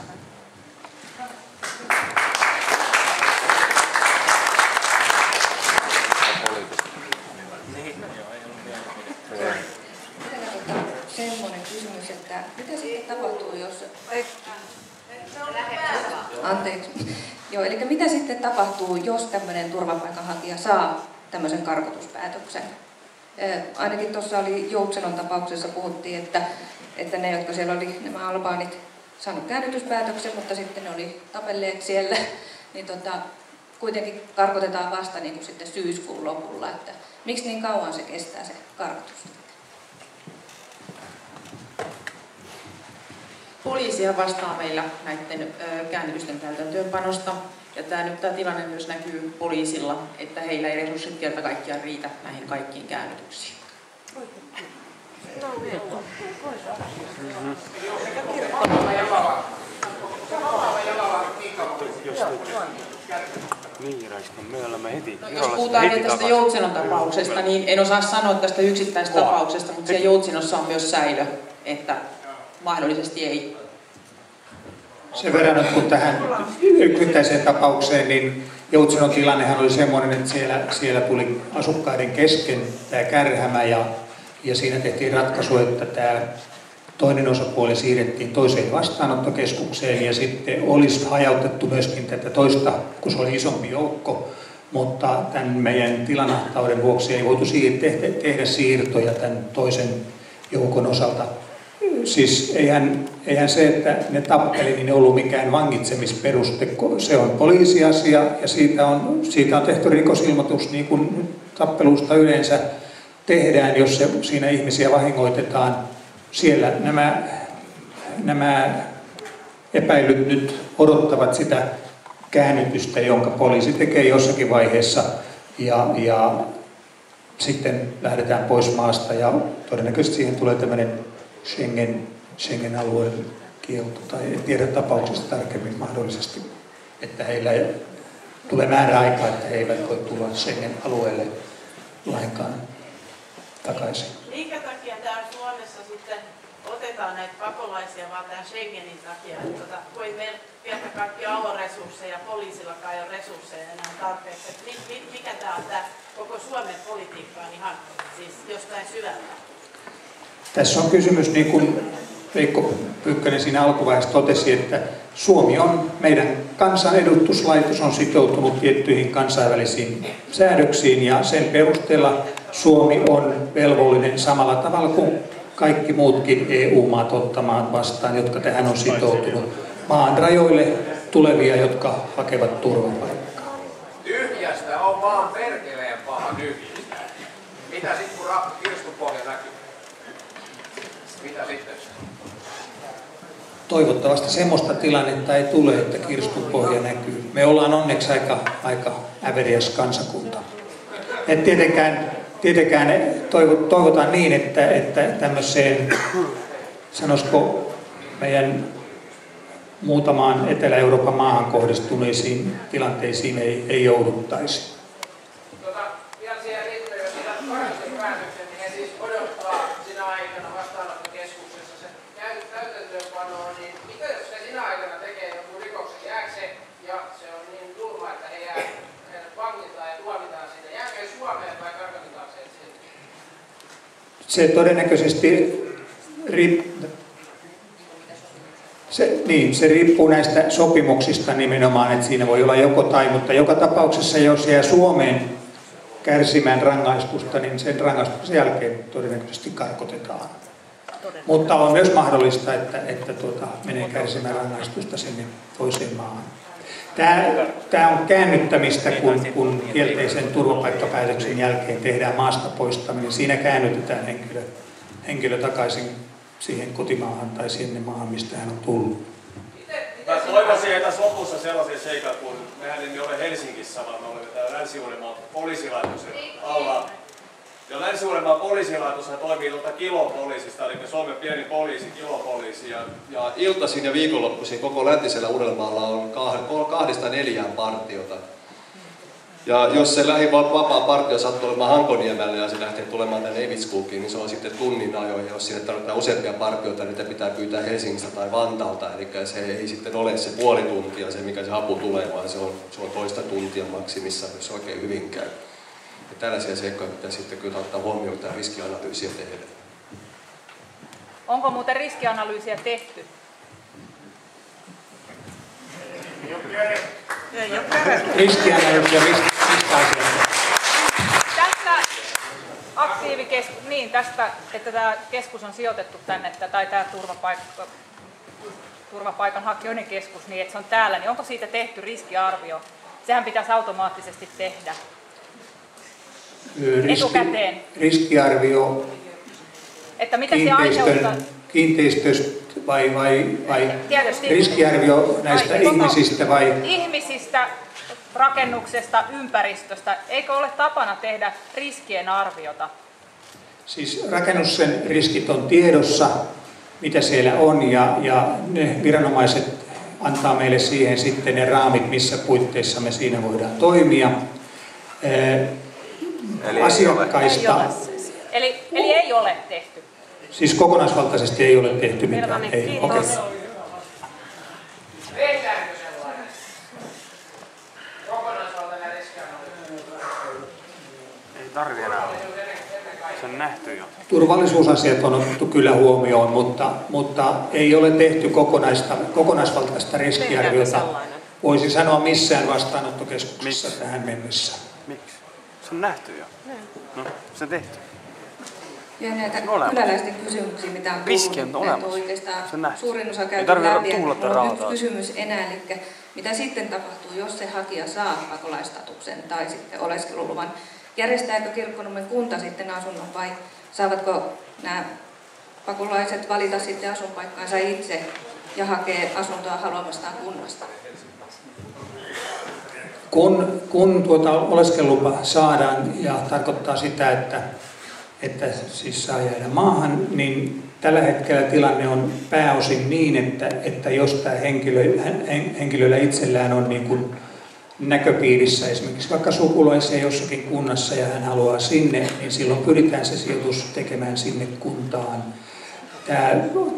Semmoinen kysymys, että mitä sitten tapahtuu, jos... Anteeksi. Joo, eli mitä sitten tapahtuu, jos tämmöinen turvapaikanhakija saa tämmöisen karkotuspäätöksen? Ainakin tuossa oli Joutsenon tapauksessa puhuttiin, että ne, jotka siellä oli, nämä albaanit, saanut käännytyspäätöksen, mutta sitten ne oli tapelleet siellä, niin kuitenkin karkotetaan vasta niin kuin sitten syyskuun lopulla. Että miksi niin kauan se kestää se karkotus? Poliisia vastaa meillä näiden käännytysten täytäntöönpanosta. Ja tämä tilanne myös näkyy poliisilla, että heillä ei resurssit kerta kaikkiaan riitä näihin kaikkiin käännytyksiin. Jos puhutaan vielä tästä Joutsenon tapauksesta, niin en osaa sanoa tästä yksittäisestä tapauksesta, mutta siellä Joutsenossa on myös säilö, että mahdollisesti ei. Sen verran, että kun tähän yksittäiseen tapaukseen, niin Joutsenon tilannehan oli semmoinen, että siellä tuli asukkaiden kesken tämä kärhämä ja siinä tehtiin ratkaisu, että tämä toinen osapuoli siirrettiin toiseen vastaanottokeskukseen ja sitten olisi hajautettu myöskin tätä toista, kun se oli isompi joukko, mutta tämän meidän tilanahtauden vuoksi ei voitu tehdä siirtoja tämän toisen joukon osalta. Siis eihän se, että ne tappeli, niin ei ollut mikään vangitsemisperuste. Se on poliisiasia ja siitä on tehty rikosilmoitus niin kuin tappelusta yleensä tehdään, jos siinä ihmisiä vahingoitetaan. Siellä nämä epäilyt nyt odottavat sitä käännytystä, jonka poliisi tekee jossakin vaiheessa ja sitten lähdetään pois maasta ja todennäköisesti siihen tulee tämmöinen Schengen-alueen kielto, tai en tiedä tapauksesta tarkemmin mahdollisesti, että heillä tulee määräaika, että he eivät voi tulla Schengen-alueelle lainkaan takaisin. Minkä takia täällä Suomessa sitten otetaan näitä pakolaisia vaan tämän Schengenin takia, kun ei meillä kerta kaikkiaan ole resursseja, poliisillakaan ei ole resursseja enää tarpeeksi. Mikä tämä on tämä koko Suomen politiikka on ihan siis jostain syvältä? Tässä on kysymys, niin kuin Veikko Pyykkönen siinä alkuvaiheessa totesi, että Suomi on, meidän kansanedustuslaitos on sitoutunut tiettyihin kansainvälisiin säädöksiin ja sen perusteella Suomi on velvollinen samalla tavalla kuin kaikki muutkin EU-maat ottamaan vastaan, jotka tähän on sitoutunut maan rajoille tulevia, jotka hakevat turvapaikkaa. Tyhjästä on vaan perkeleen paha tyhjistä. Mitä sitten kun kirstupohja näkyy? Mitä sitten? Toivottavasti semmoista tilannetta ei tule, että kirstupohja näkyy. Me ollaan onneksi aika äveriäs kansakunta. Et tietenkään toivotaan niin, että tämmöiseen, sanoisiko meidän muutamaan Etelä-Euroopan maahan kohdistuneisiin tilanteisiin ei jouduttaisi. Vielä siihen liittyen, jos sitä karastin päätöksen, niin he siis odottaa sinä aikana vastaanottokeskuksessa se täytäntöönpanoa, niin mitä jos se sinä aikana tekee joku rikoksen, jääkö se, ja se on niin turma, että heidät vangitaan ja tuomitaan siitä, jääkö Suomeen vai karkotetaanko se sieltä? Se todennäköisesti se riippuu näistä sopimuksista nimenomaan, että siinä voi olla joko tai, mutta joka tapauksessa jos jää Suomeen kärsimään rangaistusta, niin sen rangaistuksen jälkeen todennäköisesti karkotetaan. Mutta on myös mahdollista, että menee kärsimään rangaistusta sinne toiseen maahan. Tämä on käännyttämistä, kun kielteisen turvapaikkapäätöksen jälkeen tehdään maasta poistaminen. Siinä käännytetään henkilö takaisin siihen kotimaahan tai sinne maahan, mistä hän on tullut. Mä toivoisin tässä lopussa sellaisia seikan, kun mehän emme ole Helsingissä, vaan me olemme täällä Länsi-Uudenmaan poliisilaitoksen alla. Ja Länsi-Uudenmaan poliisilaitos toimii kilopoliisista, eli Suomen pieni poliisi, kilopoliisi. Ja iltaisin ja viikonloppuisin koko läntisellä Uudellamaalla on 2–4 partiota. Ja jos se vapaa partio sattuu olemaan Hankoniemellä ja se lähtee tulemaan tänne Evitskuukiin, niin se on sitten tunnin ajoin. Ja jos sinne tarvitaan useampia partioita, niin niitä pitää pyytää Helsingistä tai Vantaalta. Eli se ei sitten ole se puoli tuntia, se mikä se apu tulee, vaan se on toista tuntia maksimissa, jos oikein hyvin käy. Ja tällaisia seikkoja pitää sitten kyllä ottaa huomioon, että riskianalyysiä tehdään. Onko muuten riskianalyysiä tehty? Riskianalyysiä mistä asiasta? Tästä, että tämä keskus on sijoitettu tänne, tai tämä turvapaikanhakijoiden keskus, niin että se on täällä, niin onko siitä tehty riskiarvio? Sehän pitäisi automaattisesti tehdä etukäteen. Riskiarvio että mitä se aiheuttaa? vai Tietysti. riskiarvio näistä ihmisistä vai? Ihmisistä, rakennuksesta, ympäristöstä. Eikö ole tapana tehdä riskien arviota? Siis rakennuksen riskit on tiedossa, mitä siellä on, ja ne viranomaiset antaa meille siihen sitten ne raamit, missä puitteissa me siinä voidaan toimia. Eli asiakkaista. Eli ei ole tehty. Siis kokonaisvaltaisesti ei ole tehty mitään. Selvä, ei. kiitos. Okay. Tehdäänkö sellainen kokonaisvaltainen riskianalyysi? Ei tarvi enää. Se on nähty jo. Turvallisuusasiat on otettu kyllä huomioon, mutta ei ole tehty kokonaisvaltaista riskiarviota. Voisi sanoa missään vastaanottokeskuksessa tähän mennessä. Miksi? Se on nähty jo. No, se on tehty. Ja näitä kyläläisten kysymyksiä, mitä on tullut, että oikeastaan suurin osa käyty läpi. Mulla on yksi kysymys enää, eli mitä sitten tapahtuu, jos se hakija saa pakolaistatuksen tai sitten oleskeluluvan? Järjestääkö Kirkkonummen kunta sitten asunnon vai saavatko nämä pakolaiset valita sitten asunpaikkaansa itse ja hakea asuntoa haluamastaan kunnasta? Kun oleskelulupa saadaan ja tarkoittaa sitä, että siis saa jäädä maahan, niin tällä hetkellä tilanne on pääosin niin, että jos tämä henkilöllä itsellään on niin kuin näköpiirissä esimerkiksi vaikka sukulaisia jossakin kunnassa ja hän haluaa sinne, niin silloin pyritään se sijoitus tekemään sinne kuntaan.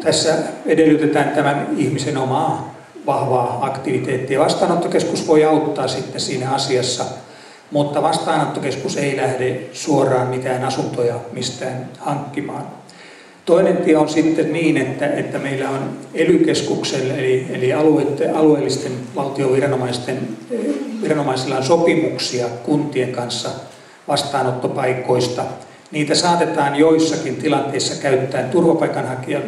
Tässä edellytetään tämän ihmisen omaa vahvaa aktiviteettia. Vastaanottokeskus voi auttaa sitten siinä asiassa, mutta vastaanottokeskus ei lähde suoraan mitään asuntoja mistään hankkimaan. Toinen tie on sitten niin, että meillä on ELY-keskuksella eli alueellisten valtioviranomaisilla on sopimuksia kuntien kanssa vastaanottopaikoista. Niitä saatetaan joissakin tilanteissa käyttää turvapaikanhakijan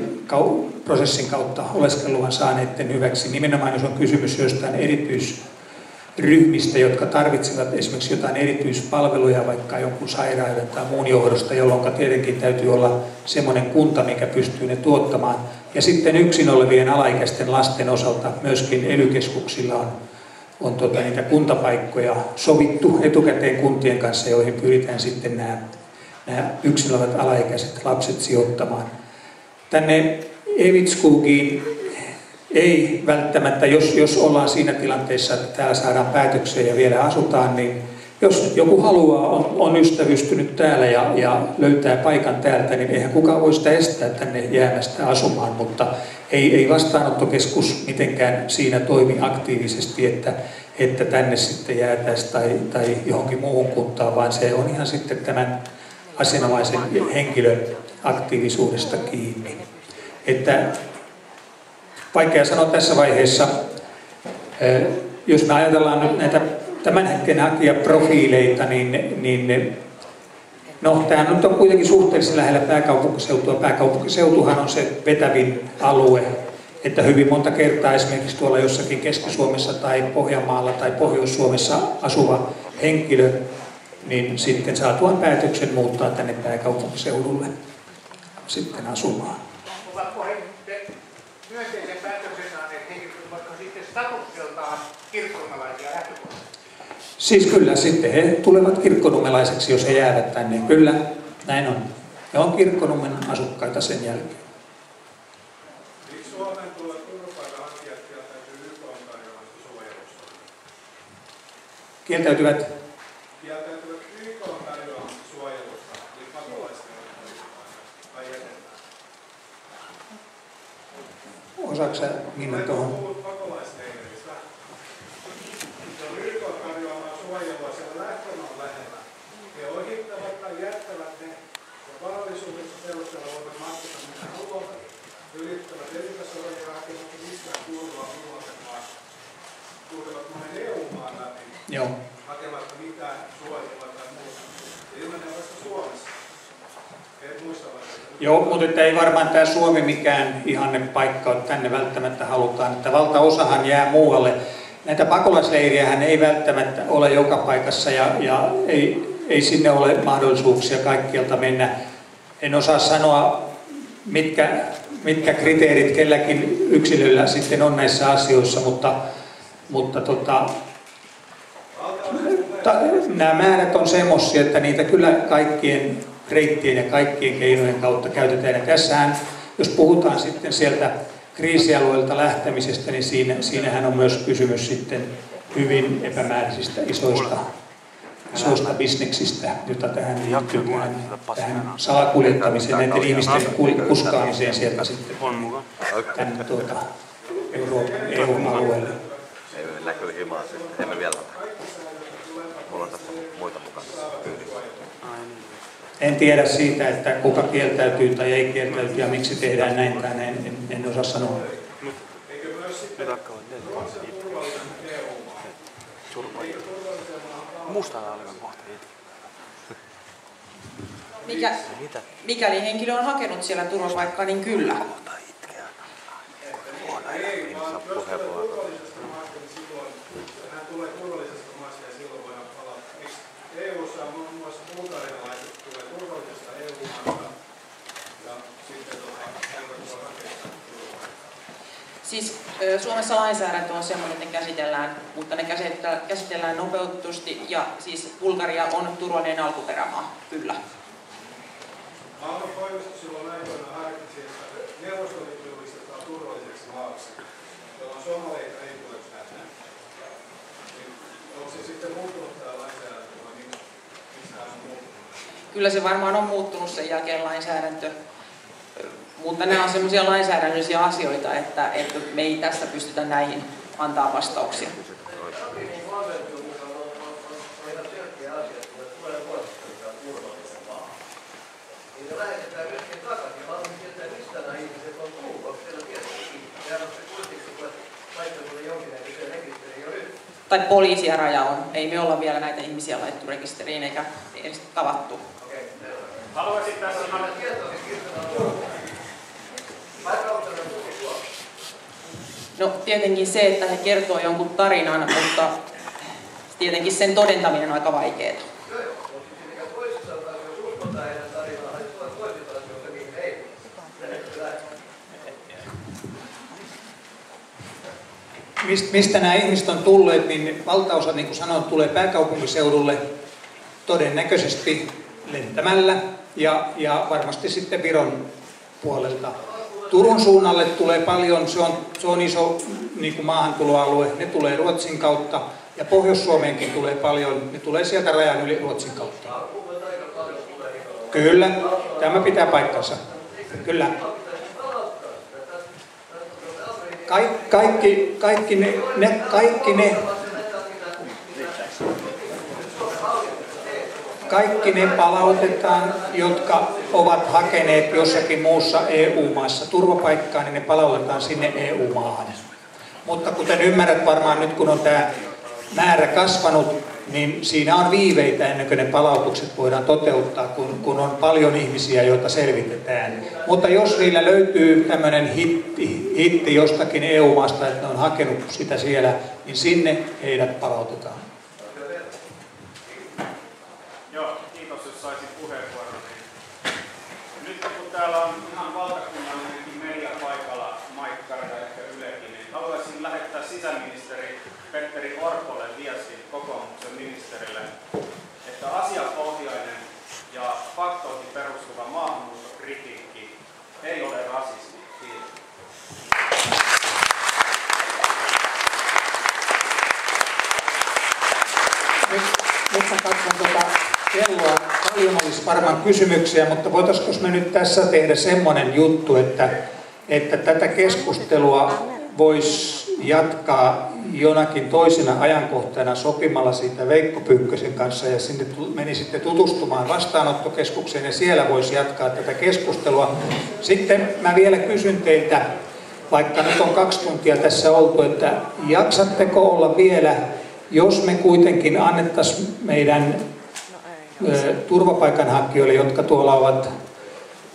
prosessin kautta oleskeluluvan saaneiden hyväksi. Nimenomaan jos on kysymys jostain erityisryhmistä, jotka tarvitsevat esimerkiksi jotain erityispalveluja, vaikka jonkun sairauden tai muun johdosta, jolloin tietenkin täytyy olla semmoinen kunta, mikä pystyy ne tuottamaan. Ja sitten yksin olevien alaikäisten lasten osalta myöskin ELY-keskuksilla on niitä kuntapaikkoja sovittu etukäteen kuntien kanssa, joihin pyritään sitten nämä yksin olevat alaikäiset lapset sijoittamaan. Tänne Evitskogiin ei välttämättä, jos ollaan siinä tilanteessa, että täällä saadaan päätöksiä ja vielä asutaan, niin jos joku haluaa, on ystävystynyt täällä ja löytää paikan täältä, niin eihän kukaan voi sitä estää tänne jäämästä asumaan, mutta ei vastaanottokeskus mitenkään siinä toimi aktiivisesti, että tänne sitten jäätäisiin tai johonkin muuhun kuntaan, vaan se on ihan sitten tämän asianomaisen henkilön aktiivisuudesta kiinni. Että vaikea sanoa tässä vaiheessa, jos me ajatellaan nyt näitä tämän hetken hakijaprofiileita, niin tämä nyt on kuitenkin suhteellisen lähellä pääkaupunkiseutua. Pääkaupunkiseutuhan on se vetävin alue, että hyvin monta kertaa esimerkiksi tuolla jossakin Keski-Suomessa tai Pohjanmaalla tai Pohjois-Suomessa asuva henkilö, niin sitten saa tuon päätöksen muuttaa tänne pääkaupunkiseudulle sitten asumaan. Ovatko he myönteisen päätöksen saaneet henkilöt, vaikka sitten statukseltaan kirkkonumelaisia lähtökohtaisesti? Siis kyllä, sitten he tulevat kirkkonumelaiseksi, jos he jäävät tänne. Kyllä, näin on. He on Kirkkonummen asukkaita sen jälkeen. Miksi Suomeen tulevat turvapaikanhakijat kieltäytyy YK:n tarjoamasta suojelusta? Kieltäytyvät YK:n tarjoamasta suojelusta, eli pakolaisten tai jätetään? Osaatko sä Minna tuohon? Pakolaisleireistä. Se on YK:n tarjoamaa suojelua, siellä lähtömaan lähellä. He ohittavat tai jättävät ne, ja varallisuudessa perusteella voivat matkata mitä haluavat, ylittävät elintasoja ja hakevat mistään kuuluvaa muualta maasta. Kulkevat monen EU-maan läpi, hakematta mitään suojelua tai muuta. Ilmenee vasta Suomessa. Joo, mutta ei varmaan tämä Suomi mikään ihanne paikka ole, tänne välttämättä halutaan. Että valtaosahan jää muualle. Näitä pakolaisleiriähän ei välttämättä ole joka paikassa ja ei sinne ole mahdollisuuksia kaikkialta mennä. En osaa sanoa, mitkä kriteerit kelläkin yksilöllä sitten on näissä asioissa, mutta nämä määrät on semmoisia, että niitä kyllä kaikkien reittien ja kaikkien keinojen kautta käytetään. Ja tässähän, jos puhutaan sitten sieltä kriisialueelta lähtemisestä, niin siinähän on myös kysymys sitten hyvin epämääräisistä isoista bisneksistä, jota tähän liittyy tähän salakuljettamiseen, näiden ihmisten kuskaamiseen sieltä sitten tänne EU-alueelle. Näkyy himaa sitten, emme vielä mulla on tässä muita mukana. En tiedä siitä, että kuka kieltäytyy tai ei kieltäytyy ja miksi tehdään näin tai näin, en osaa sanoa. Eikö myös sitten Mustalla olevan kohta. Mikäli henkilö on hakenut siellä turvapaikkaa, niin kyllä. Hän tulee turvallisesta maasta ja silloin voidaan palata. EU:ssa on muun muassa bulgarialaiset tulee turvallisesta EU-maasta ja sitten eivät rakentaa turvapaikkaa. Siis Suomessa lainsäädäntö on sellainen, että ne käsitellään, mutta ne käsitellään nopeutetusti ja siis Bulgaria on turvallinen alkuperämaa, kyllä. Aallon toimisto silloin aikoinaan harkitsi, että Neuvostoliitto julistetaan turvalliseksi maaksi, jolloin somaleita ei tule tänne. Onko se sitten muuttunut tämä lainsäädäntö vai missä on muuttunut? Kyllä se varmaan on muuttunut sen jälkeen lainsäädäntö, mutta nämä on sellaisia lainsäädännöllisiä asioita, että me ei tässä pystytä näihin antaa vastauksia. Tai poliisi ja raja on. Ei me olla vielä näitä ihmisiä laitettu rekisteriin eikä edes tavattu. Haluaisin tässä sanoa... No tietenkin se, että he kertoo jonkun tarinan, mutta tietenkin sen todentaminen on aika vaikeaa. Mistä nämä ihmiset on tulleet, niin valtaosa, niin kuin sanoin, tulee pääkaupunkiseudulle todennäköisesti lentämällä ja varmasti sitten Viron puolelta. Turun suunnalle tulee paljon, se on iso niin kuin maahantuloalue, ne tulee Ruotsin kautta ja Pohjois-Suomeenkin tulee paljon, ne tulee sieltä rajan yli Ruotsin kautta. Kyllä, tämä pitää paikkansa. Kyllä. Kaikki ne palautetaan, jotka ovat hakeneet jossakin muussa EU-maassa turvapaikkaa, niin ne palautetaan sinne EU-maahan. Mutta kuten ymmärrät varmaan nyt, kun on tämä määrä kasvanut, niin siinä on viiveitä ennen kuin ne palautukset voidaan toteuttaa, kun on paljon ihmisiä, joita selvitetään. Mutta jos niillä löytyy tämmöinen hitti jostakin EU-maasta, että ne on hakenut sitä siellä, niin sinne heidät palautetaan. Joo, kiitos, jos saisin puheenvuoron. Nyt kun täällä on ihan valtakunnallinenkin media paikalla, Maikkari ja ehkä Ylekin, niin haluaisin lähettää sisäministeri Petteri Orpolle viestin kokoomuksen ministerille, että asiapohjainen ja faktoihin perustuva maahanmuuttokritiikki ei ole rasismi. Kiitos. Nyt mä katson kelloa. Paljon olisi varmaan kysymyksiä, mutta voitaisiinko me nyt tässä tehdä semmoinen juttu, että tätä keskustelua voisi jatkaa jonakin toisena ajankohtana sopimalla siitä Veikko Pyykkösen kanssa ja sinne menisitte tutustumaan vastaanottokeskukseen ja siellä voisi jatkaa tätä keskustelua. Sitten mä vielä kysyn teiltä, vaikka nyt on 2 tuntia tässä oltu, että jaksatteko olla vielä, jos me kuitenkin annettaisiin meidän turvapaikanhakijoille, jotka tuolla ovat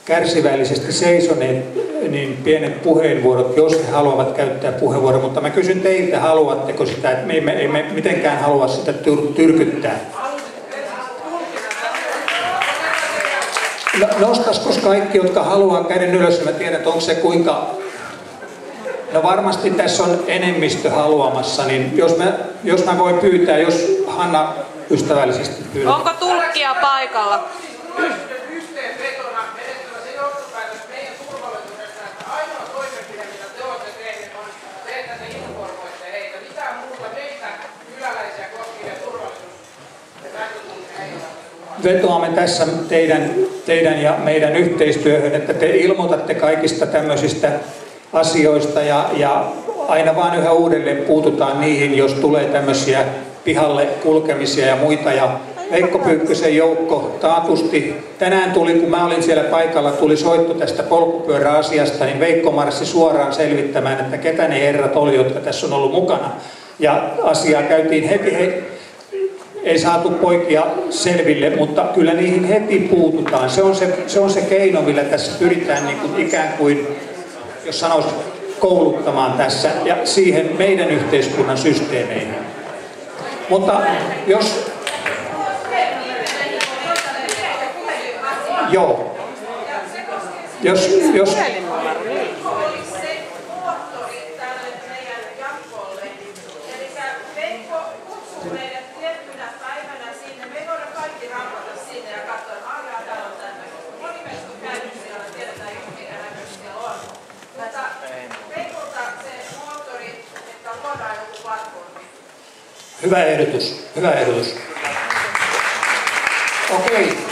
kärsivällisesti seisoneet, niin pienet puheenvuorot, jos he haluavat käyttää puheenvuoron. Mutta mä kysyn teiltä, haluatteko sitä, että me emme mitenkään halua sitä tyrkyttää. Nostaskos kaikki, jotka haluaa käden ylös, mä tiedän, että onko se kuinka... No varmasti tässä on enemmistö haluamassa, niin jos mä voin pyytää, jos Hanna ystävällisesti pyytää. Onko tulkkia paikalla? Vetoamme tässä teidän ja meidän yhteistyöhön, että te ilmoitatte kaikista tämmöisistä asioista ja aina vaan yhä uudelleen puututaan niihin, jos tulee tämmöisiä pihalle kulkemisia ja muita. Ja Veikko Pyykkösen joukko taatusti, tänään tuli, kun mä olin siellä paikalla, tuli soitto tästä polkupyöräasiasta, niin Veikko marssi suoraan selvittämään, että ketä ne herrat oli, jotka tässä on ollut mukana. Ja asiaa käytiin heti, ei saatu poikia selville, mutta kyllä niihin heti puututaan. Se on se keino, millä tässä pyritään niin kuin ikään kuin, jos sanoisi, kouluttamaan tässä ja siihen meidän yhteiskunnan systeemeihin. Mutta jos... Joo. Jos Hyvä ehdotus, hyvä ehdotus. Okei.